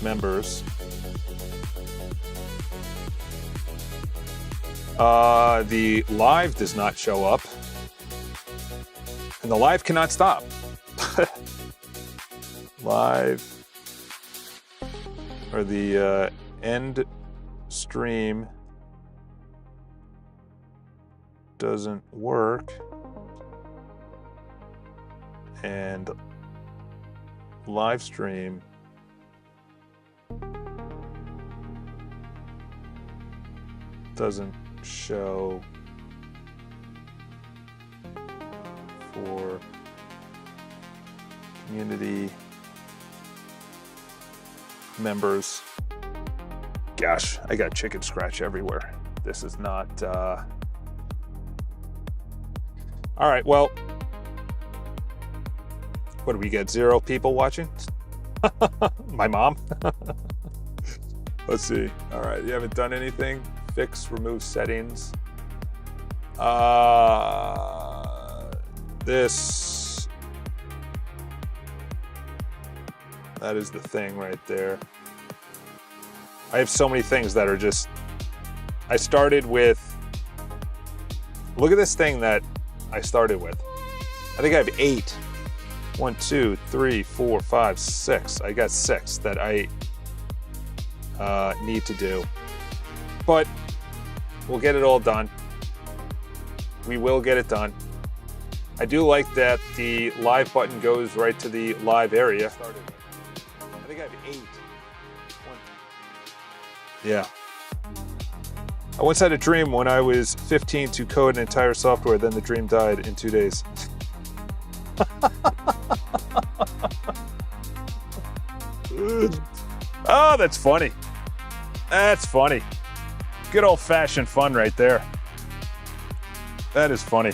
members? The live does not show up, and the live cannot stop. Live, or the end stream doesn't work, and live stream doesn't show for community members. Gosh, I got chicken scratch everywhere. This is not, all right, well, what do we get, 0 people watching? My mom? Let's see. All right, you haven't done anything? Fix, remove settings. This, that is the thing right there. I have so many things that are just, I started with, look at this thing that I started with. I think I have 8. 1, 2, 3, 4, 5, 6. I got 6 that I need to do. But we'll get it all done. We will get it done. I do like that the live button goes right to the live area. I think I have 8. Yeah. I once had a dream when I was 15 to code an entire software, then the dream died in 2 days. Oh, that's funny. That's funny. Good old-fashioned fun right there. That is funny.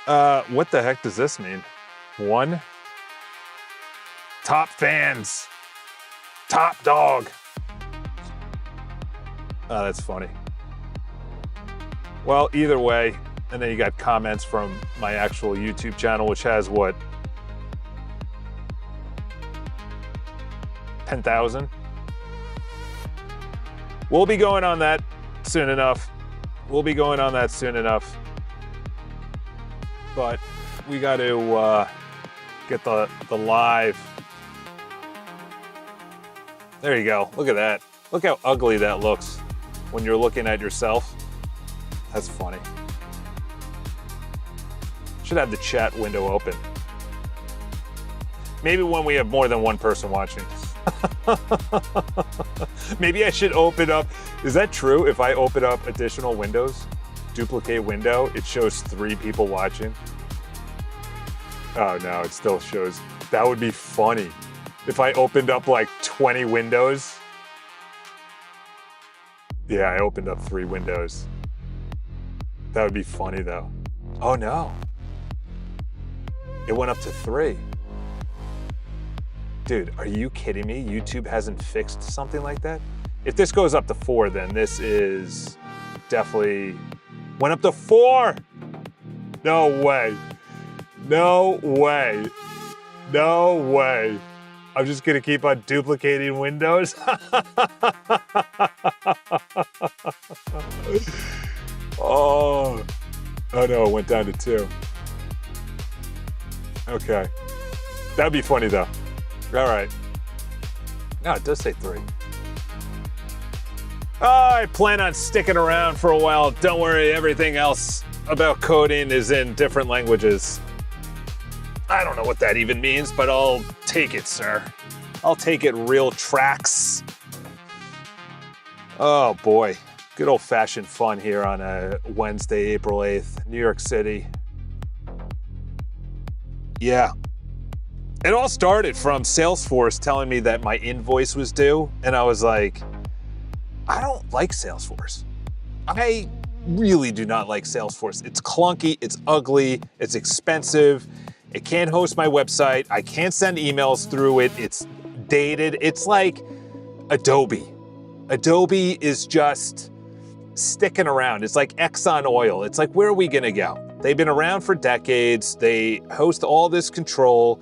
What the heck does this mean? 1. Top fans. Top dog. Oh, that's funny. Well, either way, and then you got comments from my actual YouTube channel, which has what? 10,000? We'll be going on that soon enough. We'll be going on that soon enough. But we got to get the live. There you go. Look at that. Look how ugly that looks when you're looking at yourself. That's funny. Should have the chat window open. Maybe when we have more than one person watching. Maybe I should open up. Is that true? If I open up additional windows, duplicate window, it shows 3 people watching. Oh no, it still shows. That would be funny. If I opened up like 20 windows. Yeah, I opened up 3 windows. That would be funny though. Oh no. It went up to 3. Dude, are you kidding me? YouTube hasn't fixed something like that? If this goes up to 4, then this is definitely went up to 4. No way. No way. No way. I'm just gonna keep on duplicating windows. Oh no, it went down to 2. Okay. That'd be funny though. All right. No, it does say 3. I plan on sticking around for a while. Don't worry, everything else about coding is in different languages. I don't know what that even means, but I'll take it, sir. I'll take it real tracks. Oh boy, good old-fashioned fun here on a Wednesday, April 8th, New York City. Yeah. It all started from Salesforce telling me that my invoice was due, and I was like, I don't like Salesforce. I really do not like Salesforce. It's clunky, it's ugly, it's expensive. It can't host my website. I can't send emails through it. It's dated. It's like Adobe. Adobe is just sticking around. It's like Exxon Oil. It's like, where are we gonna go? They've been around for decades. They host all this control.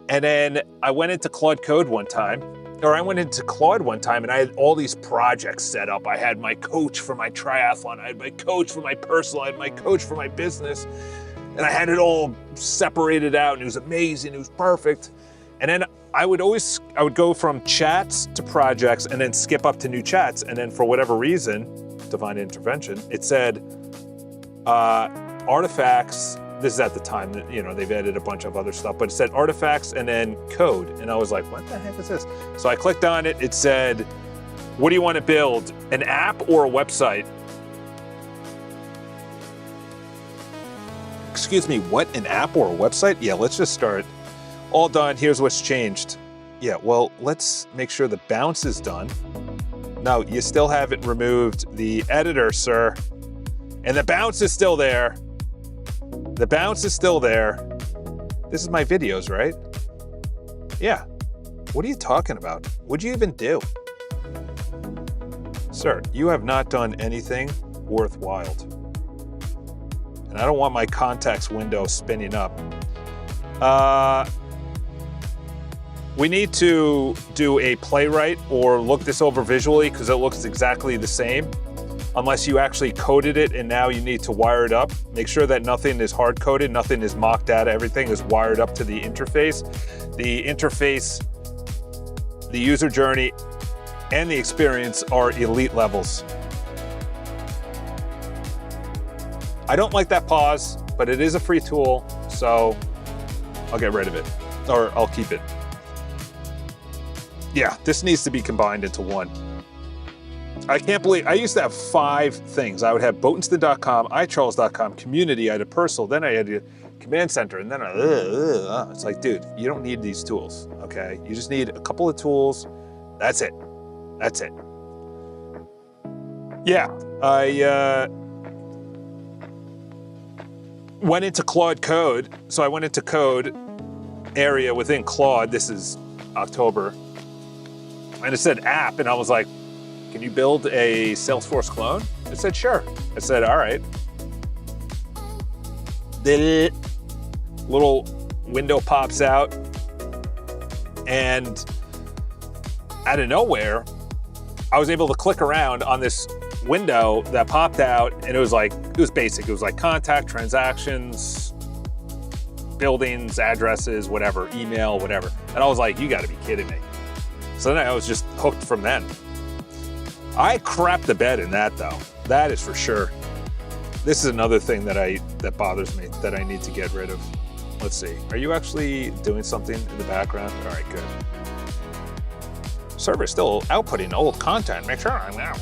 And then I went into Claude one time, and I had all these projects set up. I had my coach for my triathlon. I had my coach for my personal. I had my coach for my business. And I had it all separated out, and it was amazing. It was perfect. And then I would go from chats to projects and then skip up to new chats. And then for whatever reason, divine intervention, it said artifacts. This is at the time that, they've added a bunch of other stuff, but it said artifacts and then code. And I was like, what the heck is this? So I clicked on it. It said, what do you want to build? An app or a website? Excuse me, what? An app or a website? Yeah, let's just start. All done. Here's what's changed. Yeah, well, let's make sure the bounce is done. No, you still haven't removed the editor, sir. And the bounce is still there. The bounce is still there. This is my videos, right? Yeah. What are you talking about? What'd you even do? Sir, you have not done anything worthwhile. And I don't want my contacts window spinning up. We need to do a playwright or look this over visually because it looks exactly the same. Unless you actually coded it and now you need to wire it up. Make sure that nothing is hard-coded, nothing is mock data, everything is wired up to the interface. The interface, the user journey, and the experience are elite levels. I don't like that pause, but it is a free tool, so I'll get rid of it, or I'll keep it. Yeah, this needs to be combined into one. I can't believe, I used to have 5 things. I would have Boatenston.com, iCharles.com, Community, I had a personal, then I had a Command Center, and then it's like, dude, you don't need these tools, okay? You just need a couple of tools, that's it. That's it. Yeah, I went into Claude Code. So I went into code area within Claude. This is October. And it said app. And I was like, can you build a Salesforce clone? It said, sure. I said, all right. The little window pops out. And out of nowhere, I was able to click around on this window that popped out, and it was basic. It was like contact, transactions, buildings, addresses, whatever, email, whatever. And I was like, you gotta be kidding me. So then I was just hooked from then. I crapped the bed in that though. That is for sure. This is another thing that bothers me that I need to get rid of. Let's see, are you actually doing something in the background? All right, good. Server still outputting old content. Make sure I'm out.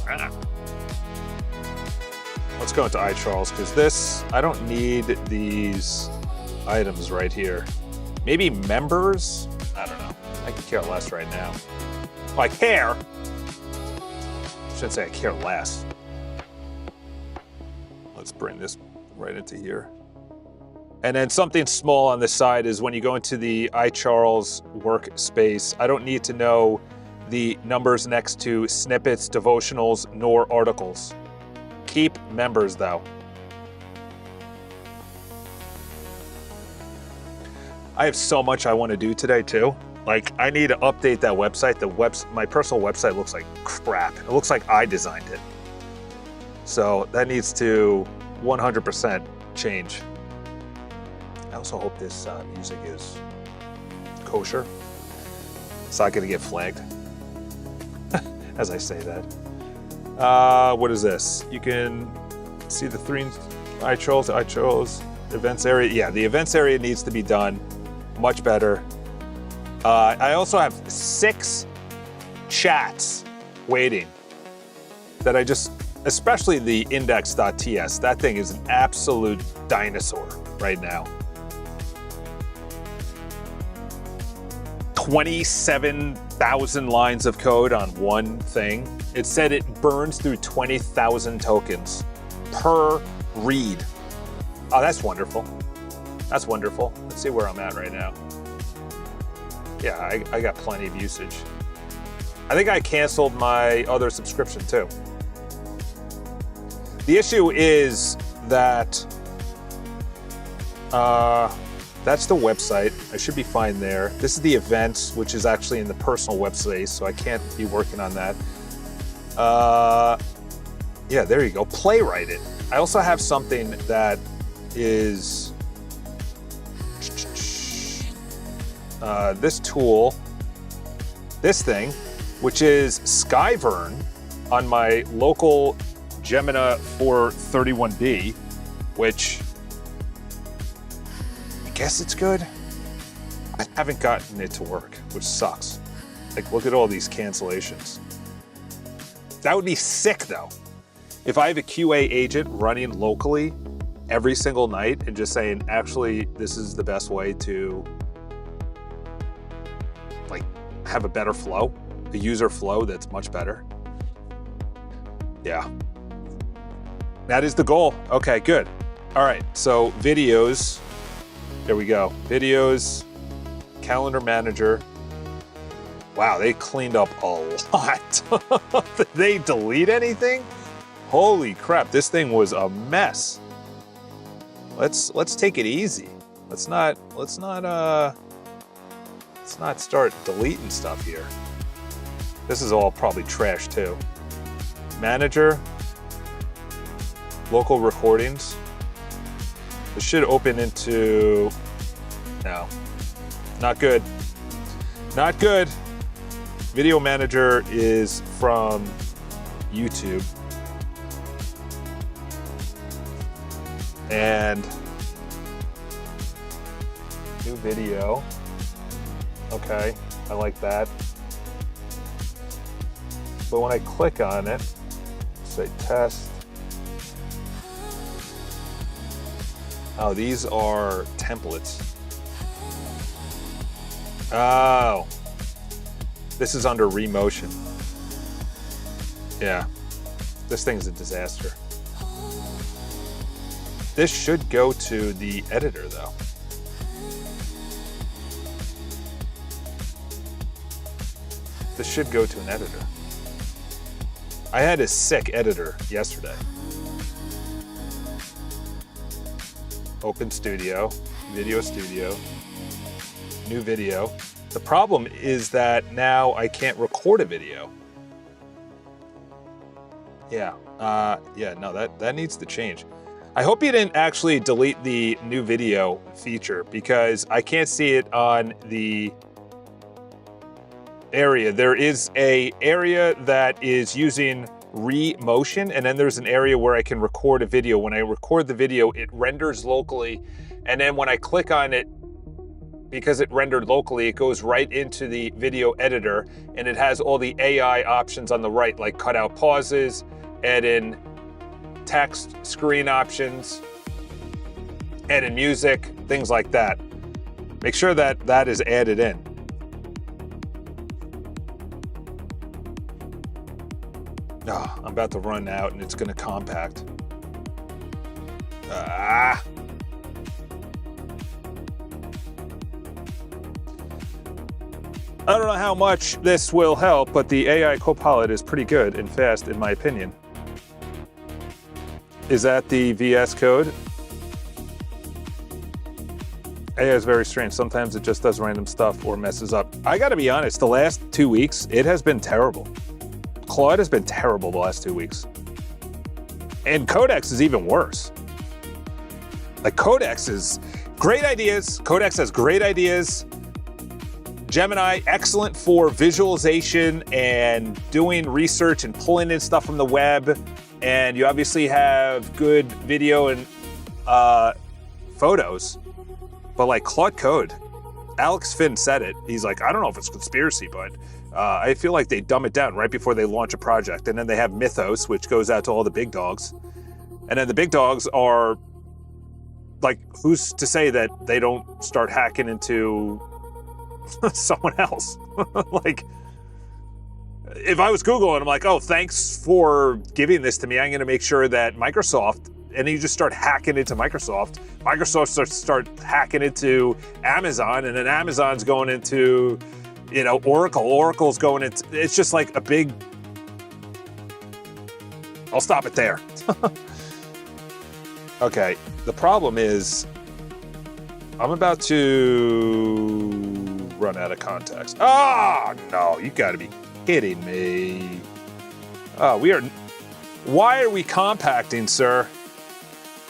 Let's go into iCharles, because this, I don't need these items right here. Maybe members? I don't know. I can care less right now. Oh, I care. I shouldn't say I care less. Let's bring this right into here. And then something small on the side is when you go into the iCharles workspace, I don't need to know the numbers next to snippets, devotionals, nor articles. Keep members though. I have so much I want to do today too. Like, I need to update that website. My personal website looks like crap. It looks like I designed it. So that needs to 100% change. I also hope this music is kosher. It's not going to get flagged as I say that. What is this? You can see the 3 iCharles events area. Yeah, the events area needs to be done much better. I also have 6 chats waiting that I just, especially the index.ts, that thing is an absolute dinosaur right now. 27,000 lines of code on one thing. It said it burns through 20,000 tokens. per read. Oh, that's wonderful. That's wonderful. Let's see where I'm at right now. Yeah, I got plenty of usage. I think I canceled my other subscription too. The issue is that that's the website. I should be fine there. This is the events, which is actually in the personal website, so I can't be working on that. Yeah, there you go. Playwright it. I also have something that is this tool, this thing, which is Skyvern on my local Gemini 431B, which I guess it's good. I haven't gotten it to work, which sucks. Like, look at all these cancellations. That would be sick though. If I have a QA agent running locally every single night and just saying, actually, this is the best way to like have a better flow, a user flow that's much better. Yeah. That is the goal. Okay, good. All right, so videos, there we go. Videos, calendar manager. Wow, they cleaned up a lot. Did they delete anything? Holy crap, this thing was a mess. Let's take it easy. Let's not start deleting stuff here. This is all probably trash too. Manager, local recordings. This should open into, no, not good. Not good. Video manager is from YouTube. And new video. Okay, I like that. But when I click on it, say test. Oh, these are templates. Oh, this is under Remotion. Yeah, this thing's a disaster. This should go to the editor though. This should go to an editor. I had a sick editor yesterday. Open Studio, Video Studio, new video. The problem is that now I can't record a video. Yeah, no, that needs to change. I hope you didn't actually delete the new video feature because I can't see it on the area. There is a area that is using Remotion, and then there's an area where I can record a video. When I record the video, it renders locally, and then when I click on it, because it rendered locally, it goes right into the video editor, and it has all the AI options on the right, like cut out pauses, add in text, screen options, add in music, things like that. Make sure that that is added in. Oh, I'm about to run out and it's gonna compact. I don't know how much this will help, but the AI Copilot is pretty good and fast in my opinion. Is that the VS Code? AI is very strange. Sometimes it just does random stuff or messes up. I gotta be honest, the last 2 weeks, it has been terrible. Claude has been terrible the last 2 weeks. And Codex is even worse. Like Codex is great ideas. Codex has great ideas. Gemini, excellent for visualization and doing research and pulling in stuff from the web. And you obviously have good video and photos. But like Claude Code, Alex Finn said it. He's like, I don't know if it's conspiracy, but I feel like they dumb it down right before they launch a project. And then they have Mythos, which goes out to all the big dogs. And then the big dogs are like, who's to say that they don't start hacking into someone else? Like, if I was Google and I'm like, oh, thanks for giving this to me, I'm going to make sure that Microsoft, and you just start hacking into Microsoft. Microsoft start hacking into Amazon, and then Amazon's going into, Oracle. Oracle's going into, it's just like a big, I'll stop it there. Okay, the problem is I'm about to run out of context. Oh, no, you gotta be kidding me. Why are we compacting, sir?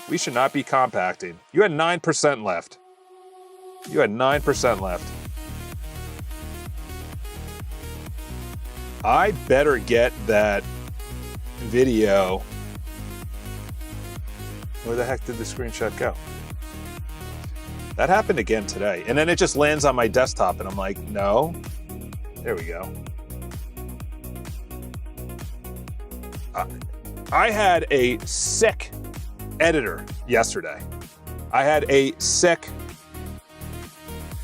We should not be compacting. You had 9% left. You had 9% left. I better get that video. Where the heck did the screenshot go? That happened again today. And then it just lands on my desktop and I'm like, no. There we go. I had a sick editor yesterday. I had a sick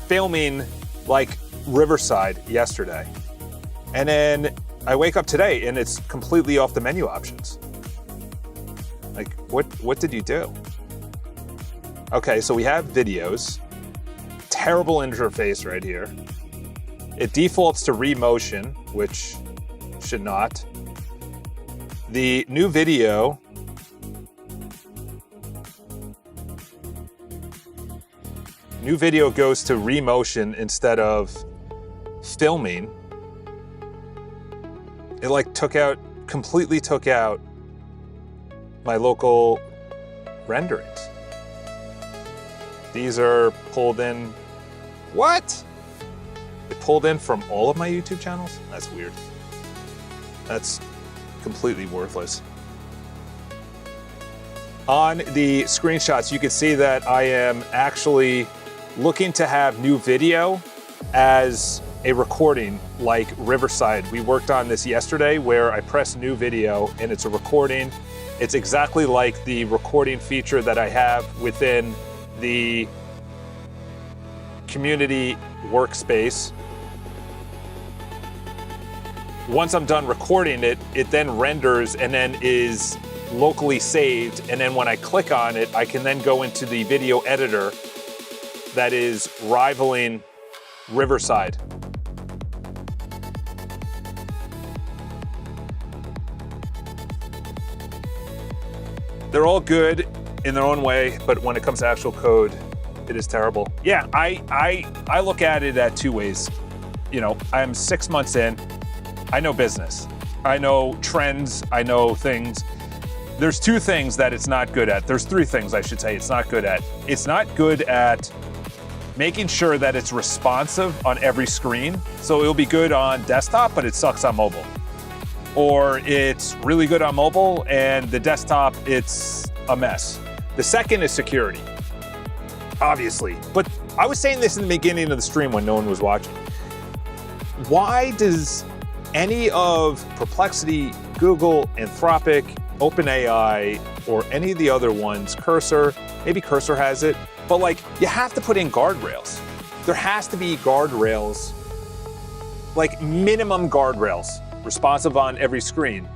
filming like Riverside yesterday. And then I wake up today and it's completely off the menu options. Like, what did you do? Okay, so we have videos. Terrible interface right here. It defaults to remotion, which should not. The new video goes to remotion instead of filming. It like completely took out my local renderings. These are pulled in. What? It pulled in from all of my YouTube channels? That's weird. That's completely worthless. On the screenshots, you can see that I am actually looking to have new video as a recording like Riverside. We worked on this yesterday where I press new video and it's a recording. It's exactly like the recording feature that I have within the community workspace. Once I'm done recording it, it then renders and then is locally saved. And then when I click on it, I can then go into the video editor that is rivaling Riverside. They're all good in their own way, but when it comes to actual code, it is terrible. Yeah, I look at it at two ways. I'm 6 months in. I know business. I know trends. I know things. There's two things that it's not good at. There's three things I should say it's not good at. It's not good at making sure that it's responsive on every screen. So it'll be good on desktop, but it sucks on mobile. Or it's really good on mobile and the desktop, it's a mess. The second is security, obviously. But I was saying this in the beginning of the stream when no one was watching. Why does any of Perplexity, Google, Anthropic, OpenAI, or any of the other ones, Cursor, maybe Cursor has it, but like you have to put in guardrails. There has to be guardrails, like minimum guardrails, responsive on every screen,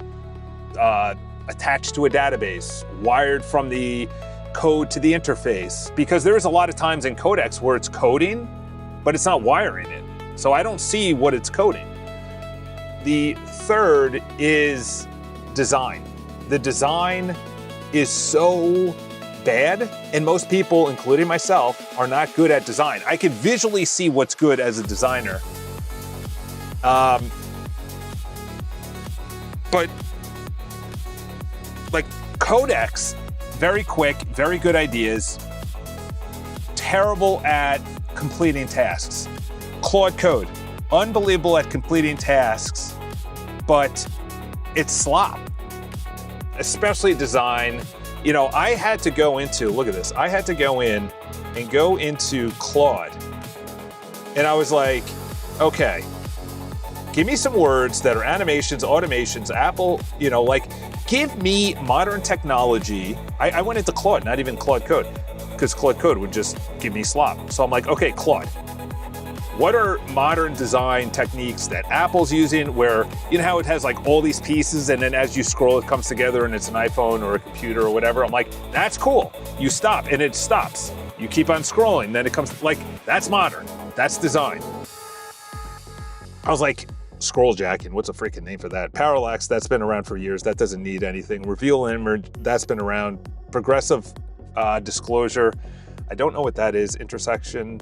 attached to a database, wired from the code to the interface. Because there is a lot of times in Codex where it's coding, but it's not wiring it. So I don't see what it's coding. The third is design. The design is so bad, and most people, including myself, are not good at design. I can visually see what's good as a designer. But like Codex, very quick, very good ideas, terrible at completing tasks. Claude Code, unbelievable at completing tasks, but it's slop, especially design. I had to go into, look at this, I had to go in and go into Claude. And I was like, okay, give me some words that are animations, automations, Apple, give me modern technology. I went into Claude, not even Claude Code, because Claude Code would just give me slop. So I'm like, okay, Claude, What are modern design techniques that Apple's using where, you know how it has like all these pieces and then as you scroll it comes together and it's an iPhone or a computer or whatever? I'm like, that's cool. You stop and it stops. You keep on scrolling, then it comes, like, that's modern. That's design. I was like, scroll jacking, what's a freaking name for that? Parallax, that's been around for years. That doesn't need anything. Reveal image, that's been around. Progressive disclosure, I don't know what that is. Intersection,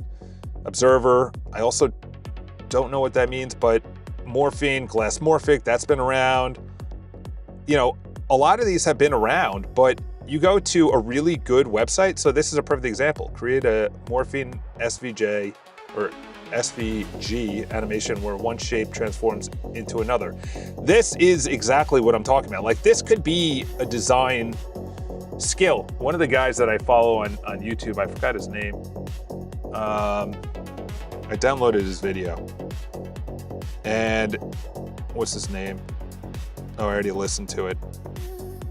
observer, I also don't know what that means, but morphine, glassmorphic, that's been around. You know, a lot of these have been around, but you go to a really good website. So this is a perfect example. Create a morphine SVJ or SVG animation where one shape transforms into another. This is exactly what I'm talking about. Like, this could be a design skill. One of the guys that I follow on YouTube, I forgot his name. I downloaded his video. And what's his name? Oh, I already listened to it.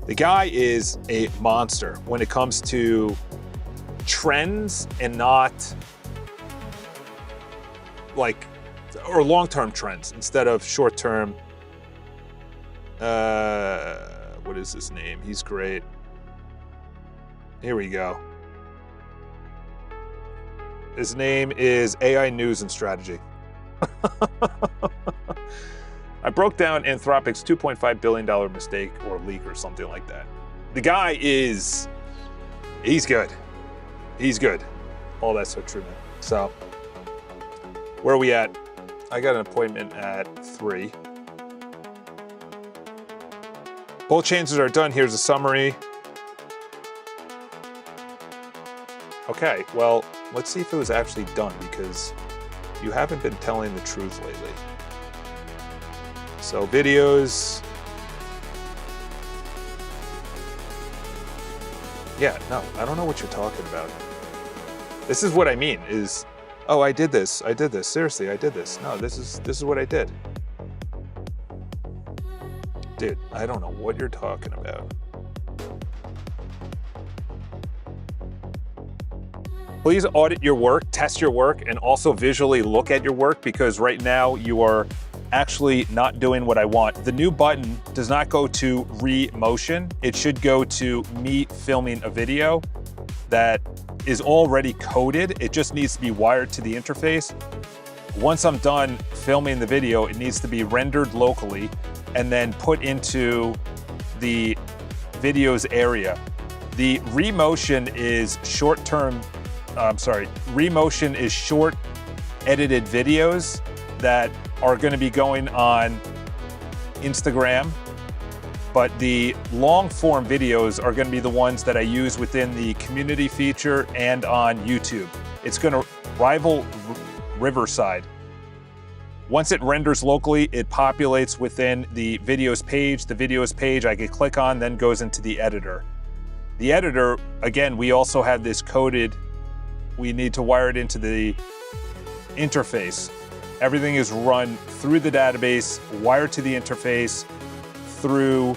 The guy is a monster when it comes to trends and not like, or long-term trends instead of short-term. What is his name? He's great. Here we go. His name is AI News and Strategy. I broke down Anthropic's $2.5 billion mistake or leak or something like that. The guy is, he's good. He's good. All that's so true, man. So, where are we at? I got an appointment at 3. Both changes are done. Here's a summary. Okay, well, let's see if it was actually done because you haven't been telling the truth lately. So videos. Yeah, no, I don't know what you're talking about. This is what I mean is, oh, I did this. Seriously, I did this. No, this is what I did. Dude, I don't know what you're talking about. Please audit your work, test your work, and also visually look at your work because right now you are actually not doing what I want. The new button does not go to re-motion. It should go to me filming a video that is already coded. It just needs to be wired to the interface. Once I'm done filming the video, it needs to be rendered locally and then put into the videos area. The re-motion is short-term, re-motion is short edited videos that are going to be going on Instagram, but the long form videos are going to be the ones that I use within the community feature and on YouTube. It's going to rival Riverside. Once it renders locally, it populates within the videos page. The videos page I can click on, then goes into the editor. The editor, again, we also have this coded. We need to wire it into the interface. Everything is run through the database, wired to the interface, through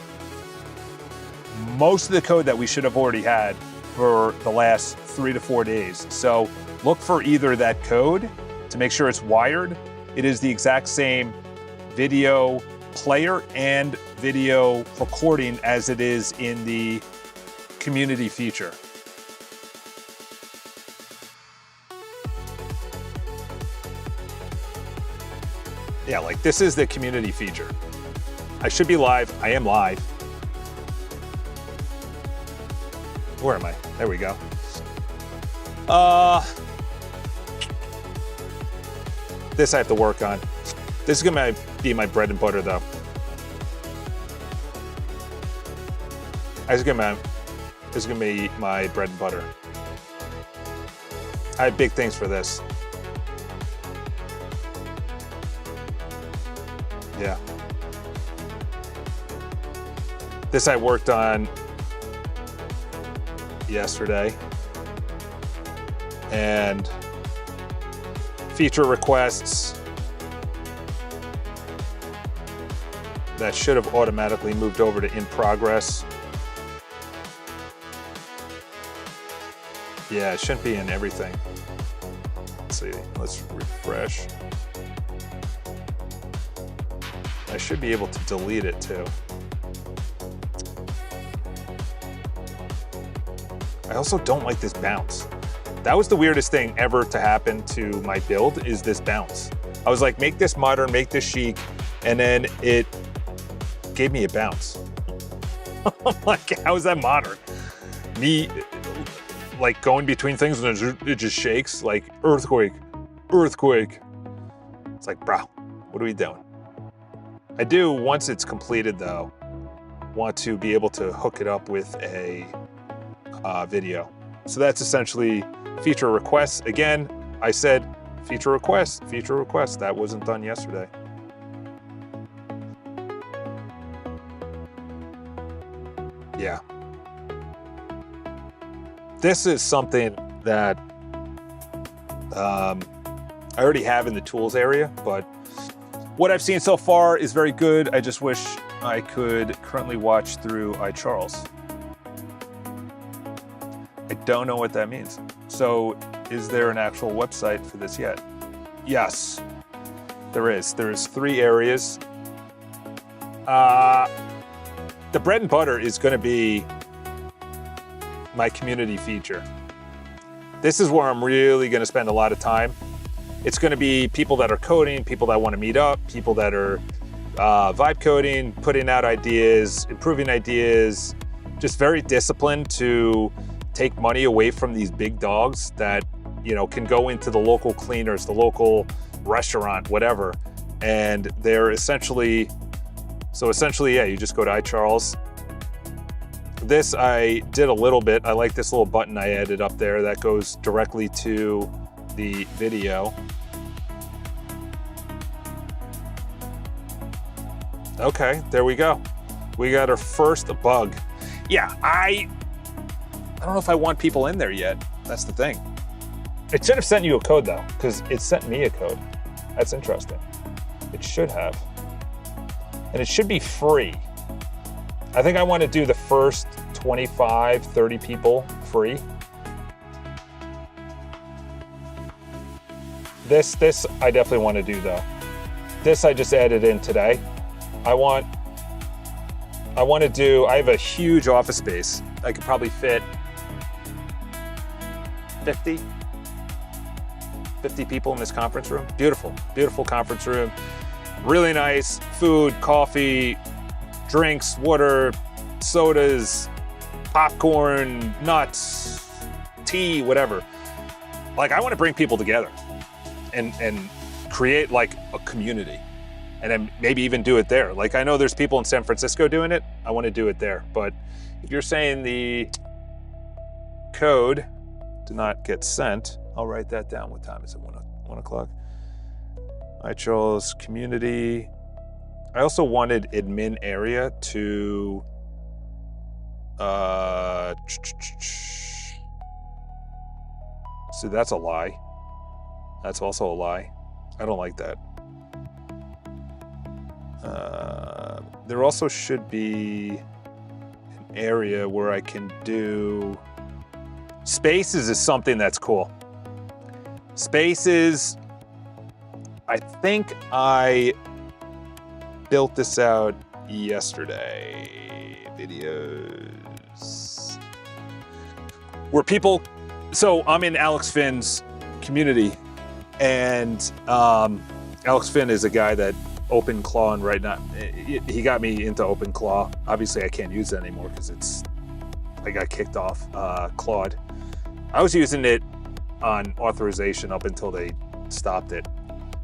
most of the code that we should have already had for the last 3 to 4 days. So look for either that code to make sure it's wired. It is the exact same video player and video recording as it is in the community feature. Yeah, like this is the community feature. I should be live. I am live. Where am I? There we go. This I have to work on. This is gonna be my bread and butter though. This is gonna be my bread and butter. I have big things for this. Yeah. This I worked on yesterday. And feature requests that should have automatically moved over to in progress. Yeah, it shouldn't be in everything. see. Let's refresh. I should be able to delete it too. I also don't like this bounce. That was the weirdest thing ever to happen to my build, is this bounce. I was like, make this modern, make this chic, and then it gave me a bounce. I'm like, how is that modern? Me, like, going between things and it just shakes, like, earthquake, earthquake. It's like, bro, what are we doing? I do, once it's completed though, want to be able to hook it up with a video. So that's essentially feature requests. Again, I said feature requests. That wasn't done yesterday. Yeah. This is something that I already have in the tools area, but what I've seen so far is very good. I just wish I could currently watch through iCharles. I don't know what that means. So is there an actual website for this yet? Yes, there is. There's 3 areas. The bread and butter is going to be my community feature. This is where I'm really going to spend a lot of time. It's going to be people that are coding, people that want to meet up, people that are vibe coding, putting out ideas, improving ideas, just very disciplined to take money away from these big dogs that, you know, can go into the local cleaners, the local restaurant, whatever. And they're essentially, yeah, you just go to iCharles. This I did a little bit. I like this little button I added up there that goes directly to the video. Okay, there we go. We got our first bug. Yeah, I don't know if I want people in there yet. That's the thing. It should have sent you a code though, because it sent me a code. That's interesting. It should have. And it should be free. I think I want to do the first 25, 30 people free. This I definitely want to do though. This I just added in today. I have a huge office space. I could probably fit 50 people in this conference room. Beautiful, beautiful conference room. Really nice food, coffee, drinks, water, sodas, popcorn, nuts, tea, whatever. Like, I want to bring people together and create like a community, and then maybe even do it there. Like, I know there's people in San Francisco doing it. I want to do it there. But if you're saying the code did not get sent, I'll write that down. What time is it? 1 o'clock? iCharles community. I also wanted admin area to so that's a lie. That's also a lie. I don't like that. There also should be an area where I can do Spaces is something that's cool. Spaces, I think I built this out yesterday. Videos. Where people, so I'm in Alex Finn's community, and Alex Finn is a guy that OpenClaw, and right now, he got me into OpenClaw. Obviously I can't use it anymore because I got kicked off Claude. I was using it on authorization up until they stopped it.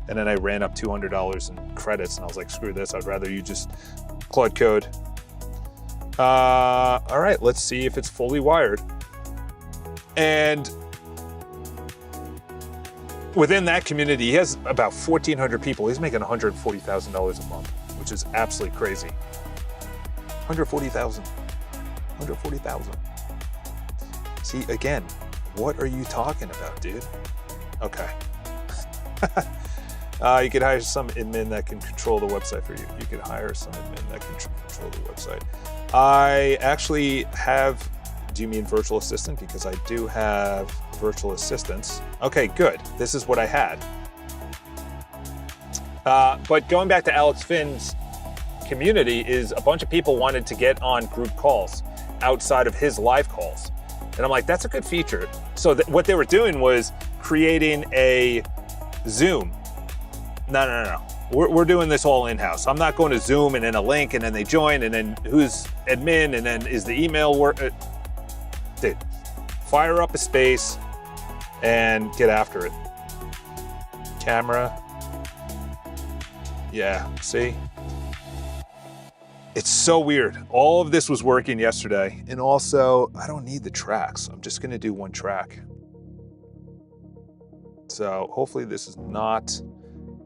And then I ran up $200 in credits, and I was like, screw this, I'd rather you just Claude Code. All right, let's see if it's fully wired. And within that community, he has about 1,400 people. He's making $140,000 a month, which is absolutely crazy. 140,000. 140,000. See, again, what are you talking about, dude? Okay. You could hire some admin that can control the website for you. You could hire some admin that can control the website. I actually have, do you mean virtual assistant? Because I do have virtual assistants. Okay, good. This is what I had. But going back to Alex Finn's community is a bunch of people wanted to get on group calls outside of his live calls. And I'm like, that's a good feature. So what they were doing was creating a Zoom. No. We're doing this all in-house. I'm not going to Zoom and then a link and then they join and then who's admin and then is the email work. Dude, fire up a space and get after it. Camera. Yeah, see? It's so weird. All of this was working yesterday. And also, I don't need the tracks. I'm just gonna do one track. So hopefully this is not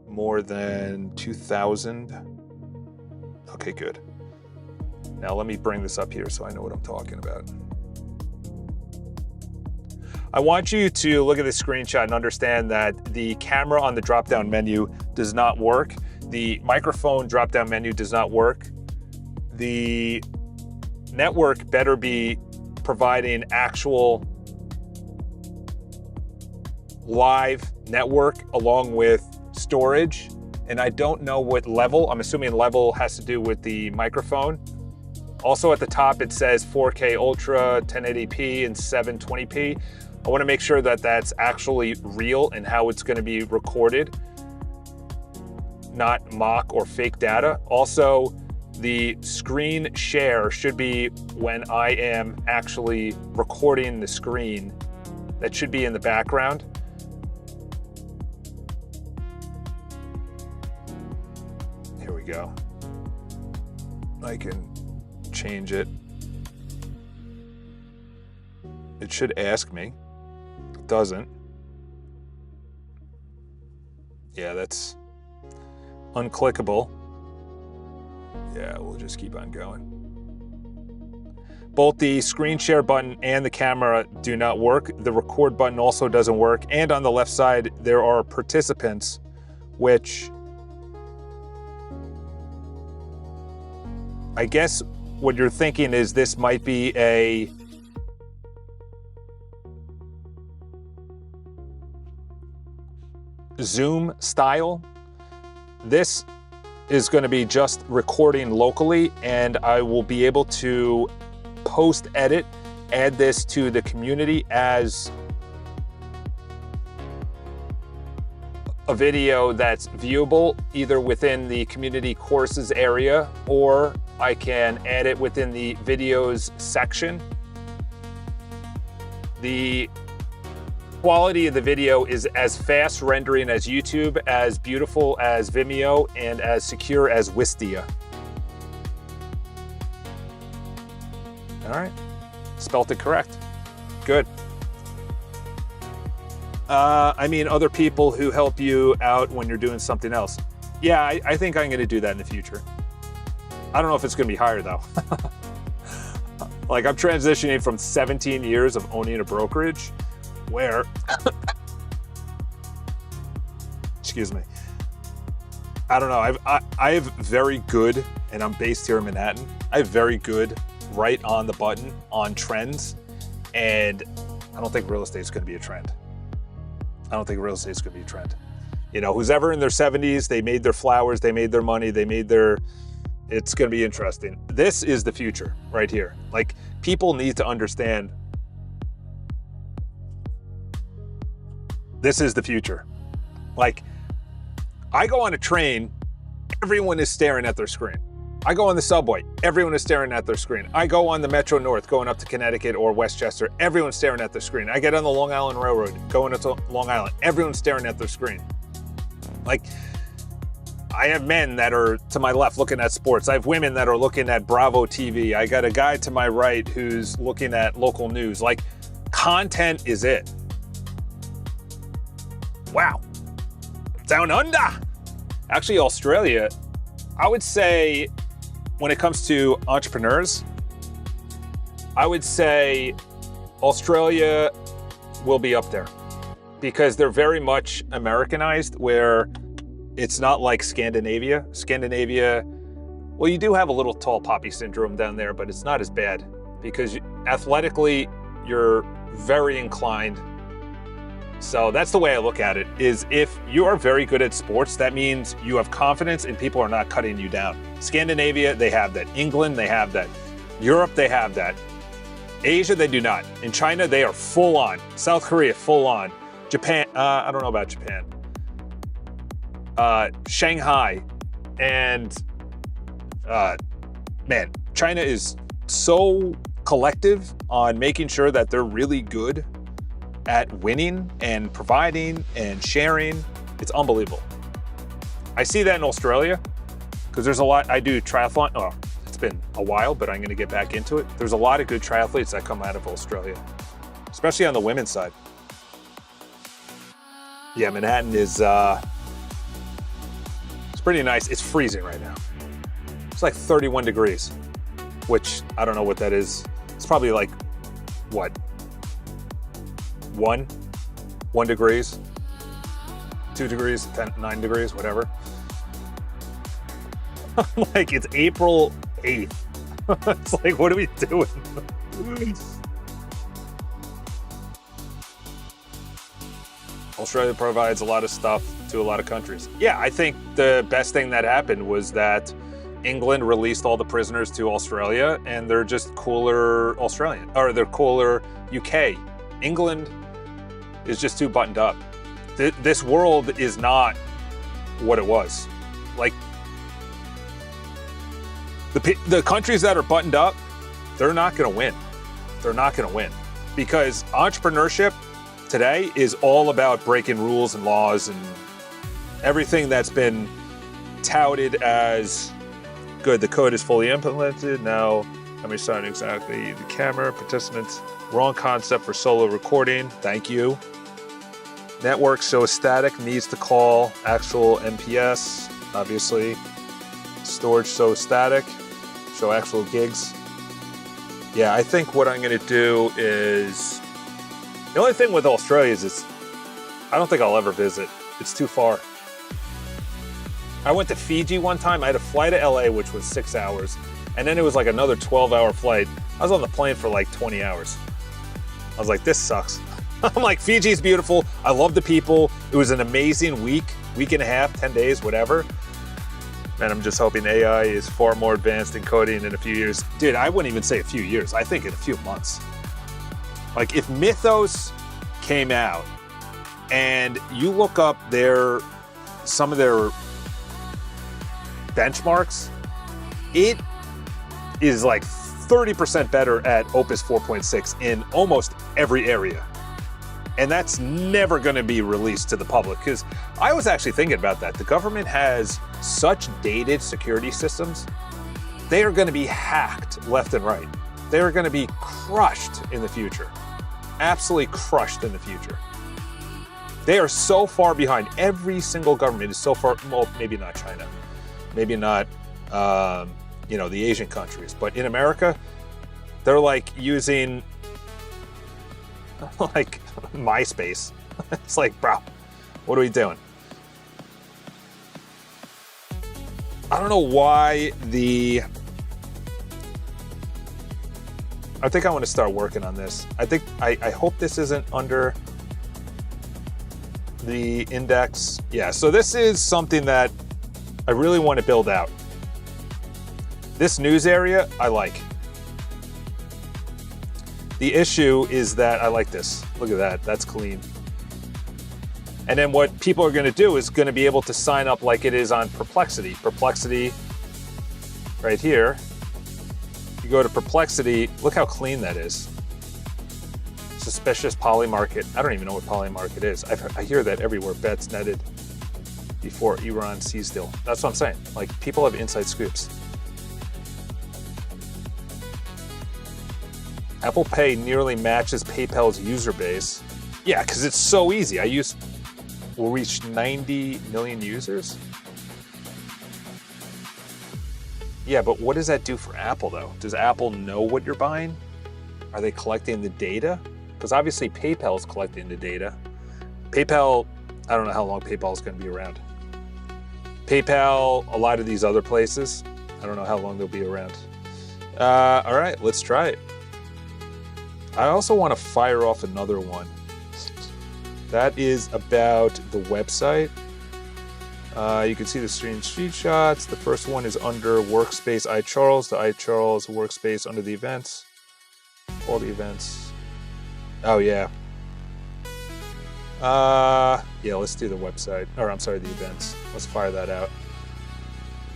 more than 2,000. Okay, good. Now let me bring this up here so I know what I'm talking about. I want you to look at this screenshot and understand that the camera on the drop-down menu does not work. The microphone drop-down menu does not work. The network better be providing actual live network along with storage. And I don't know what level. I'm assuming level has to do with the microphone. Also at the top, it says 4K Ultra, 1080p, and 720p. I want to make sure that that's actually real and how it's going to be recorded, not mock or fake data. Also, the screen share should be when I am actually recording the screen. That should be in the background. Here we go. I can change it. It should ask me. It doesn't. Yeah, that's unclickable. Yeah, we'll just keep on going. Both the screen share button and the camera do not work. The record button also doesn't work. And on the left side, there are participants, which I guess what you're thinking is this might be a Zoom style. This is going to be just recording locally, and I will be able to post edit, add this to the community as a video that's viewable either within the community courses area, or I can add it within the videos section. The quality of the video is as fast rendering as YouTube, as beautiful as Vimeo, and as secure as Wistia. All right, spelt it correct. Good. I mean, other people who help you out when you're doing something else. Yeah, I think I'm gonna do that in the future. I don't know if it's gonna be higher though. Like, I'm transitioning from 17 years of owning a brokerage where, excuse me, I don't know, I have very good, and I'm based here in Manhattan, I have very good right on the button on trends, and I don't think real estate is going to be a trend. I don't think real estate is going to be a trend. You know, who's ever in their 70s, they made their flowers, they made their money, they made their, it's going to be interesting. This is the future right here. Like, people need to understand this is the future. Like, I go on a train, everyone is staring at their screen. I go on the subway, everyone is staring at their screen. I go on the Metro North going up to Connecticut or Westchester, everyone's staring at their screen. I get on the Long Island Railroad going up to Long Island, everyone's staring at their screen. Like, I have men that are to my left looking at sports. I have women that are looking at Bravo TV. I got a guy to my right who's looking at local news. Like, content is it. Wow. Down under. Actually, Australia, I would say, when it comes to entrepreneurs, I would say Australia will be up there because they're very much Americanized, where it's not like Scandinavia. Scandinavia, well, you do have a little tall poppy syndrome down there, but it's not as bad because athletically, you're very inclined So that's the way I look at it, is if you are very good at sports, that means you have confidence and people are not cutting you down. Scandinavia, they have that. England, they have that. Europe, they have that. Asia, they do not. In China, they are full on. South Korea, full on. Japan, I don't know about Japan. Shanghai, and man, China is so collective on making sure that they're really good at winning and providing and sharing. It's unbelievable. I see that in Australia because there's a lot. I do triathlon. Oh, it's been a while, but I'm going to get back into it. There's a lot of good triathletes that come out of Australia, especially on the women's side. Yeah, Manhattan is it's pretty nice. It's freezing right now. It's like 31 degrees, which I don't know what that is. It's probably like, what? 1 degrees, 2 degrees, 9 degrees, whatever. Like, it's April 8th. It's like, what are we doing? Australia provides a lot of stuff to a lot of countries. Yeah, I think the best thing that happened was that England released all the prisoners to Australia, and they're just cooler Australian, or they're cooler UK. England is just too buttoned up. This world is not what it was. Like, the countries that are buttoned up, they're not going to win. They're not going to win because entrepreneurship today is all about breaking rules and laws and everything that's been touted as good. The code is fully implemented. Now, let me sign exactly. The camera, participants, wrong concept for solo recording. Thank you. Network show static, needs to call actual MPS, obviously. Storage show static, show actual gigs. Yeah, I think what I'm gonna do is, the only thing with Australia is I don't think I'll ever visit. It's too far. I went to Fiji one time. I had a flight to LA, which was 6 hours. And then it was like another 12-hour flight. I was on the plane for like 20 hours. I was like, this sucks. I'm like, Fiji's beautiful. I love the people. It was an amazing week and a half, 10 days, whatever. And I'm just hoping AI is far more advanced in coding in a few years. Dude, I wouldn't even say a few years. I think in a few months. Like, if Mythos came out and you look up some of their benchmarks, it is like 30% better at Opus 4.6 in almost every area. And that's never going to be released to the public, because I was actually thinking about that. The government has such dated security systems. They are going to be hacked left and right. They are going to be crushed in the future. Absolutely crushed in the future. They are so far behind. Every single government is so far, well, maybe not China, maybe not, the Asian countries, but in America, they're like using like MySpace. It's like, bro, what are we doing? I don't know why I think I want to start working on this. I hope this isn't under the index. Yeah, so this is something that I really want to build out. This news area, I like. The issue is that I like this. Look at that, that's clean. And then what people are going to do is going to be able to sign up like it is on Perplexity. Perplexity, right here. You go to Perplexity, look how clean that is. Suspicious Polymarket. I don't even know what Polymarket is. I hear that everywhere. Bets netted before Iran seized deal. That's what I'm saying. Like, people have inside scoops. Apple Pay nearly matches PayPal's user base. Yeah, because it's so easy. We'll reach 90 million users. Yeah, but what does that do for Apple, though? Does Apple know what you're buying? Are they collecting the data? Because obviously PayPal is collecting the data. PayPal, I don't know how long PayPal is going to be around. PayPal, a lot of these other places, I don't know how long they'll be around. All right, let's try it. I also want to fire off another one. that is about the website. You can see the screenshots. The first one is under Workspace iCharles. The iCharles workspace under the events. All the events. Oh, yeah. Yeah, let's do the website. Or, I'm sorry, the events. Let's fire that out.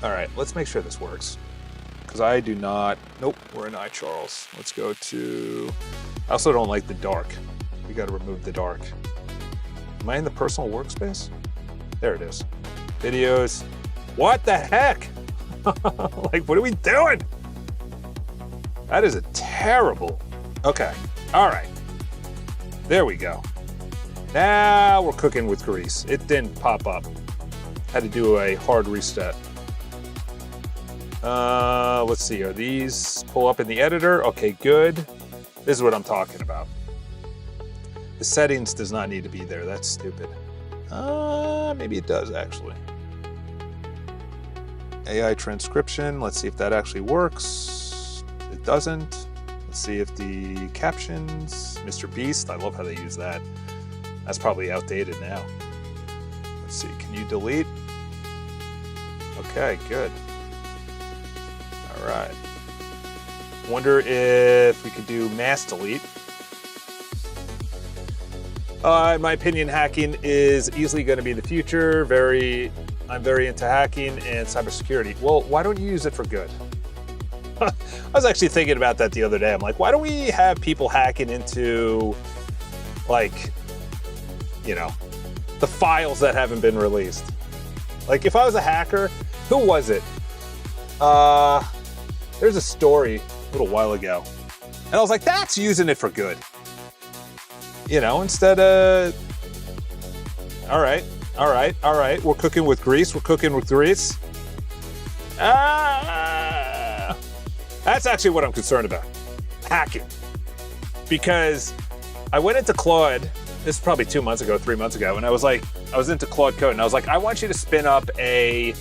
All right, let's make sure this works. Because I do not... Nope, we're in iCharles. Let's go to... I also don't like the dark. We got to remove the dark. Am I in the personal workspace? There it is. Videos. What the heck? Like, what are we doing? That is a terrible... Okay, all right. There we go. Now we're cooking with grease. It didn't pop up. Had to do a hard reset. Let's see, are these pull up in the editor? Okay, good. This is what I'm talking about. The settings does not need to be there. That's stupid. Maybe it does actually. AI transcription. Let's see if that actually works. It doesn't. Let's see if the captions, Mr. Beast. I love how they use that. That's probably outdated now. Let's see. Can you delete? Okay, good. All right. Wonder if we could do mass delete. In my opinion, hacking is easily going to be the future. I'm very into hacking and cybersecurity. Well, why don't you use it for good? I was actually thinking about that the other day. I'm like, why don't we have people hacking into, like, you know, the files that haven't been released? Like, if I was a hacker, who was it? There's a story a little while ago. And I was like, that's using it for good. You know, instead of, all right, we're cooking with grease, That's actually what I'm concerned about, hacking. Because I went into Claude, this is probably 3 months ago, and I was into Claude Code, and I was like, I want you to spin up I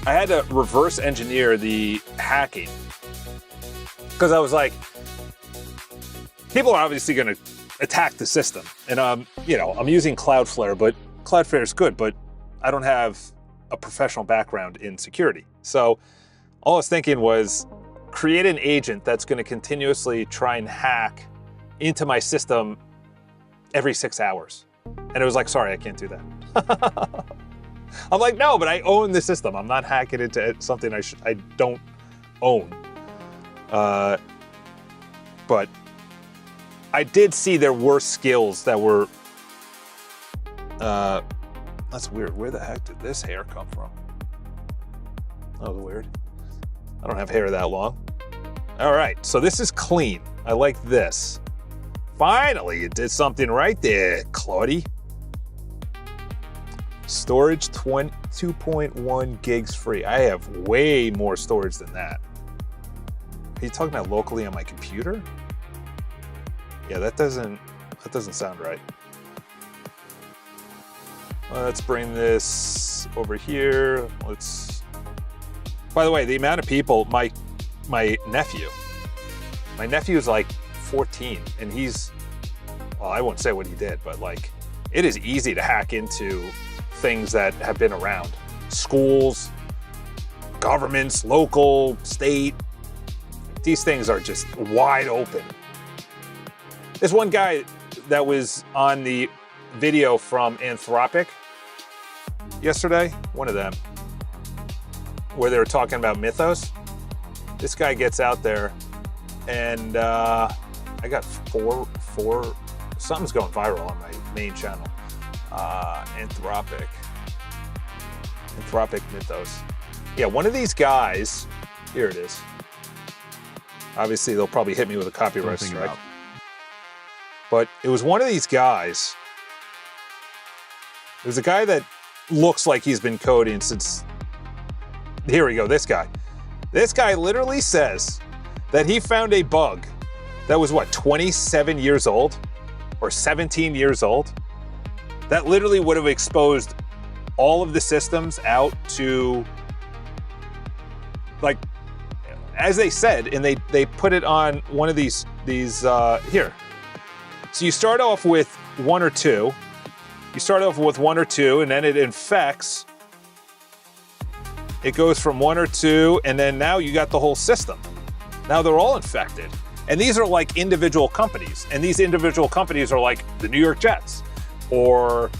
had to reverse engineer the hacking. Because I was like, people are obviously gonna attack the system. And I'm using Cloudflare, but Cloudflare is good, but I don't have a professional background in security. So all I was thinking was create an agent that's going to continuously try and hack into my system every 6 hours. And it was like, sorry, I can't do that. I'm like, no, but I own the system. I'm not hacking into something I don't own. But I did see there were skills that were, that's weird. Where the heck did this hair come from? That was weird. I don't have hair that long. All right, so this is clean. I like this. Finally, it did something right there, Claudie. Storage 2.1 gigs free. I have way more storage than that. Are you talking about locally on my computer? Yeah, that doesn't sound right. Let's bring this over here. By the way, the amount of people, my nephew is like 14, and well, I won't say what he did, but like, it is easy to hack into things that have been around. Schools, governments, local, state. These things are just wide open. There's one guy that was on the video from Anthropic yesterday, one of them, where they were talking about Mythos. This guy gets out there, and I got four, something's going viral on my main channel. Anthropic Mythos. Yeah, one of these guys, here it is. Obviously, they'll probably hit me with a copyright strike. But it was one of these guys. There's a guy that looks like he's been coding since, here we go, this guy. This guy literally says that he found a bug that was, 27 years old or 17 years old? That literally would have exposed all of the systems out to, like, as they said, and they put it on one of these here. So you start off with 1 or 2, You start off with 1 or 2, and then it infects. It goes from 1 or 2, and then now you got the whole system. Now they're all infected. And these are like individual companies. And these individual companies are like the New York Jets or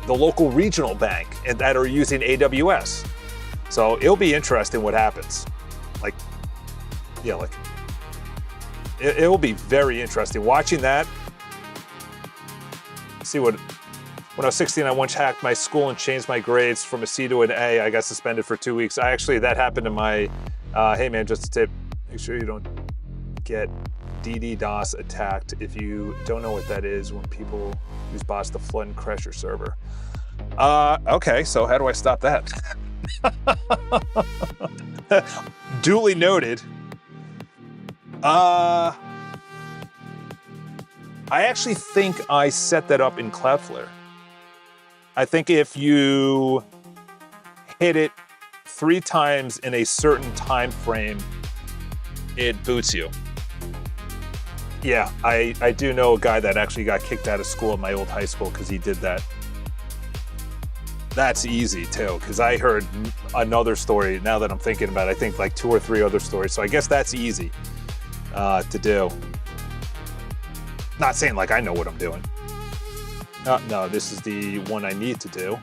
the local regional bank that are using AWS. So it'll be interesting what happens. It'll be very interesting watching that. See what, when I was 16, I once hacked my school and changed my grades from a C to an A. I got suspended for 2 weeks. That happened to my, hey man, just a tip, make sure you don't get DDoS attacked. If you don't know what that is, when people use bots to flood and crash your server. Okay, so how do I stop that? Duly noted. I actually think I set that up in Cloudflare. I think if you hit it 3 times in a certain time frame, it boots you. Yeah, I do know a guy that actually got kicked out of school at my old high school because he did that. That's easy too, because I heard another story, now that I'm thinking about it, I think like 2 or 3 other stories, so I guess that's easy to do. Not saying like I know what I'm doing. No, this is the one I need to do.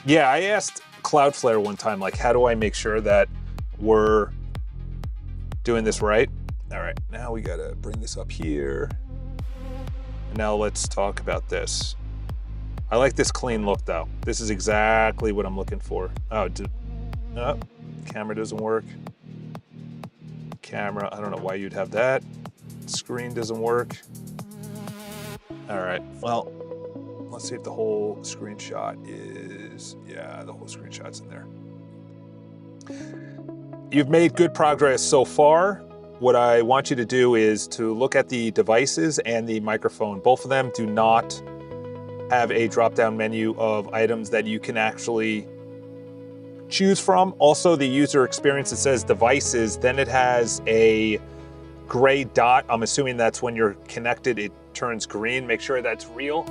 Yeah, I asked Cloudflare one time, like, how do I make sure that we're doing this right? All right, now we gotta bring this up here. Now let's talk about this. I like this clean look though. This is exactly what I'm looking for. Oh, camera doesn't work. Camera, I don't know why you'd have that. Screen doesn't work. All right, well, let's see if the whole screenshot is, yeah, the whole screenshot's in there. You've made good progress so far. What I want you to do is to look at the devices and the microphone. Both of them do not have a drop-down menu of items that you can actually choose from. Also, the user experience, it says devices, then it has a gray dot. I'm assuming that's when you're connected, it turns green. Make sure that's real.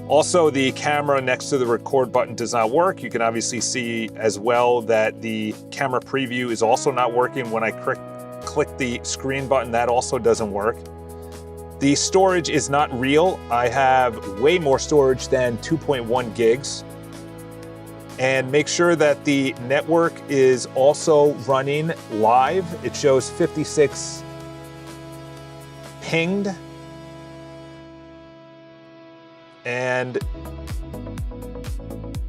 Also, the camera next to the record button does not work. You can obviously see as well that the camera preview is also not working. When I click the screen button, that also doesn't work. The storage is not real. I have way more storage than 2.1 gigs. And make sure that the network is also running live. It shows 56 pinged. And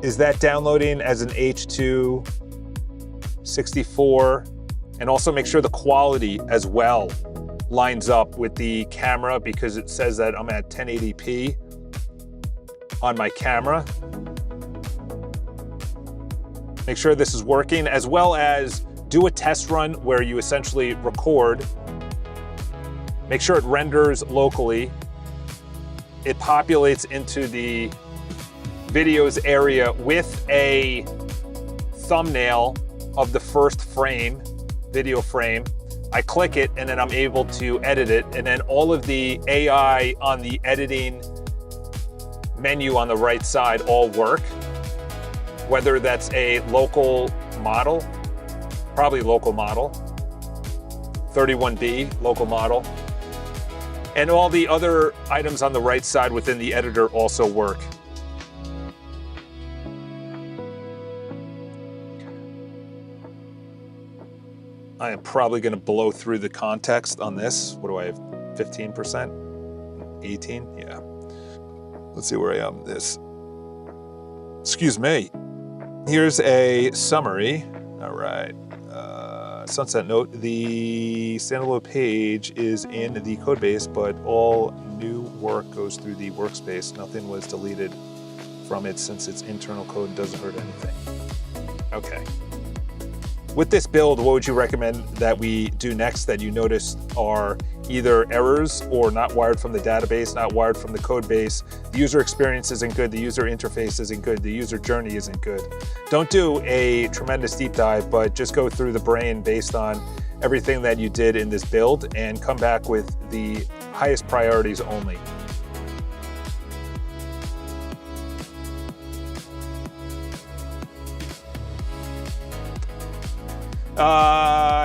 is that downloading as an H.264? And also make sure the quality as well lines up with the camera, because it says that I'm at 1080p on my camera. Make sure this is working, as well as do a test run where you essentially record. Make sure it renders locally. It populates into the videos area with a thumbnail of the first frame, video frame. I click it and then I'm able to edit it, and then all of the AI on the editing menu on the right side all work. Whether that's a local model, probably local model, 31B local model, and all the other items on the right side within the editor also work. I am probably going to blow through the context on this. What do I have? 15%? 18? Yeah. Let's see where I am. This. Excuse me. Here's a summary. All right. Sunset note, the standalone page is in the code base, but all new work goes through the workspace. Nothing was deleted from it since it's internal code and doesn't hurt anything. Okay. With this build, what would you recommend that we do next that you notice are either errors or not wired from the database, not wired from the code base? The user experience isn't good, the user interface isn't good, the user journey isn't good. Don't do a tremendous deep dive, but just go through the brain based on everything that you did in this build and come back with the highest priorities only.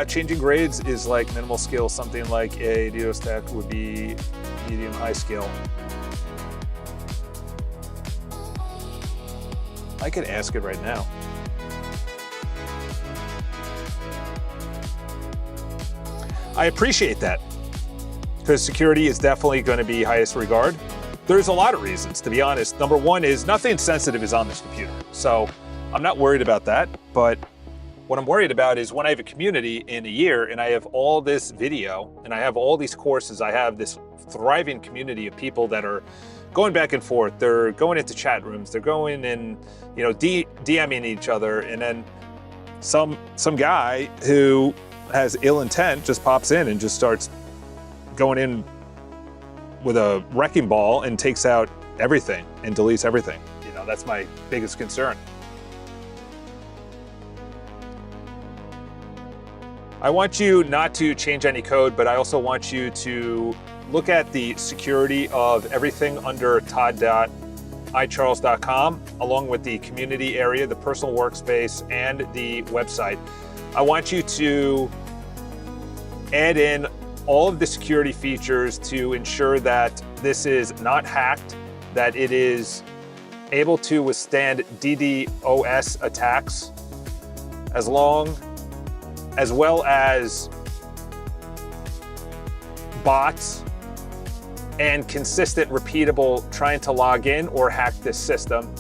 Changing grades is like minimal skill. Something like a DDoS attack would be medium high skill. I could ask it right now. I appreciate that, because security is definitely going to be highest regard. There's a lot of reasons, to be honest. Number one is nothing sensitive is on this computer. So I'm not worried about that. But what I'm worried about is when I have a community in a year and I have all this video and I have all these courses, I have this thriving community of people that are going back and forth. They're going into chat rooms. They're going and, DMing each other. And then some guy who has ill intent just pops in and just starts going in with a wrecking ball and takes out everything and deletes everything. That's my biggest concern. I want you not to change any code, but I also want you to look at the security of everything under todd.icharles.com, along with the community area, the personal workspace, and the website. I want you to add in all of the security features to ensure that this is not hacked, that it is able to withstand DDoS attacks, as well as bots and consistent, repeatable trying to log in or hack this system.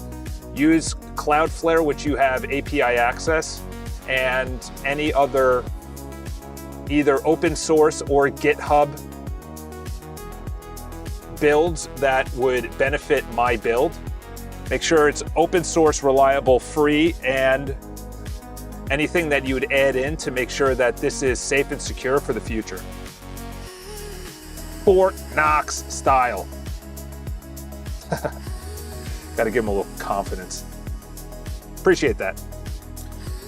Use Cloudflare, which you have API access, and any other either open source or GitHub builds that would benefit my build. Make sure it's open source, reliable, free, and anything that you would add in to make sure that this is safe and secure for the future. Fort Knox style. Got to give them a little confidence. Appreciate that.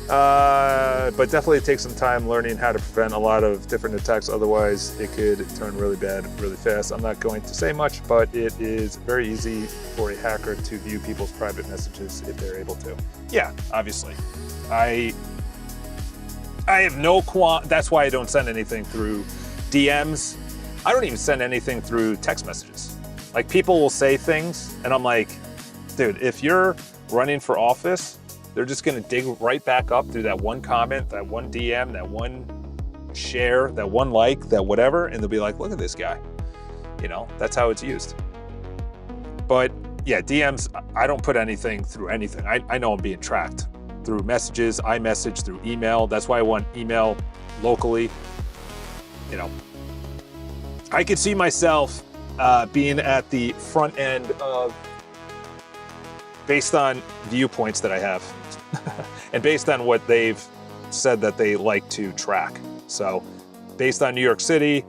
But definitely take some time learning how to prevent a lot of different attacks. Otherwise, it could turn really bad really fast. I'm not going to say much, but it is very easy for a hacker to view people's private messages if they're able to. Yeah, obviously. I have no that's why I don't send anything through DMs. I don't even send anything through text messages. Like, people will say things and I'm like, dude, if you're running for office, they're just gonna dig right back up through that one comment, that one DM, that one share, that one like, that whatever, and they'll be like, look at this guy. That's how it's used. But yeah, DMs, I don't put anything through anything. I know I'm being tracked through messages, iMessage, through email. That's why I want email locally. I could see myself being at the front end of, based on viewpoints that I have and based on what they've said that they like to track. So based on New York City,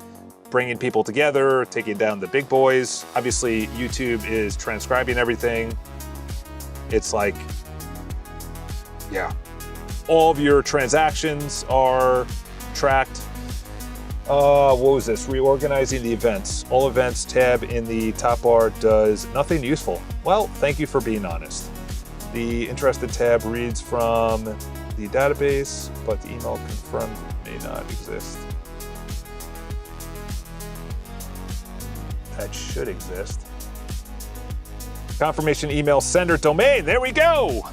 bringing people together, taking down the big boys. Obviously, YouTube is transcribing everything. It's like, yeah, all of your transactions are tracked. What was this? Reorganizing the events. All events tab in the top bar does nothing useful. Well, thank you for being honest. The interested tab reads from the database, but the email confirmed may not exist. That should exist. Confirmation email sender domain. There we go.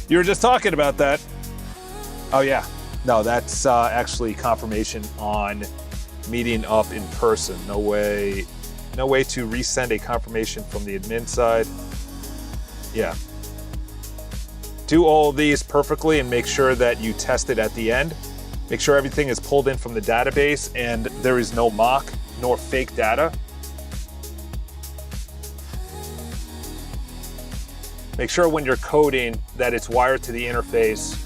You were just talking about that. Oh yeah. No, that's actually confirmation on meeting up in person. No way to resend a confirmation from the admin side. Yeah. Do all of these perfectly and make sure that you test it at the end. Make sure everything is pulled in from the database and there is no mock nor fake data. Make sure when you're coding that it's wired to the interface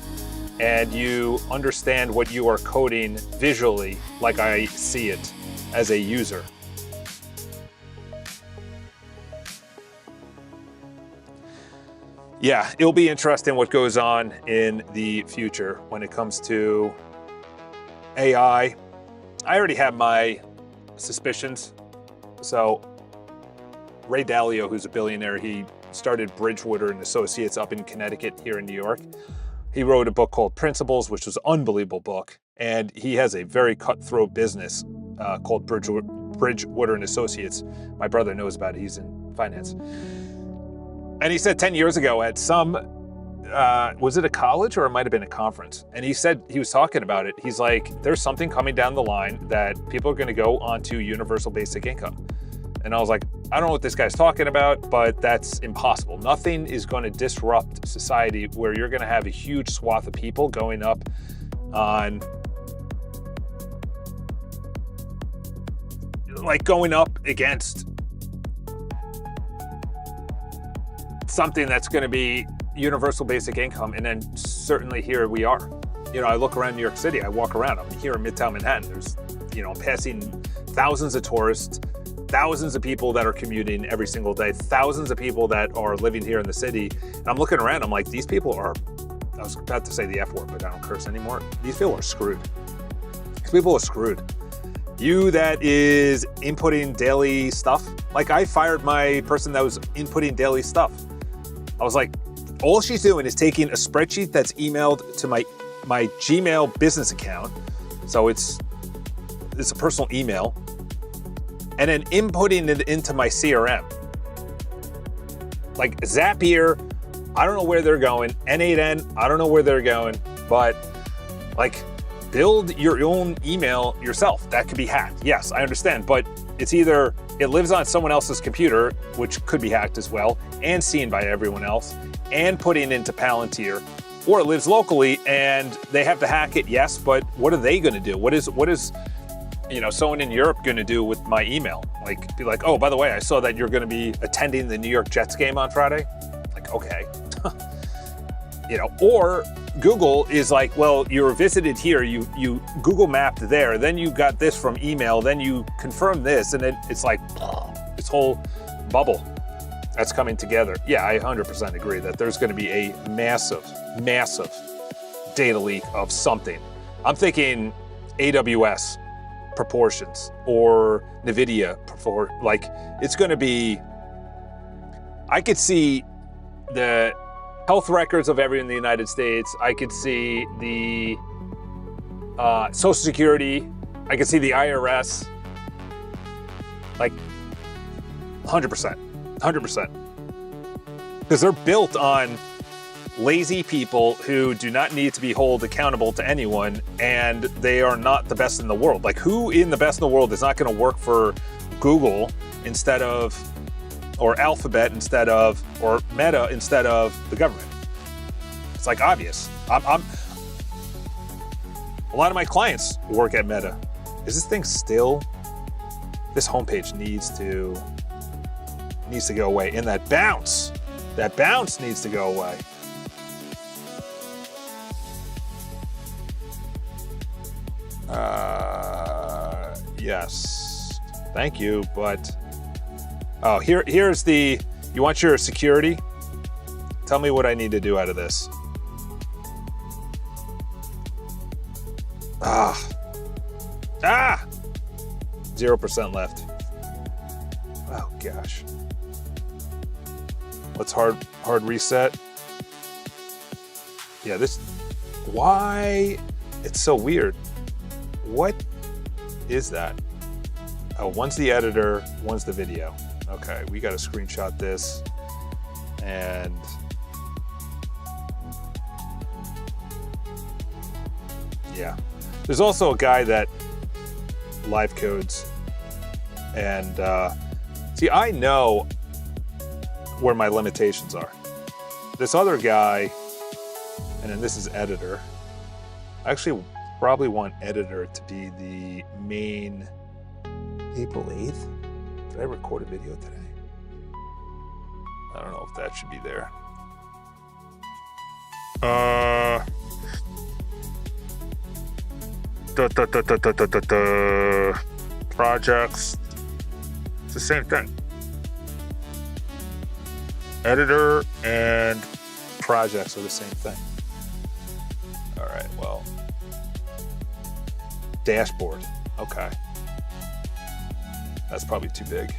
and you understand what you are coding visually, like I see it as a user. Yeah, it'll be interesting what goes on in the future when it comes to AI. I already have my suspicions. So Ray Dalio, who's a billionaire, he started Bridgewater and Associates up in Connecticut here in New York. He wrote a book called Principles, which was an unbelievable book. And he has a very cutthroat business called Bridgewater and Associates. My brother knows about it. He's in finance. And he said 10 years ago at some, was it a college or it might have been a conference? And he said, he was talking about it. He's like, there's something coming down the line that people are going to go onto universal basic income. And I was like, I don't know what this guy's talking about, but that's impossible. Nothing is going to disrupt society where you're going to have a huge swath of people going up on, like going up against something that's going to be universal basic income. And then certainly here we are. You know, I look around New York City, I walk around, I'm here in Midtown Manhattan. There's, you know, I'm passing thousands of tourists, thousands of people that are commuting every single day, thousands of people that are living here in the city. And I'm looking around, I'm like, these people are, I was about to say the F word, but I don't curse anymore. These people are screwed. These people are screwed. You that is inputting daily stuff, like I fired my person that was inputting daily stuff. I was like, all she's doing is taking a spreadsheet that's emailed to my Gmail business account. So it's a personal email, and then inputting it into my CRM. Like Zapier, I don't know where they're going. N8N, I don't know where they're going, but like build your own email yourself. That could be hacked. Yes, I understand, but it's either it lives on someone else's computer, which could be hacked as well, and seen by everyone else, and putting into Palantir, or it lives locally and they have to hack it, yes, but what are they gonna do? What is you know, someone in Europe gonna do with my email? Like, be like, oh, by the way, I saw that you're gonna be attending the New York Jets game on Friday. Like, okay. You know, or Google is like, well, you were visited here, you Google mapped there, then you got this from email, then you confirmed this, and then it's like this whole bubble that's coming together. Yeah, I 100% agree that there's going to be a massive, massive data leak of something. I'm thinking AWS proportions or NVIDIA, like it's going to be, I could see the health records of everyone in the United States. I could see the Social Security. I could see the IRS. Like 100%, 100%. Because they're built on lazy people who do not need to be held accountable to anyone, and they are not the best in the world. Like, who in the best in the world is not going to work for Google instead of, or Alphabet instead of, or Meta instead of the government? It's like obvious. A lot of my clients work at Meta. Is this thing still? This homepage needs to go away. And that bounce needs to go away. Yes, thank you, but oh, here's the, you want your security? Tell me what I need to do out of this. 0% left. Oh gosh. Let's hard reset. Yeah, this, why? It's so weird. What is that? Oh, one's the editor, one's the video. Okay, we got to screenshot this. And yeah, there's also a guy that live codes, and see, I know where my limitations are. This other guy, and then this is editor. I actually probably want editor to be the main. April 8th? Did I record a video today? I don't know if that should be there. Projects. It's the same thing. Editor and projects are the same thing. All right, well. Dashboard. Okay. That's probably too big.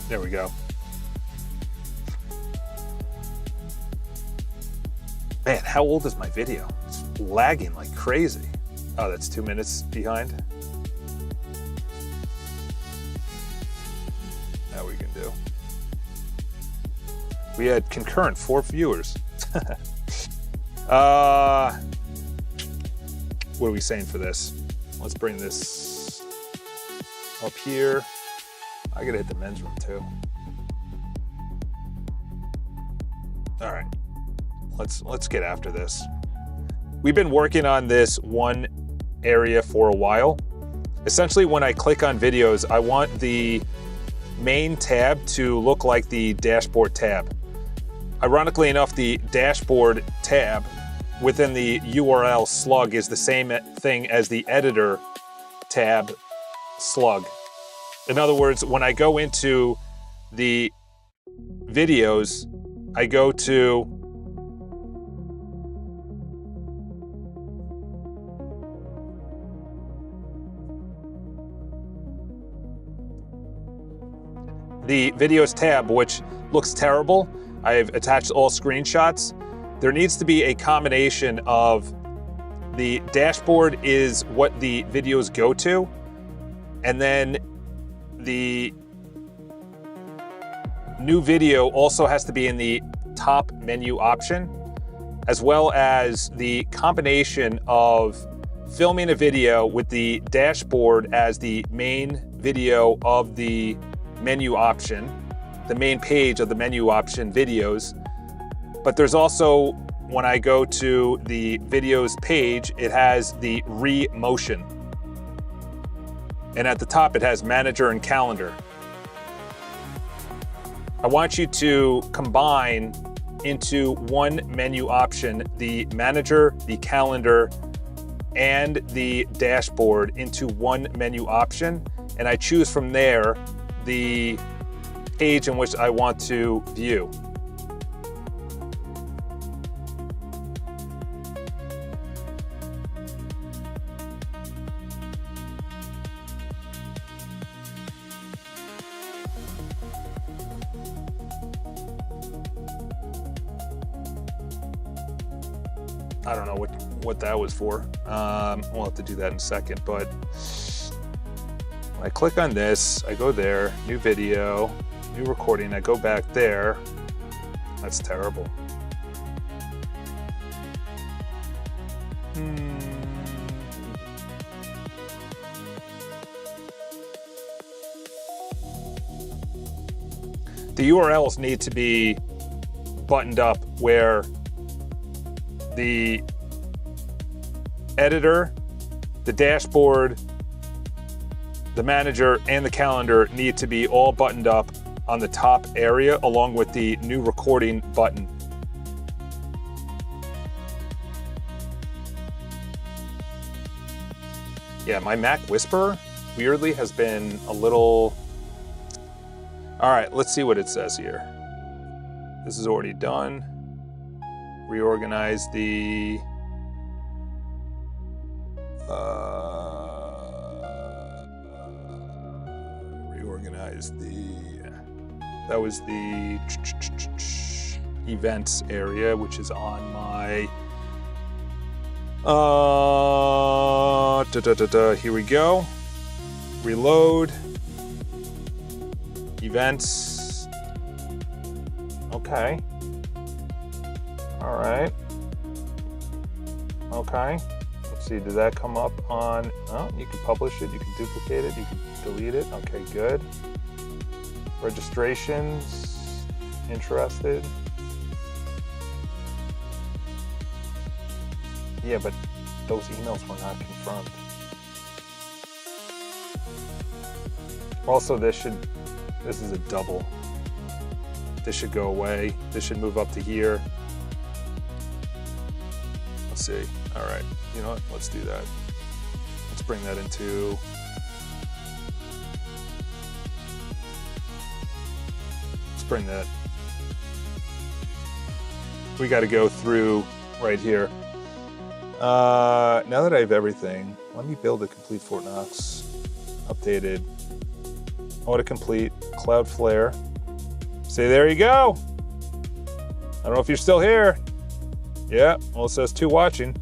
There we go. Man, how old is my video? It's lagging like crazy. Oh, that's 2 minutes behind. Now we can do. We had concurrent 4 viewers. What are we saying for this? Let's bring this up here. I gotta hit the men's room too. All right, let's get after this. We've been working on this one area for a while. Essentially, when I click on videos, I want the main tab to look like the dashboard tab. Ironically enough, the dashboard tab within the URL slug is the same thing as the editor tab slug. In other words, when I go into the videos, I go to the videos tab, which looks terrible. I've attached all screenshots. There needs to be a combination of the dashboard is what the videos go to, and then the new video also has to be in the top menu option, as well as the combination of filming a video with the dashboard as the main video of the menu option, the main page of the menu option videos. But there's also, when I go to the videos page, it has the re-motion. And at the top, it has manager and calendar. I want you to combine into one menu option the manager, the calendar, and the dashboard into one menu option. And I choose from there the page in which I want to view. I don't know what that was for. We'll have to do that in a second, but when I click on this, I go there, new video, new recording, I go back there. That's terrible. The URLs need to be buttoned up where the editor, the dashboard, the manager, and the calendar need to be all buttoned up on the top area along with the new recording button. Yeah, my Mac Whisperer weirdly has been a little... All right, let's see what it says here. This is already done. Reorganize the that was the events area, which is on my here we go. Reload events. Okay. All right. Okay. Let's see, did that come up on, oh, you can publish it, you can duplicate it, you can delete it. Okay, good. Registrations, interested. Yeah, but those emails were not confirmed. Also, this is a double. This should go away. This should move up to here. Let's see. All right. You know what? Let's do that. Let's bring that into... Let's bring that... We got to go through right here. Now that I have everything, let me build a complete Fort Knox updated autocomplete, Cloudflare. See, there you go. I don't know if you're still here. Yeah, well, it says 2 watching.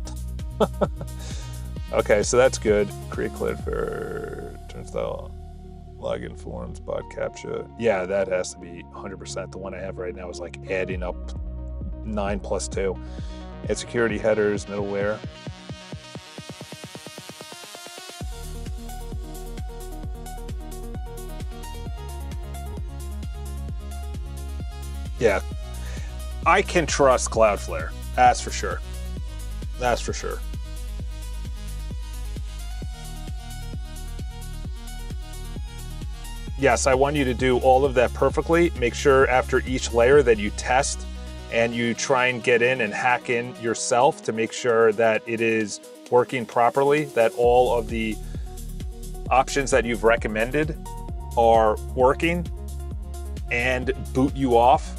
Okay, so that's good. Create Cloudflare, turnstile, login forms, bot captcha. Yeah, that has to be 100%. The one I have right now is like adding up 9 plus 2. Add security headers, middleware. Yeah, I can trust Cloudflare. That's for sure. That's for sure. Yes, I want you to do all of that perfectly. Make sure after each layer that you test and you try and get in and hack in yourself to make sure that it is working properly, that all of the options that you've recommended are working, and boot you off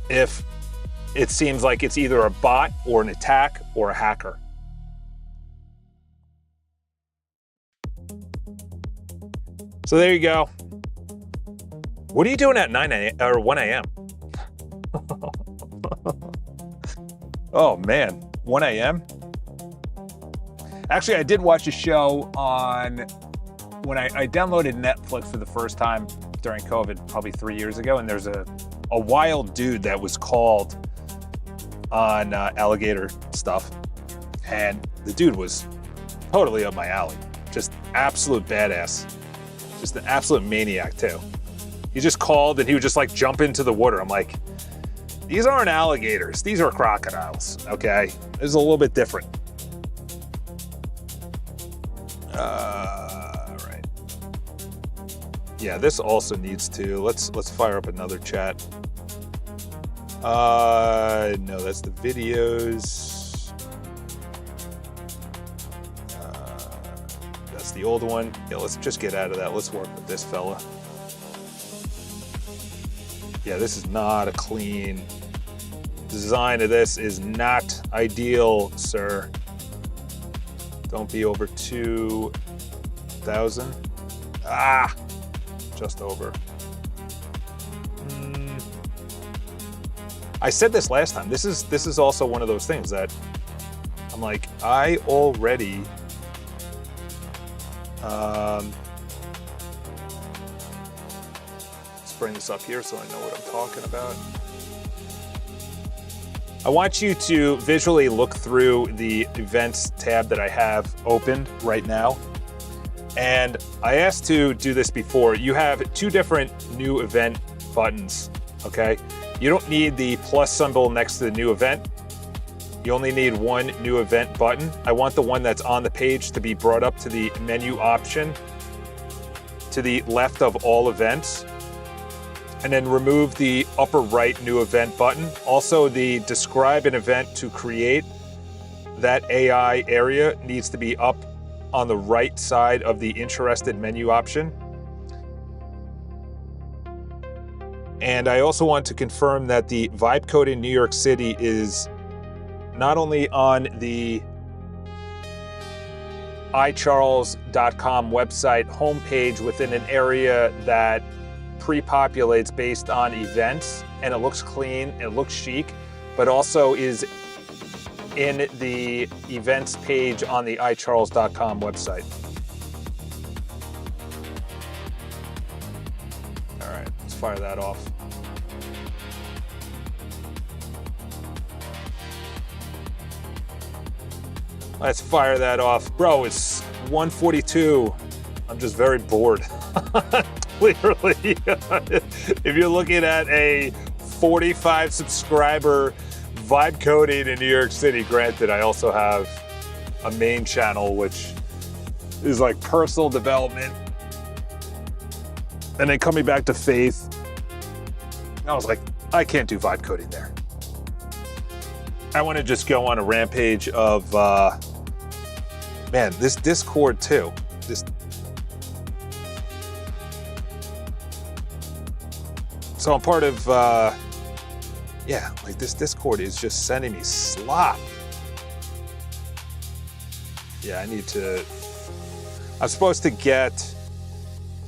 if it seems like it's either a bot or an attack or a hacker. So there you go. What are you doing at 9 a.m. or 1 a.m.? Oh man, 1 a.m. Actually, I did watch a show on when I downloaded Netflix for the first time during COVID, probably 3 years ago, and there's a wild dude that was called on alligator stuff, and the dude was totally up my alley. Just absolute badass. Just an absolute maniac too. He just called and he would just like jump into the water. I'm like, these aren't alligators. These are crocodiles, okay? This is a little bit different. Right. Yeah, this also needs to, let's fire up another chat. No, that's the videos. That's the old one. Yeah, let's just get out of that. Let's work with this fella. Yeah, this is not a clean design of this is not ideal, sir. Don't be over 2,000. Ah, just over. I said this last time. This is also one of those things that I'm like, I already let's bring this up here so I know what I'm talking about. I want you to visually look through the events tab that I have opened right now. And I asked to do this before. You have 2 different new event buttons, okay? You don't need the plus symbol next to the new event. You only need 1 new event button. I want the one that's on the page to be brought up to the menu option to the left of all events. And then remove the upper right new event button. Also, the describe an event to create, that AI area needs to be up on the right side of the interested menu option. And I also want to confirm that the Vibe Code in New York City is not only on the iCharles.com website homepage within an area that pre-populates based on events, and it looks clean, it looks chic, but also is in the events page on the iCharles.com website. All right, let's fire that off. Let's fire that off. Bro, it's 1:42. I'm just very bored. Clearly, if you're looking at a 45 subscriber Vibe Coding in New York City, granted, I also have a main channel, which is like personal development. And then coming back to faith, I was like, I can't do Vibe Coding there. I want to just go on a rampage of, man, this Discord too. So I'm part of, yeah, like this Discord is just sending me slop. Yeah, I need to I'm supposed to get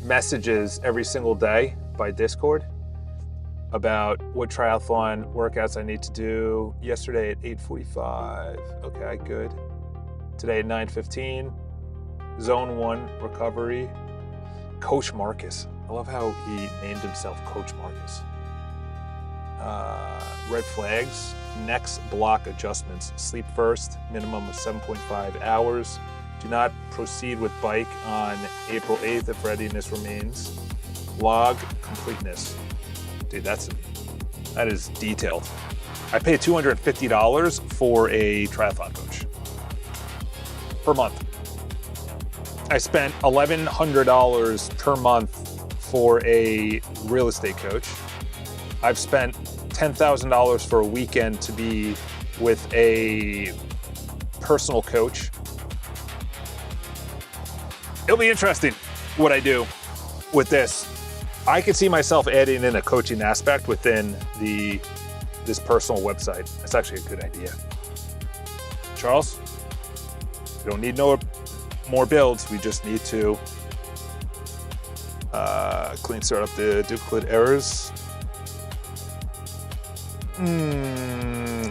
messages every single day by Discord about what triathlon workouts I need to do. Yesterday at 8:45. Okay, good. Today at 9:15. Zone 1 recovery. Coach Marcus. I love how he named himself Coach Marcus. Red flags. Next block adjustments. Sleep first. Minimum of 7.5 hours. Do not proceed with bike on April 8th if readiness remains. Log completeness. Dude, that is detailed. I pay $250 for a triathlon coach per month. I spent $1,100 per month for a real estate coach. I've spent $10,000 for a weekend to be with a personal coach. It'll be interesting what I do with this. I could see myself adding in a coaching aspect within this personal website. That's actually a good idea. Charles, we don't need no more builds. We just need to clean start up the duplicate errors.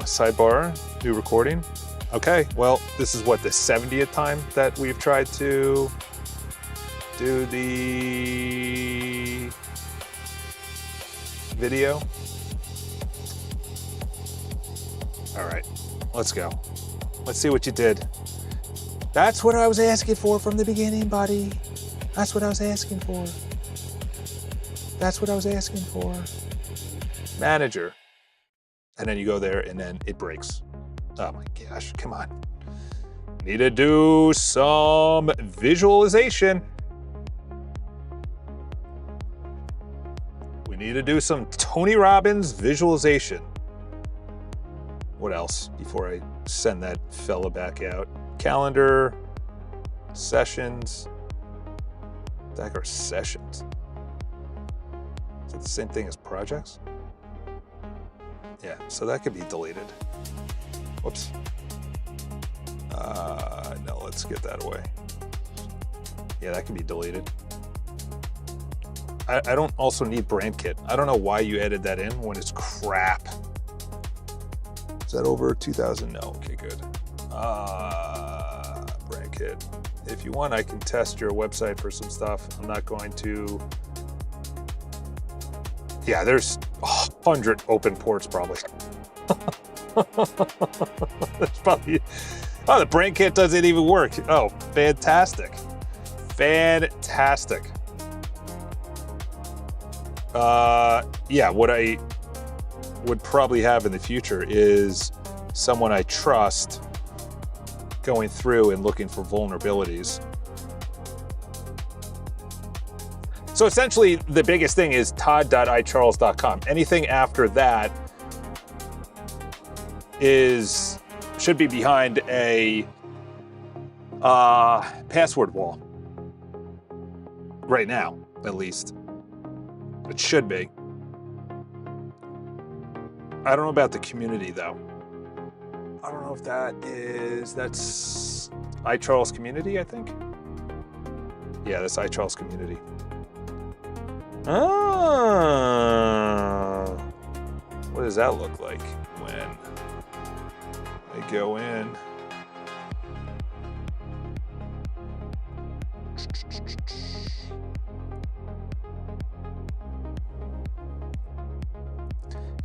Sidebar, new recording. Okay, well, this is what, the 70th time that we've tried to do the video. All right, let's go. Let's see what you did. That's what I was asking for from the beginning, buddy. That's what I was asking for. That's what I was asking for. Manager. And then you go there and then it breaks. Oh my gosh, come on. Need to do some visualization. We need to do some Tony Robbins visualization. What else before I send that fella back out? Calendar, sessions. What the heck are sessions? Is it the same thing as projects? Yeah, so that could be deleted. Whoops. No, let's get that away. Yeah, that can be deleted. I don't also need brand kit. I don't know why you added that in when it's crap. Is that over 2,000? No, okay, good. Brand kit. If you want, I can test your website for some stuff. I'm not going to. Yeah, there's 100 open ports probably. That's probably. Oh, the brand kit doesn't even work. Oh, fantastic. Fantastic. Yeah, what I would probably have in the future is someone I trust going through and looking for vulnerabilities. So essentially, the biggest thing is todd.icharles.com. Anything after that should be behind a password wall. Right now, at least. It should be. I don't know about the community, though. I don't know if that's iCharles Community, I think. Yeah, that's iCharles Community. Oh, what does that look like when I go in?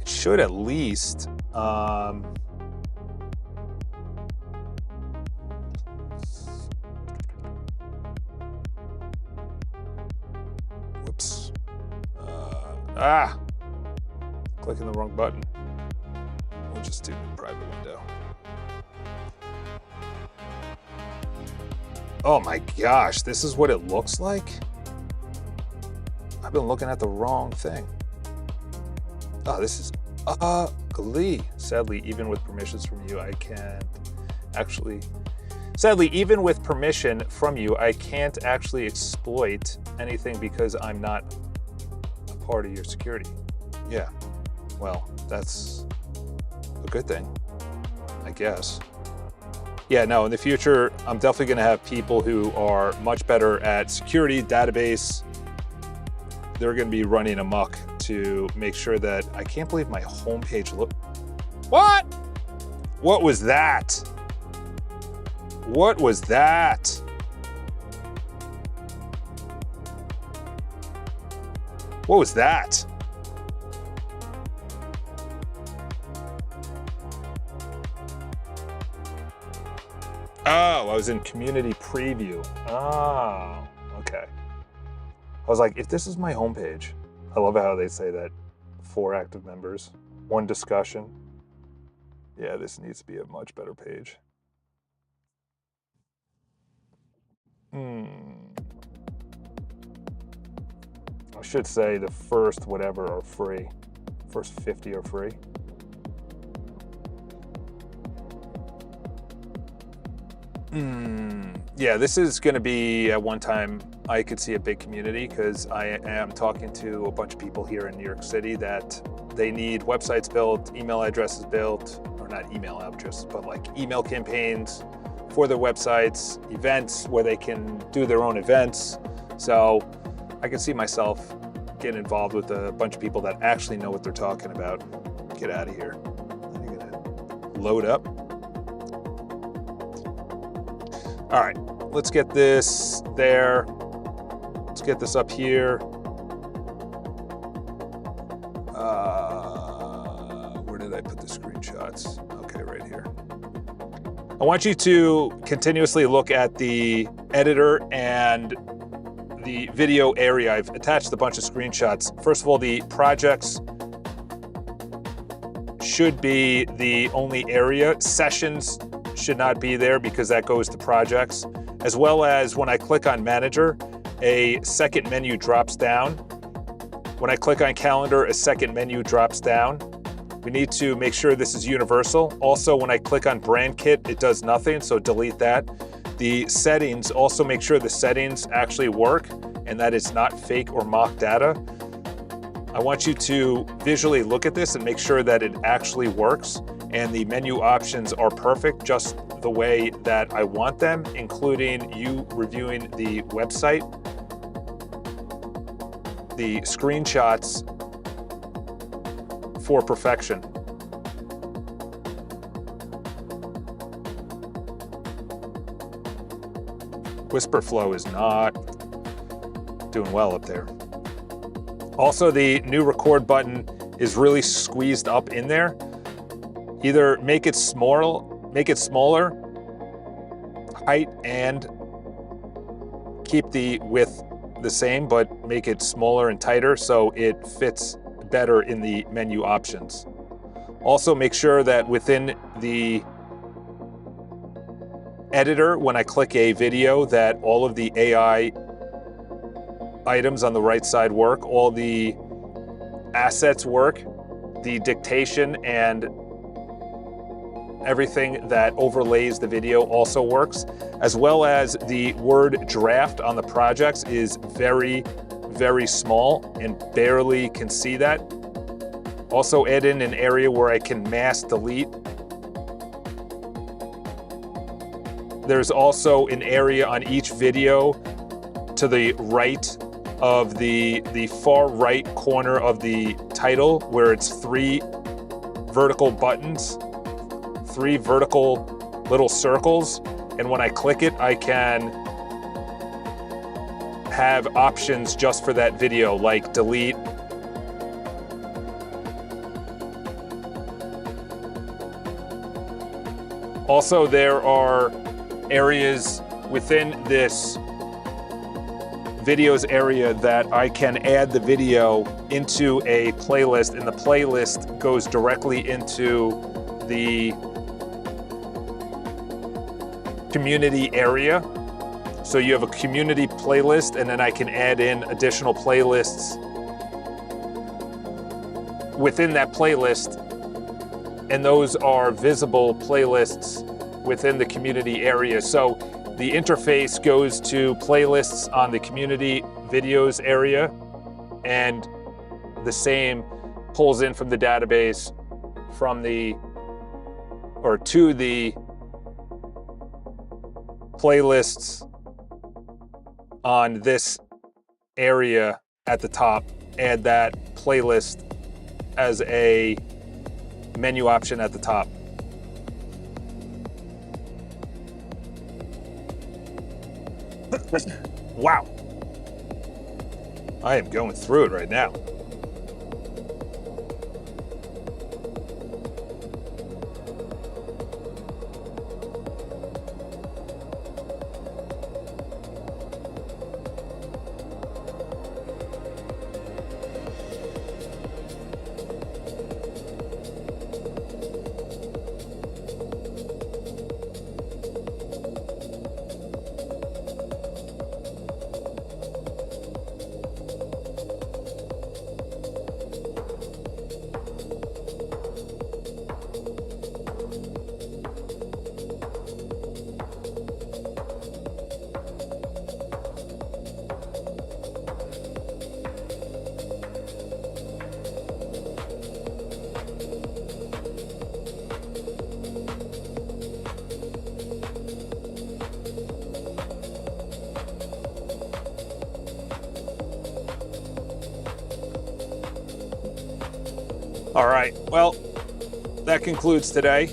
It should at least whoops. Clicking the wrong button. We'll just do private window. Oh my gosh, this is what it looks like? I've been looking at the wrong thing. Oh, this is ugly. Sadly, even with permissions from you, I can't actually exploit anything because I'm not a part of your security. Yeah, well, that's a good thing, I guess. Yeah, no, in the future, I'm definitely going to have people who are much better at security, database. They're going to be running amok to make sure that, I can't believe my homepage look. What? What was that? What was that? What was that? Oh, I was in community preview. Oh, okay. I was like, if this is my homepage, I love how they say that 4 active members, 1 discussion. Yeah, this needs to be a much better page. I should say the first whatever are free. First 50 are free. Yeah, this is going to be at one time I could see a big community, because I am talking to a bunch of people here in New York City that they need websites built, email addresses built, or not email addresses, but like email campaigns for their websites, events where they can do their own events. So I can see myself getting involved with a bunch of people that actually know what they're talking about. Get out of here. I'm gonna load up. All right, let's get this there. Let's get this up here. Where did I put the screenshots? Okay, right here. I want you to continuously look at the editor and the video area. I've attached a bunch of screenshots. First of all, the projects should be the only area. Sessions should not be there because that goes to projects. As well as when I click on manager, a second menu drops down. When I click on calendar, a second menu drops down. We need to make sure this is universal. Also, when I click on brand kit, it does nothing, so delete that. The settings, also make sure the settings actually work and that it's not fake or mock data. I want you to visually look at this and make sure that it actually works and the menu options are perfect, just the way that I want them, including you reviewing the website. The screenshots for perfection. Whisperflow is not doing well up there. Also, the new record button is really squeezed up in there. Either make it smaller, height, and keep the width the same, but make it smaller and tighter so it fits better in the menu options. Also, make sure that within the editor, when I click a video, that all of the AI items on the right side work, all the assets work, the dictation and everything that overlays the video also works, as well as the word draft on the projects is very, very small and barely can see that. Also add in an area where I can mass delete. There's also an area on each video to the right of the far right corner of the title where it's 3 vertical buttons, 3 vertical little circles, and when I click it, I can have options just for that video, like delete, also there are areas within this videos area that I can add the video into a playlist, and the playlist goes directly into the community area. So you have a community playlist, and then I can add in additional playlists within that playlist, and those are visible playlists within the community area. So the interface goes to playlists on the community videos area, and the same pulls in from the database from the, or to the playlists on this area at the top, add that playlist as a menu option at the top. Wow. I am going through it right now. All right, well, that concludes today.